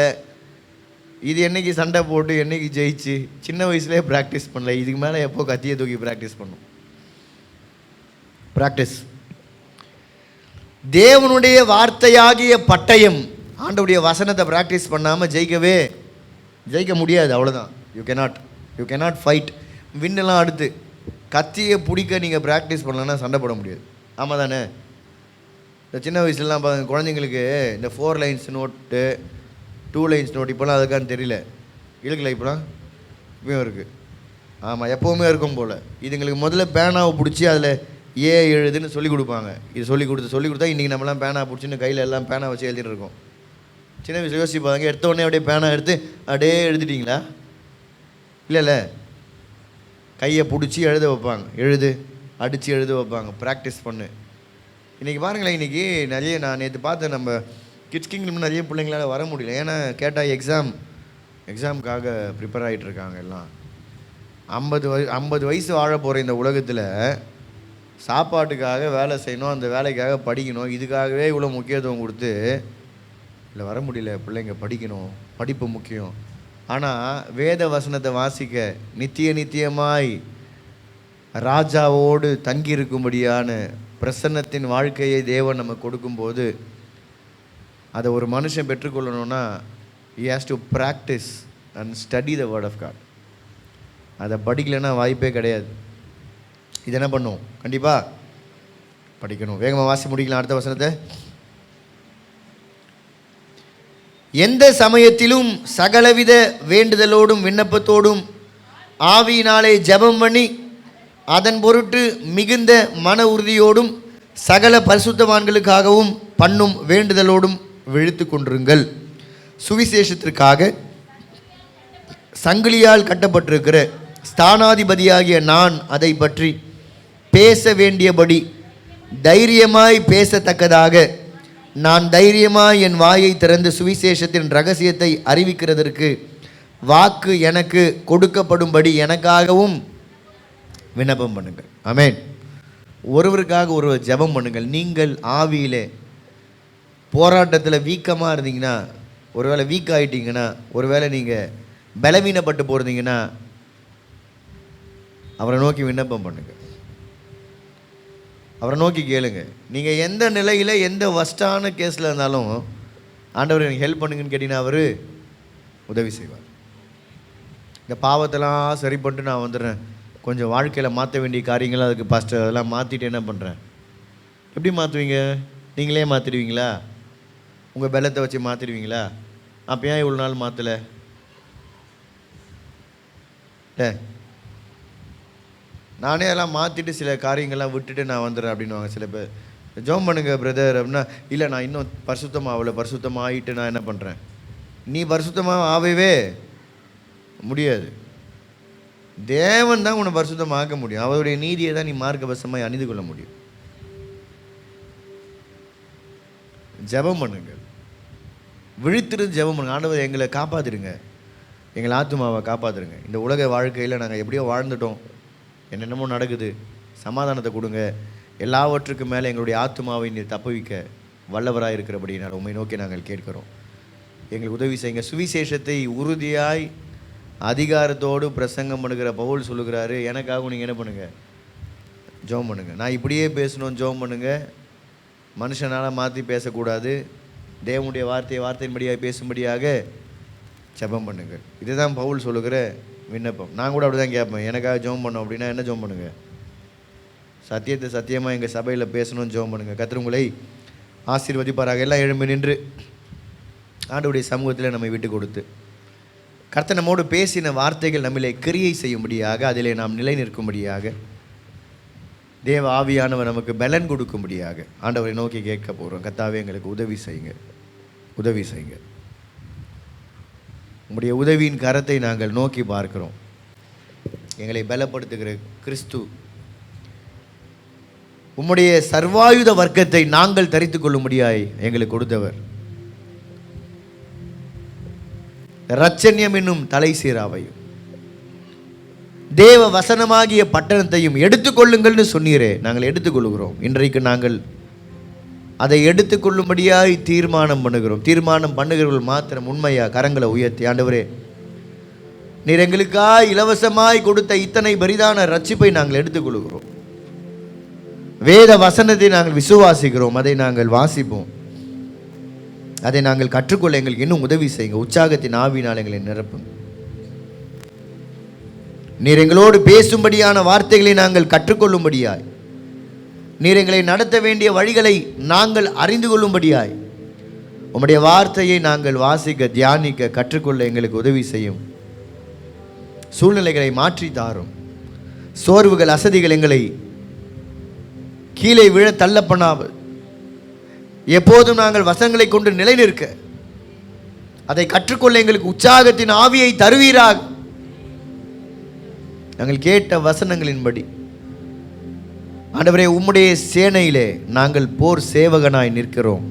இது என்னைக்கு சண்டை போட்டு என்னைக்கு ஜெயிச்சு சின்ன வயசுலேயே ப்ராக்டிஸ் பண்ணல. இதுக்கு மேலே எப்போ கத்தியை தூக்கி ப்ராக்டிஸ் பண்ணும்? ப்ராக்டிஸ். தேவனுடைய வார்த்தையாகிய பட்டயம், ஆண்டவருடைய வசனத்தை ப்ராக்டிஸ் பண்ணாமல் ஜெயிக்க முடியாது. அவ்வளோதான். You cannot fight. வின்னெல்லாம் அடுத்து கத்தியை பிடிக்க நீங்கள் ப்ராக்டிஸ் பண்ணலன்னா சண்டை போட முடியாது. ஆமாம் தானே? இந்த சின்ன வயசுலலாம் குழந்தைங்களுக்கு இந்த 4 லைன்ஸ் நோட்டு 2 லைன்ஸ் நோட் இப்போலாம் அதுக்கான்னு தெரியல. இருக்குல்ல? இப்போலாம் இப்பயும் இருக்குது. ஆமாம், எப்போவுமே இருக்கும் போல். இதுங்களுக்கு முதல்ல பேனாவை பிடிச்சி அதில் எழுதுன்னு சொல்லி கொடுப்பாங்க. இது சொல்லி கொடுத்தா இன்றைக்கி நம்மலாம் பேனா பிடிச்சின்னு கையில் எல்லாம் பேனா வச்சு எழுதிட்டு இருக்கோம். சின்ன வயசு யோசிப்பாங்க, எடுத்த உடனே அப்படியே பேனா எடுத்து அப்படியே எழுதிட்டிங்களா? இல்லை கையை பிடிச்சி எழுத வைப்பாங்க, அடித்து எழுத வைப்பாங்க, ப்ராக்டிஸ் பண்ணு. இன்றைக்கி பாருங்களேன், இன்றைக்கி நிறைய நான் நேற்று பார்த்தேன், நம்ம கிட்ஸ் கிங்டம் நிறைய பிள்ளைங்களால் வர முடியல. ஏன்னா கேட்டால் எக்ஸாமுக்காக ப்ரிப்பேர் ஆகிட்டுருக்காங்க எல்லாம். 50 வயசு வாழ போகிற இந்த உலகத்தில் சாப்பாட்டுக்காக வேலை செய்யணும், அந்த வேலைக்காக படிக்கணும், இதுக்காகவே இவ்வளோ முக்கியத்துவம் கொடுத்து இல்லை வர முடியல. பிள்ளைங்க படிக்கணும், படிப்பு முக்கியம். ஆனால் வேத வசனத்தை வாசிக்க நித்தியமாய் ராஜாவோடு தங்கியிருக்கும்படியான பிரசன்னத்தின் வாழ்க்கையை தேவன் நம்ம கொடுக்கும்போது அதை ஒரு மனுஷன் பெற்றுக்கொள்ளணும்னா he has to practice and study the word of God. அதை படிக்கலைன்னா வாய்ப்பே கிடையாது. இது என்ன பண்ணும்? கண்டிப்பாக படிக்கணும். வேகமாக வாசி முடிக்கலாம் அடுத்த வசனத்தை. எந்த சமயத்திலும் சகலவித வேண்டுதலோடும் விண்ணப்பத்தோடும் ஆவியினாலே ஜெபம் பண்ணி அதன் பொருட்டு மிகுந்த மன உறுதியோடும் சகல பரிசுத்தவான்களுக்காகவும் பண்ணும் வேண்டுதலோடும் விழித்து கொண்டிருங்கள். சுவிசேஷத்திற்காக சங்கிலியால் கட்டப்பட்டிருக்கிற ஸ்தானாதிபதியாகிய நான் அதை பற்றி பேச வேண்டியபடி தைரியமாய் பேசத்தக்கதாக நான் தைரியமாய் என் வாயை திறந்து சுவிசேஷத்தின் ரகசியத்தை அறிவிக்கிறதற்கு வாக்கு எனக்கு கொடுக்கப்படும்படி எனக்காகவும் விண்ணப்பம் பண்ணுங்கள். ஆமென். ஒருவருக்காக ஒருவர் ஜெபம் பண்ணுங்கள். நீங்கள் ஆவியிலே போராட்டத்தில் வீக்கமாக இருந்தீங்கன்னா, ஒருவேளை வீக் ஆகிட்டீங்கன்னா, ஒருவேளை நீங்கள் பலவீனப்பட்டு போகிறீங்கன்னா அவரை நோக்கி விண்ணப்பம் பண்ணுங்கள், அவரை நோக்கி கேளுங்க. நீங்கள் எந்த நிலையில் எந்த வஸ்டான கேஸில் இருந்தாலும் ஆண்டவர் எனக்கு ஹெல்ப் பண்ணுங்கன்னு கேட்டிங்கன்னா அவர் உதவி செய்வார். இந்த பாவத்தெல்லாம் சரி பண்ணிட்டு நான் வந்துடுறேன், கொஞ்சம் வாழ்க்கையில் மாற்ற வேண்டிய காரியங்கள் அதுக்கு பாஸ்டர் அதெல்லாம் மாற்றிட்டு என்ன பண்ணுறேன். எப்படி மாற்றுவீங்க? நீங்களே மாற்றிடுவீங்களா? உங்கள் பலத்தை வச்சு மாற்றிடுவீங்களா? அப்போ ஏன் இவ்வளோ நாள் மாற்றலை? நானே எல்லாம் மாற்றிட்டு சில காரியங்கள்லாம் விட்டுட்டு நான் வந்துடுறேன் அப்படின்வாங்க சில பேர். ஜெபம் பண்ணுங்க பிரதர் அப்படின்னா, இல்லை நான் இன்னும் பரிசுத்தமாக ஆகலை, பரிசுத்தமாக ஆகிட்டு நான் என்ன பண்ணுறேன். நீ பரிசுத்தமாக ஆகவே முடியாது. தேவன் தான் உன்னை பரிசுத்தமாக முடியும். அவருடைய நீதியை தான் நீ மார்க்கவசமாக அணிந்து கொள்ள முடியும். ஜெபம் பண்ணுங்க, விழித்திருந்து ஜெபம் பண்ணுங்க. ஆண்டவர் எங்களை காப்பாற்றிடுங்க, எங்களை ஆத்துமாவை காப்பாற்றுருங்க. இந்த உலக வாழ்க்கையில் நாங்கள் எப்படியோ வாழ்ந்துட்டோம், என்னென்னமோ நடக்குது, சமாதானத்தை கொடுங்க. எல்லாவற்றுக்கும் மேலே எங்களுடைய ஆத்துமாவை நீர் தப்புவிக்க வல்லவராக இருக்கிறபடினால் உண்மை நோக்கி நாங்கள் கேட்கிறோம். எங்களுக்கு உதவி செய்யுங்க. சுவிசேஷத்தை உறுதியாய் அதிகாரத்தோடு பிரசங்கம் பண்ணுகிற பவுல் சொல்லுகிறாரு, எனக்காகவும் நீங்கள் என்ன பண்ணுங்கள்? ஜெபம் பண்ணுங்கள். நான் இப்படியே பேசணும், ஜெபம் பண்ணுங்கள். மனுஷனால் மாற்றி பேசக்கூடாது, தேவனுடைய வார்த்தையின்படியாக பேசும்படியாக ஜெபம் பண்ணுங்கள். இதுதான் பவுல் சொல்லுகிற விண்ணப்பம். நான் கூட அப்படி தான் கேட்பேன், எனக்காக ஜெபம் பண்ணோம் அப்படின்னா என்ன ஜெபம் பண்ணுங்கள்? சத்தியத்தை சத்தியமாக எங்கள் சபையில் பேசணும்னு ஜெபம் பண்ணுங்கள். கர்த்தர் உங்களை ஆசீர்வதிப்பாராக. எல்லாம் எழும்பி நின்று ஆண்டவருடைய சமூகத்தில் நம்மை விட்டு கொடுத்து கர்த்தர் நம்மோடு பேசின வார்த்தைகள் நம்மளை கிரியை செய்யும்படியாக, அதிலே நாம் நிலை நிற்கும்படியாக, தேவ ஆவியானவர் நமக்கு பலன் கொடுக்கும்படியாக ஆண்டவரை நோக்கி கேட்க போகிறோம். கர்த்தாவே எங்களுக்கு உதவி செய்யுங்க, உதவி செய்யுங்க. உங்களுடைய உதவியின் கரத்தை நாங்கள் நோக்கி பார்க்கிறோம். எங்களை பலப்படுத்துகிற கிறிஸ்து உம்முடைய சர்வாயுத வர்க்கத்தை நாங்கள் தரித்து கொள்ளும்படியாய் எங்களுக்கு கொடுத்தவர். இரட்சண்யம் என்னும் தலை சீராவையும் தேவ வசனமாகிய பட்டணத்தையும் எடுத்துக்கொள்ளுங்கள்னு சொன்னீரே, நாங்கள் எடுத்துக்கொள்ளுகிறோம். இன்றைக்கு நாங்கள் அதை எடுத்துக்கொள்ளும்படியாய் தீர்மானம் பண்ணுகிறோம். தீர்மானம் பண்ணுகிறவர்கள் மாத்திரம் உண்மையா கரங்களை உயர்த்தி, ஆண்டவரே நீர் எங்களுக்காய் இலவசமாய் கொடுத்த இத்தனை பரிதான ரட்சிப்பை நாங்கள் எடுத்துக்கொள்கிறோம். வேத வசனத்தை நாங்கள் விசுவாசிக்கிறோம், அதை நாங்கள் வாசிப்போம், அதை நாங்கள் கற்றுக்கொள்ள எங்களுக்கு இன்னும் உதவி செய்யுங்க. உற்சாகத்தின் ஆவினால் எங்களை நிரப்புங்க. நீர் எங்களோடு பேசும்படியான வார்த்தைகளை நாங்கள் கற்றுக்கொள்ளும்படியாய், நீர் எங்களை நடத்த வேண்டிய வழிகளை நாங்கள் அறிந்து கொள்ளும்படியாய், உம்முடைய வார்த்தையை நாங்கள் வாசிக்க தியானிக்க கற்றுக்கொள்ள எங்களுக்கு உதவி செய்யும். சூழ்நிலைகளை மாற்றி தாரும். சோர்வுகள் அசதிகள் எங்களை கீழே விழ தள்ள பண்ணாமல் எப்போதும் நாங்கள் வசனங்களை கொண்டு நிலை நிற்க, அதை கற்றுக்கொள்ள எங்களுக்கு உற்சாகத்தின் ஆவியை தருவீராக. நாங்கள் கேட்ட வசனங்களின்படி ஆண்டவரே, உம்முடைய சேனையிலே நாங்கள் போர் சேவகனாய் நிற்கிறோம்.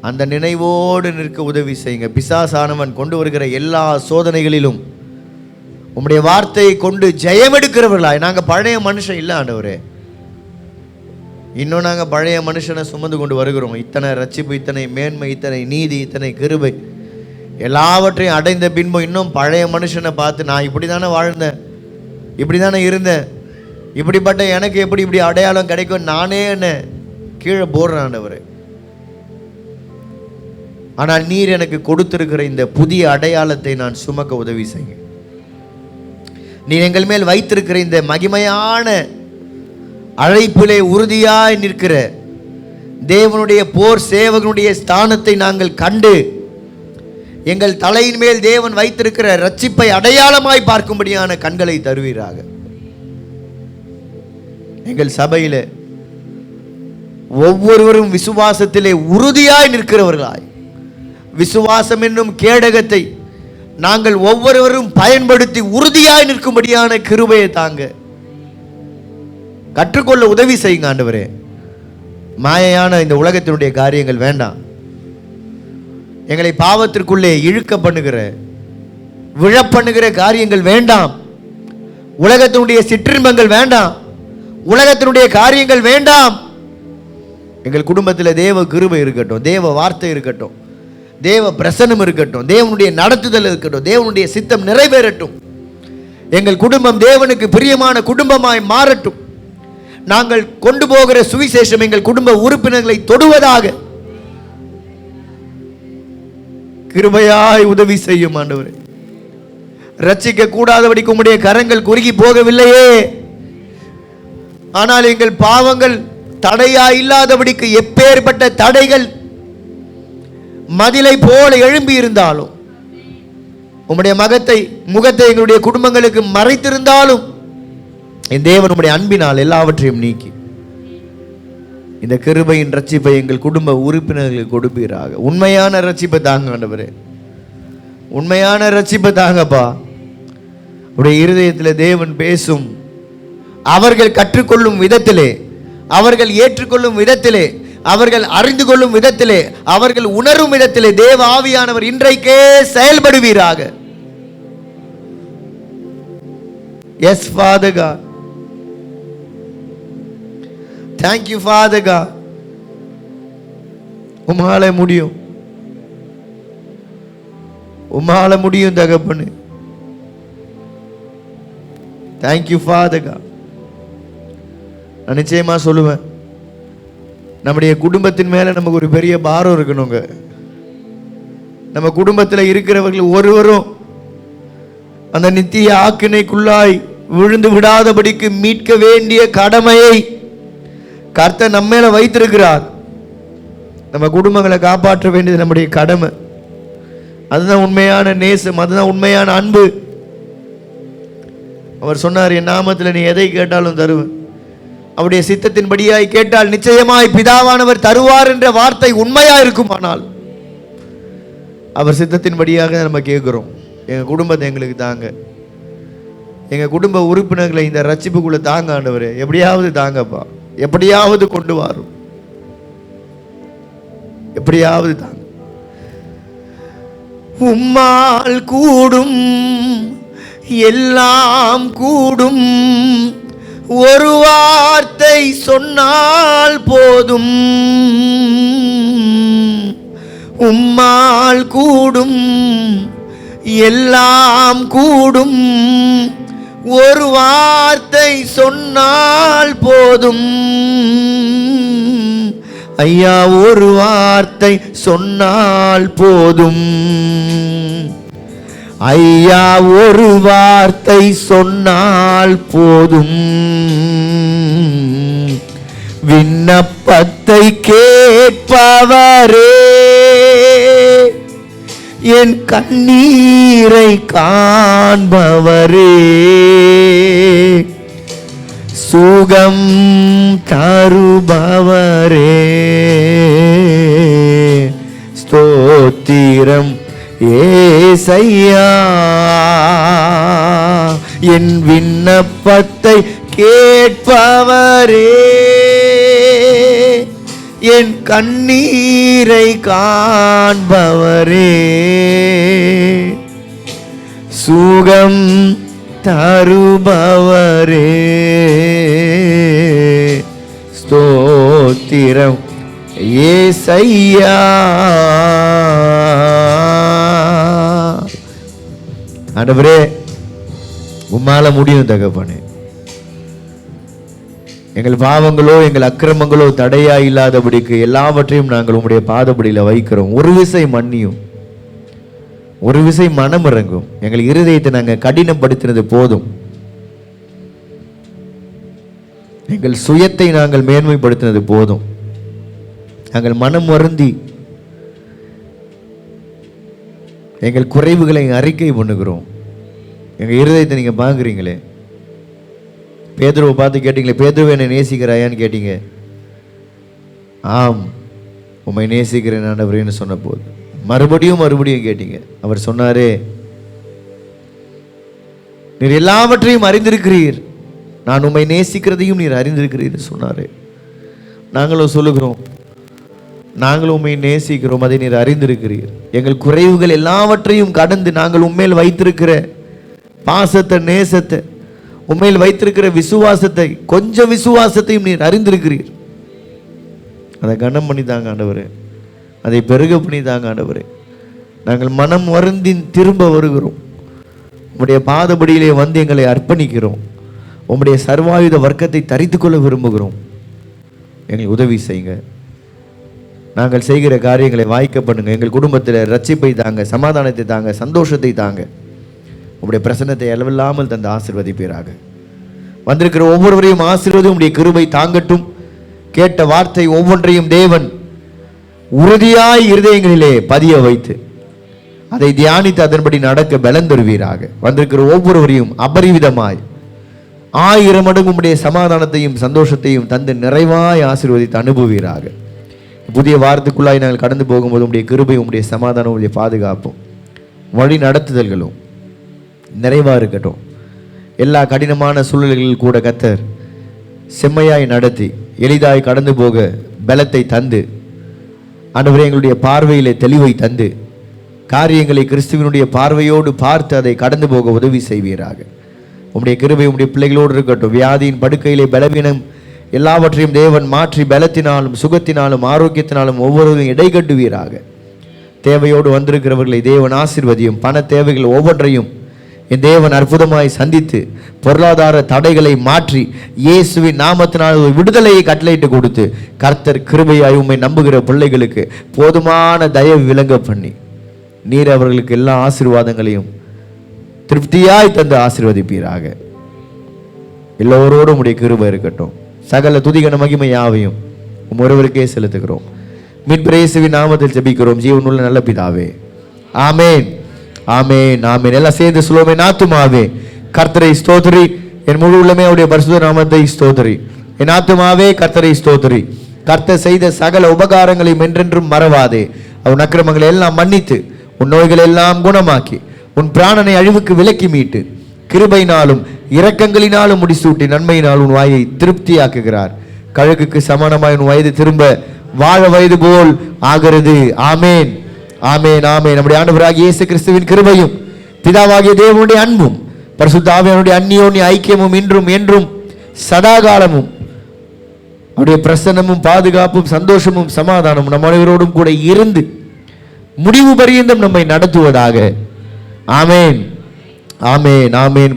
அந்த நினைவோடு நிற்க உதவி செய்யுங்க. பிசாசானவன் கொண்டு வருகிற எல்லா சோதனைகளிலும் உம்முடைய வார்த்தையை கொண்டு ஜெயம் எடுக்கிறவர்களாய். நாங்கள் பழைய மனுஷன் இல்லை ஆண்டவரே, இன்னும் நாங்கள் பழைய மனுஷனை சுமந்து கொண்டு வருகிறோம். இத்தனை ரட்சிப்பு, இத்தனை மேன்மை, இத்தனை நீதி, இத்தனை கிருபை எல்லாவற்றையும் அடைந்த பின்பு இன்னும் பழைய மனுஷனை பார்த்து நான் இப்படி தானே வாழ்ந்தேன், இப்படி தானே இருந்தேன், இப்படிப்பட்ட எனக்கு எப்படி இப்படி அடையாளம் கிடைக்கும், நானே என்ன கீழே போடுறேன் ஆண்டவரே. ஆனால் நீர் எனக்கு கொடுத்திருக்கிற இந்த புதிய அடையாளத்தை நான் சுமக்க உதவி செய்ய. நீர் எங்கள் மேல் வைத்திருக்கிற இந்த மகிமையான அழைப்பிலே உறுதியாய் நிற்கிற தேவனுடைய போர் சேவகனுடைய ஸ்தானத்தை நாங்கள் கண்டு எங்கள் தலையின் மேல் தேவன் வைத்திருக்கிற ரட்சிப்பை அடையாளமாய் பார்க்கும்படியான கண்களை தருவீராக. எங்கள் சபையில ஒவ்வொருவரும் விசுவாசத்திலே உறுதியாய் நிற்கிறவர்களாய், விசுவாசம் என்னும் கேடகத்தை நாங்கள் ஒவ்வொருவரும் பயன்படுத்தி உறுதியாய் நிற்கும்படியான கிருபையை தாங்க கற்றுக்கொள்ள உதவி செய்யுங்க ஆண்டவரே. மாயையான இந்த உலகத்தினுடைய காரியங்கள் வேண்டாம். எங்களை பாவத்திற்குள்ளே இழுக்க பண்ணுகிற, விழப்பண்ணுகிற காரியங்கள் வேண்டாம். உலகத்தினுடைய சிற்றின்பங்கள் வேண்டாம். உலகத்தினுடைய காரியங்கள் வேண்டாம். எங்கள் குடும்பத்தில் தேவ கிருபை இருக்கட்டும், தேவ வார்த்தை இருக்கட்டும், தேவ பிரசன்னம் இருக்கட்டும், தேவனுடைய நடத்துதல் இருக்கட்டும், தேவனுடைய சித்தம் நிறைவேறட்டும். எங்கள் குடும்பம் தேவனுக்கு பிரியமான குடும்பமாய் மாறட்டும். நாங்கள் கொண்டு போகிற சுவிசேஷம் எங்கள் குடும்ப உறுப்பினர்களை தொடுவதாக கிருபையாய் உதவி செய்யும் ஆண்டவரே. ரட்சிக்க கூடாதபடிக்கு உம்முடைய கரங்கள் குறுகி போகவில்லையே, ஆனால் எங்கள் பாவங்கள் தடையா இல்லாதபடிக்கு எப்பேற்பட்ட தடைகள் மதிலை போல எழும்பி இருந்தாலும், உம்முடைய முகத்தை எங்களுடைய குடும்பங்களுக்கு மறைத்திருந்தாலும், என் தேவன் உம்முடைய அன்பினால் எல்லாவற்றையும் நீக்கி இந்த கிருபையின் ரட்சிப்பை எங்கள் குடும்ப உறுப்பினர்களுக்கு கொடுப்பீராக. உண்மையான ரட்சிப்பை தாங்க ஆண்டவரே, உண்மையான ரட்சிப்பை தாங்கப்பா. உடைய இருதயத்தில் தேவன் பேசும். அவர்கள் கற்றுக்கொள்ளும் விதத்திலே, அவர்கள் ஏற்றுக்கொள்ளும் விதத்திலே, அவர்கள் அறிந்து கொள்ளும் விதத்திலே, அவர்கள் உணரும் விதத்திலே தேவ ஆவியானவர் இன்றைக்கே செயல்படுவீராக. Yes father God, thank you Father God. உம்மால முடியும், உம்மால முடியும் தகப்பனே. thank you Father God. நான் நிச்சயமா சொல்லுவேன், நம்முடைய குடும்பத்தின் மேல நமக்கு ஒரு பெரிய பாரம் இருக்கணுங்க. நம்ம குடும்பத்தில் இருக்கிறவர்கள் ஒருவரும் அந்த நித்திய ஆக்கினைக்குள்ளாய் விழுந்து விடாதபடிக்கு மீட்க வேண்டிய கடமையை கர்த்தர் நம்ம மேல வைத்திருக்கிறார். நம்ம குடும்பங்களை காப்பாற்ற வேண்டியது நம்முடைய கடமை. அதுதான் உண்மையான நேசம், அதுதான் உண்மையான அன்பு. அவர் சொன்னார், என் நாமத்தில் நீ எதை கேட்டாலும் தருவேன். அவருடைய சித்தத்தின்படியாய் கேட்டால் நிச்சயமாய் பிதாவானவர் தருவார் என்ற வார்த்தை உண்மையா இருக்குமானால் அவர் சித்தத்தின்படியாக நம்ம கேட்கிறோம். எங்க குடும்பத்தை எங்களுக்கு தாங்க, எங்க குடும்ப உறுப்பினர்களை இந்த ரட்சிப்புக்குள்ள தாங்க ஆண்டவரே. எப்படியாவது தாங்கப்பா, எப்படியாவது கொண்டு வரும், எப்படியாவது தாங்க. உம்மால் கூடும் எல்லாம் கூடும், ஒரு வார்த்தை சொன்னால் போதும். உம்மால் கூடும் எல்லாம் கூடும், ஒரு வார்த்தை சொன்னால் போதும். ஐயா, ஒரு வார்த்தை சொன்னால் போதும். ஐயா, ஒரு வார்த்தை சொன்னால் போதும். விண்ணப்பத்தை கேட்பவரே, என் கண்ணீரை காண்பவரே, சுகம் தருபவரே, ஸ்தோத்திரம் ஏசையா. என் விண்ணப்பத்தை கேட்பவரே, என் கண்ணீரை காண்பவரே, சுகம் தருபவரே, ஸ்தோத்திரம் ஏசையா. ஆண்டவரே, உம்மால முடியும் தகப்பனே. எங்கள் பாவங்களோ எங்கள் அக்கிரமங்களோ தடையா இல்லாதபடிக்கு எல்லாவற்றையும் நாங்கள் உம்முடைய பாதபடியில வைக்கிறோம். ஒரு விசை மன்னியும், ஒரு விசை மனம் இறங்கும். எங்கள் இருதயத்தை நாங்கள் கடினப்படுத்தினது போதும். எங்கள் சுயத்தை நாங்கள் மேன்மைப்படுத்தினது போதும். நாங்கள் மனம் வருந்தி எங்கள் குறைவுகளை அறிக்கை பண்ணுகிறோம். எங்கள் இருதயத்தை நீங்கள் பார்க்குறீங்களே. பேதுருவை பார்த்து கேட்டீங்களே, பேதுருவை என்னை நேசிக்கிறாயான்னு கேட்டீங்க. ஆம், உம்மை நேசிக்கிறேன் ஆண்டவரேன்னு சொன்ன போது மறுபடியும் கேட்டீங்க. அவர் சொன்னாரே, நீர் எல்லாவற்றையும் அறிந்திருக்கிறீர், நான் உம்மை நேசிக்கிறதையும் நீர் அறிந்திருக்கிறீர் சொன்னாரே. நாங்களும் சொல்லுகிறோம், நாங்களும் உம்மை நேசிக்கிறோம், அதை நீர் அறிந்திருக்கிறீர். எங்கள் குறைவுகள் எல்லாவற்றையும் கடந்து நாங்கள் உண்மையில் வைத்திருக்கிற பாசத்தை, நேசத்தை, உண்மையில் வைத்திருக்கிற விசுவாசத்தை, கொஞ்சம் விசுவாசத்தையும் நீர் அறிந்திருக்கிறீர். அதை கனம் பண்ணி தாங்க ஆண்டவரே, அதை பெருக பண்ணி தாங்க ஆண்டவரே. நாங்கள் மனம் வருந்தி திரும்ப வருகிறோம். உம்முடைய பாதபடியிலே வந்து எங்களை அர்ப்பணிக்கிறோம். உம்முடைய சர்வாயுத வர்க்கத்தை தரித்து கொள்ள விரும்புகிறோம். எங்களுக்கு உதவி செய்யுங்க. நாங்கள் செய்கிற காரியங்களை வாய்க்க பண்ணுங்க. எங்கள் குடும்பத்தில் ரட்சிப்பை தாங்க, சமாதானத்தை தாங்க, சந்தோஷத்தை தாங்க. உம்முடைய பிரசன்னத்தை அளவில்லாமல் தந்து ஆசீர்வதிப்பீராக. வந்திருக்கிற ஒவ்வொருவரையும் ஆசீர்வதி. உம்முடைய கிருபை தாங்கட்டும். கேட்ட வார்த்தை ஒவ்வொன்றையும் தேவன் உறுதியாய் இருதயங்களிலே பதிய வைத்து அதை தியானித்து அதன்படி நடக்க பலன் தருவீராக. வந்திருக்கிற ஒவ்வொருவரையும் அபரிவிதமாய் 1000 மடங்கு உம்முடைய சமாதானத்தையும் சந்தோஷத்தையும் தந்து நிறைவாய் ஆசீர்வதித்து அனுபவீராக. புதிய வாரத்துக்குள்ளாய் நாங்கள் கடந்து போகும்போது உம்முடைய கிருபை, உம்முடைய சமாதானம், உம்முடைய பாதுகாப்பும் வழி நடத்துதல்களும் நிறைவாக இருக்கட்டும். எல்லா கடினமான சூழ்நிலைகளில் கூட கர்த்தர் செம்மையாய் நடத்தி எளிதாய் கடந்து போக பலத்தை தந்து, ஆண்டவரே எங்களுடைய பார்வையிலே தெளிவை தந்து, காரியங்களை கிறிஸ்துவனுடைய பார்வையோடு பார்த்து அதை கடந்து போக உதவி செய்வீராக. உம்முடைய கிருபை உம்முடைய பிள்ளைகளோடு இருக்கட்டும். வியாதியின் படுக்கையிலே பலவீனம் எல்லாவற்றையும் தேவன் மாற்றி பலத்தினாலும் சுகத்தினாலும் ஆரோக்கியத்தினாலும் ஒவ்வொருவரும் இடைகட்டுவீராக. தேவையோடு வந்திருக்கிறவர்களை தேவன் ஆசீர்வதியும். பண தேவைகள் ஒவ்வொன்றையும் என் தேவன் அற்புதமாய் சந்தித்து பொருளாதார தடைகளை மாற்றி இயேசுவின் நாமத்தினால் ஒரு விடுதலையை கட்டளையிட்டு கொடுத்து கர்த்தர் கிருபையாய் உம்மை நம்புகிற பிள்ளைகளுக்கு போதுமான தயவு விளங்க பண்ணி நீர் அவர்களுக்கு எல்லா ஆசீர்வாதங்களையும் திருப்தியாய் தந்து ஆசீர்வதிப்பீராக. எல்லோரோடும் உடைய கிருபை இருக்கட்டும். சகல துதிகன மகிமை யாவையும் ஒருவருக்கே செலுத்துகிறோம். மீட்பர் இயேசுவின் நாமத்தில் ஜெபிக்கிறோம் ஜீவனுள்ள நல்ல பிதாவே, ஆமேன், ஆமேன், ஆமேன். எல்லாம் சேர்ந்து சொல்லுவோமே. ஆத்துமாவே கர்த்தரை ஸ்தோத்திரி, என் முழு உள்ளமே அவருடைய பரிசுத்த நாமத்தை ஸ்தோத்திரி. என் ஆத்துமாவே கர்த்தரை ஸ்தோத்திரி. கர்த்தர் செய்த சகல உபகாரங்களையும் என்றென்றும் மறவாதே. அவன் அக்கிரமங்களை எல்லாம் மன்னித்து உன் நோய்களை எல்லாம் குணமாக்கி உன் பிராணனை அழிவுக்கு விலக்கி மீட்டு கிருபையினாலும் இரக்கங்களினாலும் முடிசூட்டி நன்மையினால் உன் வாயை திருப்தியாக்குகிறார். கழுகுக்கு சமானமாய் உன் வயது திரும்ப வாழ வயது போல் ஆகிறது. ஆமேன், ஆமேன், ஆமேன். நம்முடைய ஆண்டவராகிய இயேசு கிறிஸ்துவின் கிருபையும் பிதாவாகிய தேவனுடைய அன்பும் பரிசுத்த ஆவியானவருடைய அந்நியோன்ய ஐக்கியமும் இன்றும் என்றும் சதாகாலமும் அவருடைய பிரசன்னமும் பாதுகாப்பும் சந்தோஷமும் சமாதானமும் நம் அனைவரோடும் கூட இருந்து முடிவு பரியந்தம் நம்மை நடத்துவதாக. ஆமேன், ஆமேன், ஆமேன்.